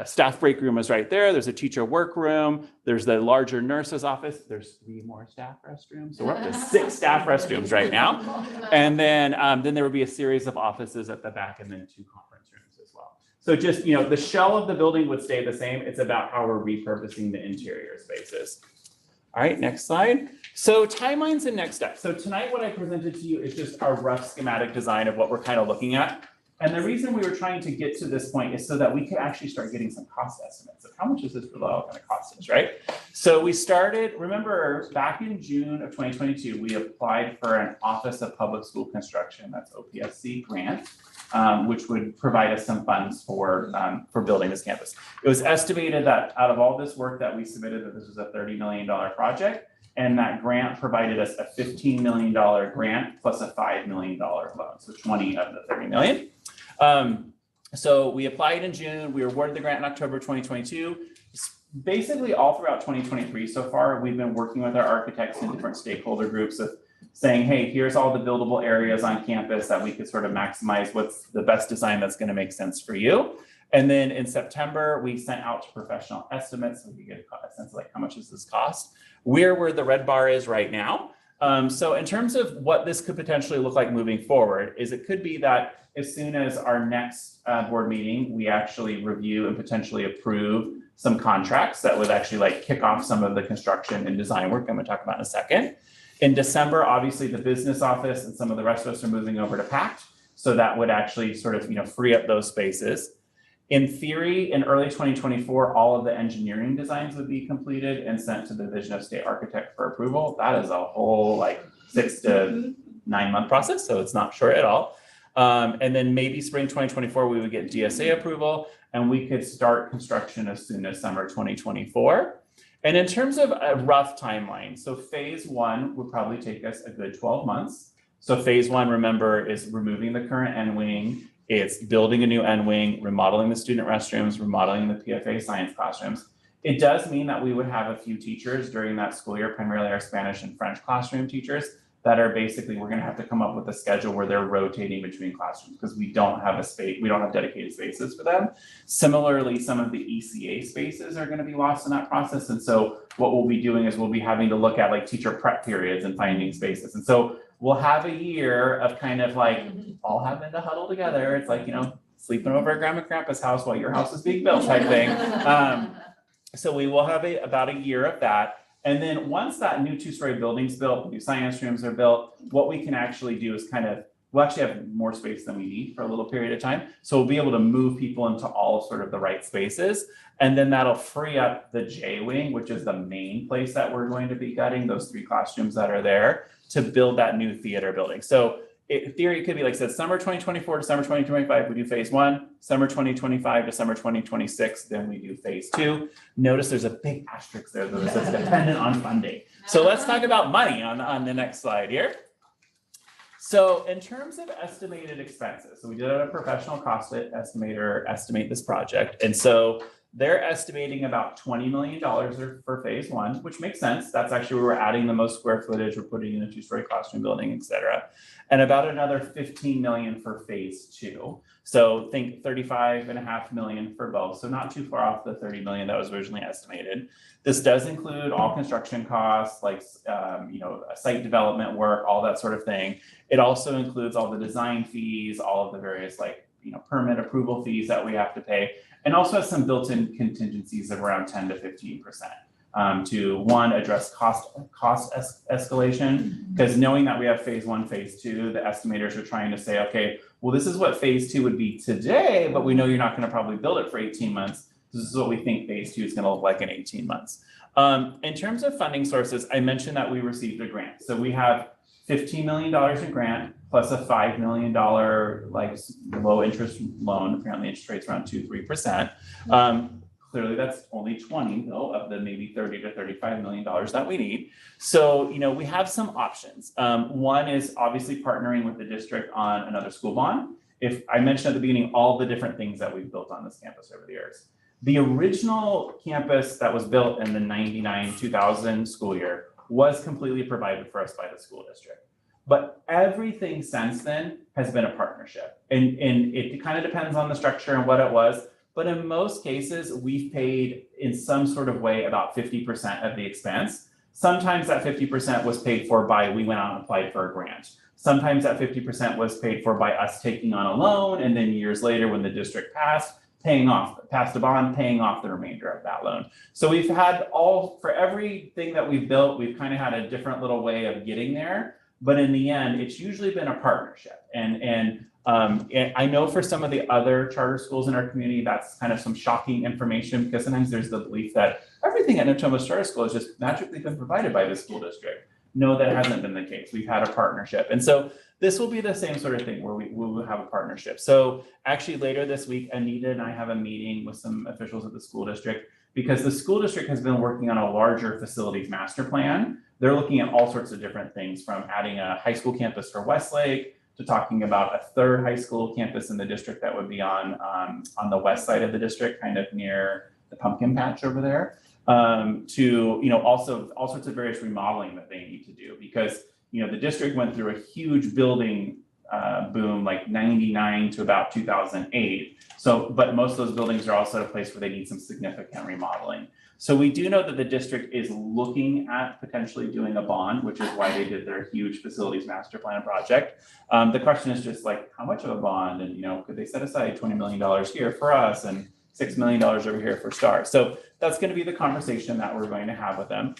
B: staff break room is right there. There's a teacher workroom. There's the larger nurse's office. There's 3 more staff restrooms. So we're up to 6 staff restrooms right now. And then there would be a series of offices at the back and then 2 conference rooms as well. So just, the shell of the building would stay the same. It's about how we're repurposing the interior spaces. All right, next slide. So timelines and next steps. So tonight what I presented to you is just a rough schematic design of what we're kind of looking at. And the reason we were trying to get to this point is so that we could actually start getting some cost estimates of how much is this really all gonna cost us, right? So we started, remember, back in June of 2022, we applied for an Office of Public School Construction, that's OPSC grant, which would provide us some funds for building this campus. It was estimated that out of all this work that we submitted, that this was a $30 million project. And that grant provided us a $15 million grant plus a $5 million loan, so 20 of the 30 million. So we applied in June, we were awarded the grant in October 2022. Basically all throughout 2023 so far, we've been working with our architects and different stakeholder groups of saying, hey, here's all the buildable areas on campus that we could sort of maximize what's the best design that's gonna make sense for you. And then in September, we sent out to professional estimates so we could get a sense of like how much does this cost. Where the red bar is right now. So in terms of what this could potentially look like moving forward, is it could be that as soon as our next board meeting, we actually review and potentially approve some contracts that would actually like kick off some of the construction and design work I'm gonna talk about in a second. In December, obviously the business office and some of the rest of us are moving over to PACT. So that would actually sort of, free up those spaces. In theory, in early 2024, all of the engineering designs would be completed and sent to the Division of State Architect for approval. That is a whole like 6 to 9 month process, so it's not short at all. And then maybe spring 2024, we would get DSA approval and we could start construction as soon as summer 2024. And in terms of a rough timeline, so phase 1 would probably take us a good 12 months. So phase 1, remember, is removing the current end wing. It's building a new end wing, remodeling the student restrooms, remodeling the PFA science classrooms. It does mean that we would have a few teachers during that school year, primarily our Spanish and French classroom teachers, that are basically, we're gonna have to come up with a schedule where they're rotating between classrooms because we don't have we don't have dedicated spaces for them. Similarly, some of the ECA spaces are gonna be lost in that process. And so what we'll be doing is we'll be having to look at like teacher prep periods and finding spaces. And so we'll have a year of kind of like all having to huddle together. It's like, sleeping over at grandma and grandpa's house while your house is being built type thing. So we will have about a year of that. And then once that new 2-story building's built, new science rooms are built, what we can actually do is we'll actually have more space than we need for a little period of time. So we'll be able to move people into all sort of the right spaces. And then that'll free up the J wing, which is the main place that we're going to be gutting, those 3 classrooms that are there, to build that new theater building. So in theory, it could be like I said, summer 2024 to summer 2025, we do phase 1, summer 2025 to summer 2026, then we do phase 2. Notice there's a big asterisk there that says dependent on funding. So let's talk about money on the next slide here. So in terms of estimated expenses, so we did a professional cost estimator estimate this project. And so they're estimating about $20 million for phase 1, which makes sense. That's actually where we're adding the most square footage, we're putting in a 2-story classroom building, et cetera. And about another $15 million for phase 2. So think $35.5 million for both. So not too far off the $30 million that was originally estimated. This does include all construction costs, like site development work, all that sort of thing. It also includes all the design fees, all of the various permit approval fees that we have to pay, and also has some built-in contingencies of around 10 to 15% to one, address cost escalation, because knowing that we have phase 1, phase 2, the estimators are trying to say, okay, well, this is what phase 2 would be today, but we know you're not going to probably build it for 18 months. This is what we think phase 2 is going to look like in 18 months. In terms of funding sources, I mentioned that we received a grant. So we have $15 million in grant plus a $5 million low interest loan. Apparently interest rates around 2-3%. Clearly that's only 20 though of the maybe $30 to $35 million that we need. So, we have some options. One is obviously partnering with the district on another school bond. If I mentioned at the beginning, all the different things that we've built on this campus over the years. The original campus that was built in the 99-2000 school year was completely provided for us by the school district. But everything since then has been a partnership. And it kind of depends on the structure and what it was. But in most cases, we've paid in some sort of way about 50% of the expense. Sometimes that 50% was paid for by we went out and applied for a grant. Sometimes that 50% was paid for by us taking on a loan, and then years later when the district passed a bond, paying off the remainder of that loan. So we've had for everything that we've built, we've kind of had a different little way of getting there. but in the end, it's usually been a partnership. And I know for some of the other charter schools in our community, that's kind of some shocking information, because sometimes there's the belief that everything at Natomas Charter School has just magically been provided by the school district. No, that hasn't been the case. We've had a partnership. And so this will be the same sort of thing where we will have a partnership. So actually later this week, Anita and I have a meeting with some officials at the school district, because the school district has been working on a larger facilities master plan. They're looking at all sorts of different things, from adding a high school campus for Westlake to talking about a third high school campus in the district that would be on the west side of the district, kind of near the pumpkin patch over there. To, also all sorts of various remodeling that they need to do, because, the district went through a huge building boom, like 99 to about 2008. So, but most of those buildings are also at a place where they need some significant remodeling. So we do know that the district is looking at potentially doing a bond, which is why they did their huge facilities master plan project. The question is just like, how much of a bond? And, could they set aside $20 million here for us and $6 million over here for STAR? So that's going to be the conversation that we're going to have with them.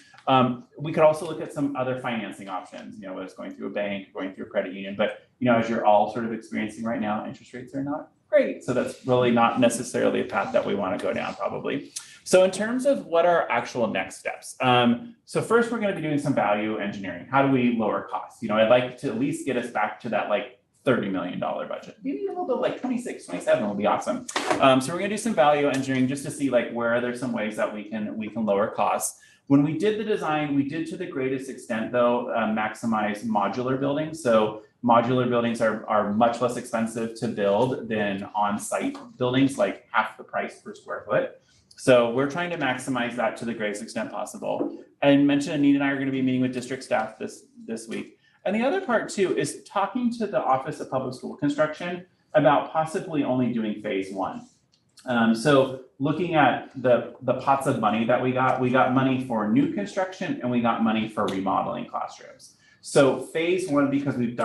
B: We could also look at some other financing options, whether it's going through a bank, going through a credit union. But, as you're all sort of experiencing right now, interest rates are not great. So that's really not necessarily a path that we want to go down probably. So in terms of what are actual next steps, so first we're going to be doing some value engineering. How do we lower costs? I'd like to at least get us back to that $30 million budget. Maybe a little bit like 26, 27 will be awesome. So we're gonna do some value engineering just to see where are there some ways that we can lower costs. When we did the design, we did to the greatest extent though, maximize modular buildings. So modular buildings are much less expensive to build than on-site buildings, like half the price per square foot. So we're trying to maximize that to the greatest extent possible. I mentioned Anita and I are gonna be meeting with district staff this week. And the other part too is talking to the Office of Public School Construction about possibly only doing phase one. So looking at the pots of money that we got money for new construction and we got money for remodeling classrooms. So phase one, because we've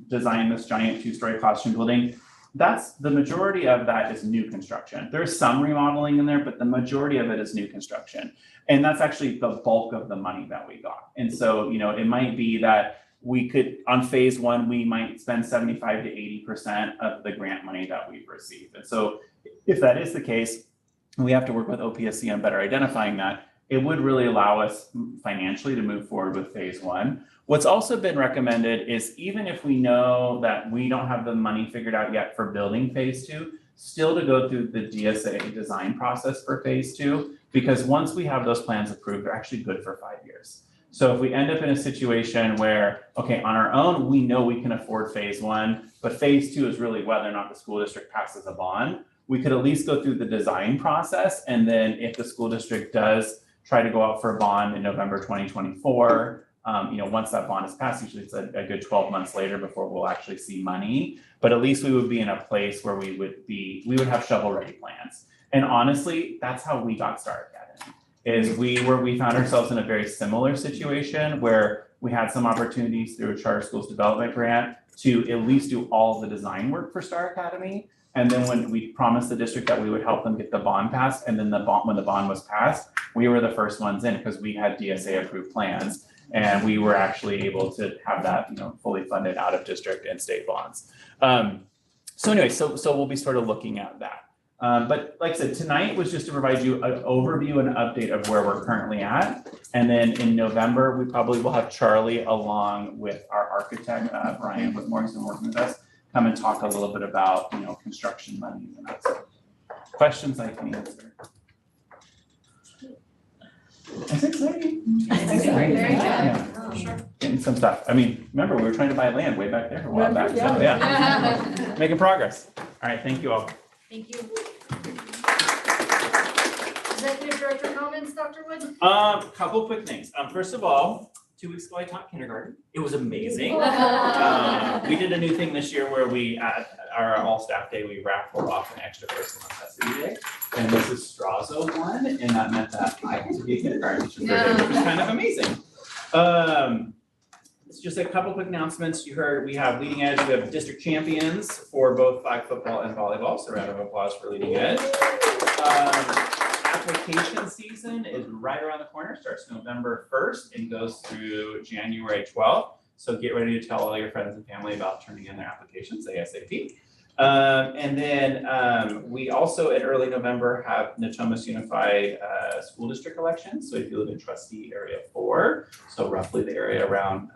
B: designed this giant 2-story classroom building, that's the majority of that is new construction. There's some remodeling in there, but the majority of it is new construction. And that's actually the bulk of the money that we got. And so, it might be that we could, on phase one, we might spend 75 to 80% of the grant money that we've received. And so if that is the case, we have to work with OPSC on better identifying that. It would really allow us financially to move forward with phase one. What's also been recommended is, even if we know that we don't have the money figured out yet for building phase two, still to go through the DSA design process for phase two, because once we have those plans approved, they're actually good for 5 years. So if we end up in a situation where, okay, on our own, we know we can afford phase one, but phase two is really whether or not the school district passes a bond, we could at least go through the design process. And then if the school district does try to go out for a bond in November 2024, once that bond is passed, usually it's a good 12 months later before we'll actually see money. But at least we would be in a place where we would have shovel-ready plans. And honestly, that's how we got Star Academy. We found ourselves in a very similar situation where we had some opportunities through a Charter Schools Development Grant to at least do all the design work for Star Academy. And then when we promised the district that we would help them get the bond passed, and then when the bond was passed, we were the first ones in because we had DSA approved plans. And we were actually able to have that, fully funded out of district and state bonds. So anyway, so we'll be sort of looking at that. But like I said, tonight was just to provide you an overview and update of where we're currently at. And then in November, we probably will have Charlie along with our architect, Brian Whitmore, who's been working with us, come and talk a little bit about, construction money and that sort of questions I can answer. That's exciting. Yeah.
A: Oh, sure.
B: Getting some stuff. I mean, remember, we were trying to buy land way back there a while back. So yeah. Making progress. All right, thank you all.
A: Thank you. Executive Director comments, Dr. Wood?
B: Couple quick things. First of all, 2 weeks ago I taught kindergarten. It was amazing. We did a new thing this year where we, at our all staff day, we raffled off an extra person on custody day. And Mrs. Strazo won, and that meant that I had to be a kindergarten teacher, which was kind of amazing. It's just a couple quick announcements. You heard we have Leading Edge, we have district champions for both flag football and volleyball, so a round of applause for Leading Edge. Application season is right around the corner, starts November 1st and goes through January 12th. So get ready to tell all your friends and family about turning in their applications ASAP. And then we also in early November have Natomas Unified School District elections. So if you live in trustee area 4, so roughly the area around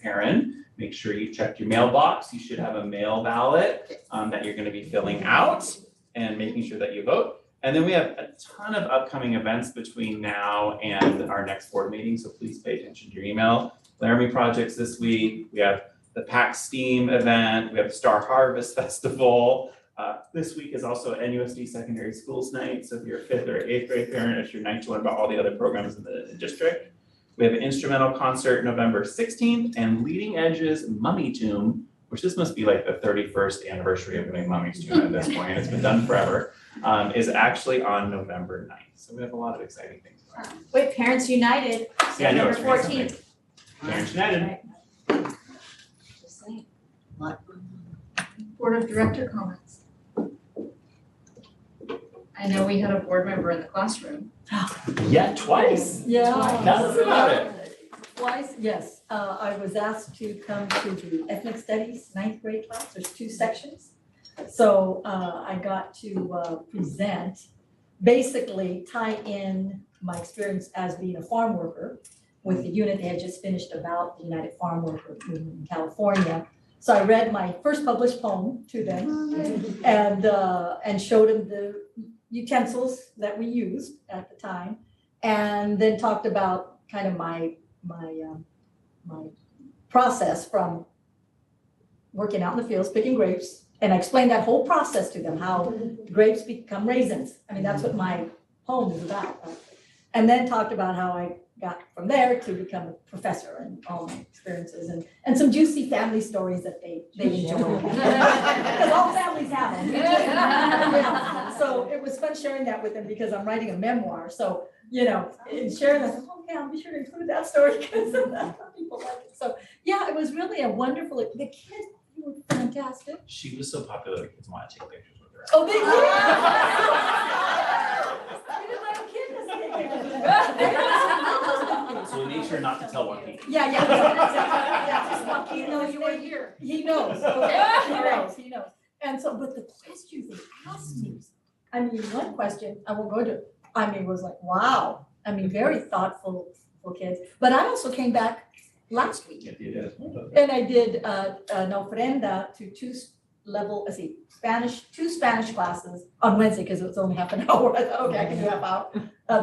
B: Heron, make sure you check your mailbox. You should have a mail ballot that you're going to be filling out and making sure that you vote. And then we have a ton of upcoming events between now and our next board meeting. So please pay attention to your email. Laramie projects this week. We have the PAX STEAM event. We have the Star Harvest Festival. This week is also NUSD Secondary Schools Night. So if you're a 5th or 8th grade parent, if you're 9 to 1 about all the other programs in the district. We have an instrumental concert November 16th and Leading Edge's Mummy Tomb, which this must be like the 31st anniversary of doing Mummy's Tomb at this point. It's been done forever. Is actually on November 9th. So we have a lot of exciting things going on.
M: Wait, Parents United,
B: Yeah, I know,
M: November
B: it's amazing.
M: 14th.
B: Parents United.
M: Just saying.
A: Board of Director comments. I know we had a board member in the classroom.
B: Yeah, twice.
S: Yeah.
B: Tell us about it.
S: Twice, yes. I was asked to come to the ethnic studies 9th grade class. There's 2 sections. So I got to present, basically tie in my experience as being a farm worker with the unit they had just finished about the United Farm Worker movement in California. So I read my first published poem to them and showed them the utensils that we used at the time, and then talked about kind of my process from working out in the fields, picking grapes. And I explained that whole process to them, how grapes become raisins. I mean, that's what my poem is about. And then talked about how I got from there to become a professor and all my experiences and some juicy family stories that they enjoy. Because all families have them. Yeah. So it was fun sharing that with them because I'm writing a memoir. So, you know, in sharing that, okay, I'll be sure to include that story because people like it. So yeah, it was really a wonderful, the kids were fantastic.
B: She was so popular, the kids want to take pictures with her.
S: Oh, they did?
B: So we made sure not to tell Joaquin.
S: Yeah. Joaquin knows you were here. He knows, okay? He knows. And so, but the questions they asked me, I mean, one question, I won't go to, was like, wow. I mean, very thoughtful kids. But I also came back last week. And I did an ofrenda to 2 Spanish classes on Wednesday because it was only half an hour. I thought, okay, I can do half hour.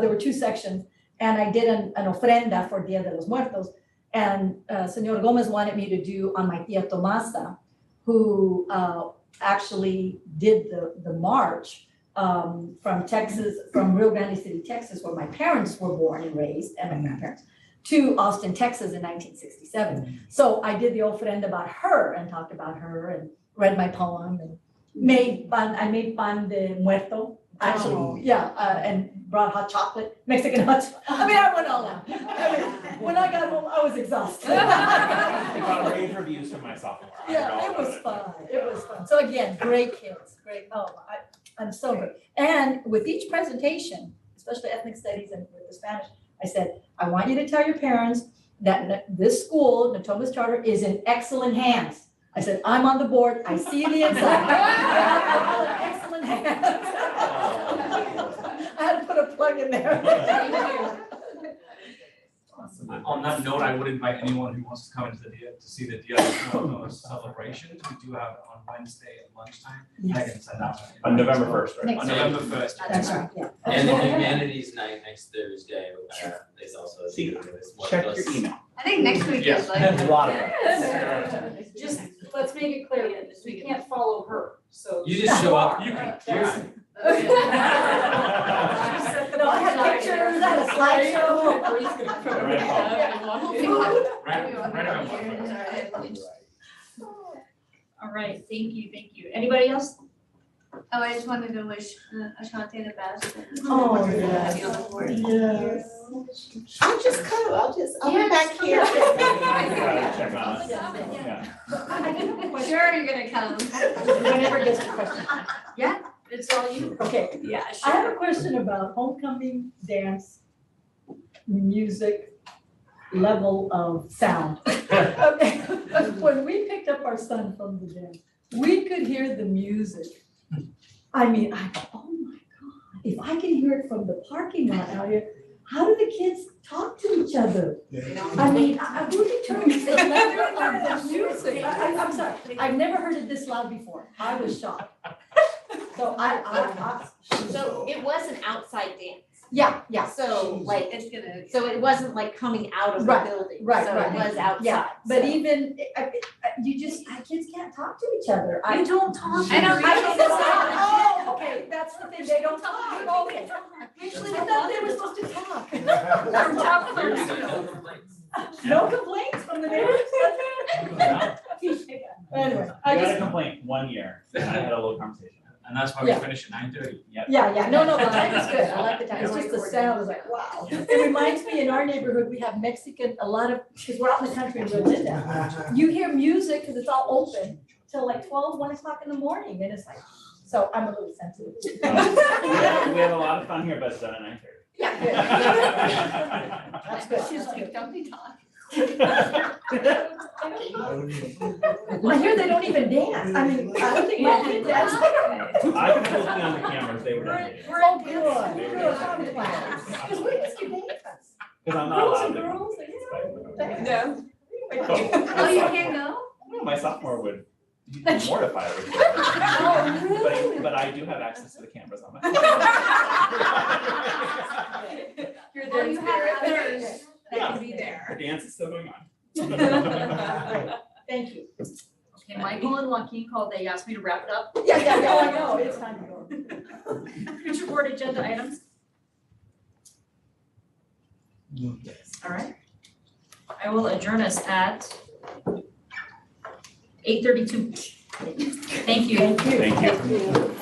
S: There were 2 sections. And I did an ofrenda for Dia de los Muertos. And Senor Gomez wanted me to do on my tia Tomasa, who actually did the march from Texas, from Rio Grande City, Texas, where my parents were born and raised, and my grandparents, to Austin, Texas in 1967. So I did the ofrenda about her and talked about her and read my poem and made pan de muerto, actually, and brought hot chocolate, Mexican hot chocolate. I mean, I went all out. I mean, when I got home, I was exhausted.
B: I got rave reviews from my sophomore.
S: Yeah, it was fun. It was fun. So again, great kids, great. Oh, I'm so good. And with each presentation, especially ethnic studies and with the Spanish, I said, I want you to tell your parents that this school, Natomas Charter, is in excellent hands. I said, I'm on the board. I see the inside. Excellent hands. I had to put a plug in there.
P: On that note, I would invite anyone who wants to come into to see the Dia de los Muertos celebrations. We do have it on Wednesday at lunchtime.
S: Yes.
P: I can send out.
B: On November 1st, right?
P: On November 1st.
S: That's right, yeah.
Q: And the Humanities Night next Thursday is also.
B: Check your email.
C: I think next week
P: Yes.
C: is like.
B: A lot of it.
A: Just, let's make it clear, we can't follow her, so.
P: You just show up. You can.
S: No, I had pictures, I had a slideshow.
P: Right around.
A: All right, thank you. Anybody else?
C: Oh, I just wanted to wish Ashante the best. And
S: Oh,
C: to
S: yes.
C: have you on the board.
S: Yes.
D: I'll just come, I'll be back here.
B: Check on us. Yeah.
C: Sure, you're gonna come.
S: Whenever gets to question.
A: Yeah, it's all you.
S: Okay,
C: Yeah,
S: I have
C: sure.
S: a question about homecoming dance, music. level of sound. Okay, when we picked up our son from the gym, we could hear the music. I mean, I go, oh my God, if I can hear it from the parking lot out here, how do the kids talk to each other? I mean, who determines the level of the music? I'm sorry, I've never heard it this loud before. I was shocked. So
M: So it was an outside dance.
S: yeah.
M: So like,
E: It's gonna.
M: so it wasn't like coming out of the
S: Right,
M: building.
S: right,
M: So
S: right.
M: it was outside.
S: Yeah, but
M: so.
S: even, kids can't talk to each other.
A: You don't talk.
E: I know,
S: Oh, okay, that's the thing, they don't talk, okay.
A: Usually
S: I thought they were supposed to talk.
A: From toddlers.
S: No complaints from the neighbors? Anyway, I
B: We had a
S: just,
B: complaint one year, and I had a little conversation.
P: And that's why we
S: Yeah.
P: finish at 9:30.
S: yeah, no, the time is good, I like the time, it's just the sound is like, wow. It reminds me, in our neighborhood, we have Mexican, a lot of, because we're out in the country in Berlinda. You hear music, because it's all open, till like 12, 1 o'clock in the morning, and it's like, so I'm a little sensitive.
B: We have a lot of fun here, but it's done at 9:30.
S: Yeah, good. That's good.
E: She's like, don't be talking.
S: I hear they don't even dance, I mean, I don't think my kid dances.
B: I can hold me on the cameras, they were definitely.
S: Oh, good, I'm glad. Because we used to dance.
B: Because I'm not allowed to.
S: Girls and girls,
E: Oh, you can't go?
B: No, my sophomore would be mortified.
S: Oh, really?
B: But I do have access to the cameras on my phone.
E: You're
S: there
E: there, you
S: in
E: have
S: spirit.
E: others that can be
B: The
E: there.
B: dance is still going on.
S: Thank you.
A: Okay, Michael and Joaquin called, they asked me to wrap it up.
S: Yeah, I know, it's time to go.
A: Future board agenda items, all right. I will adjourn us at 8:32. Thank you.
S: Thank you.
B: Thank you.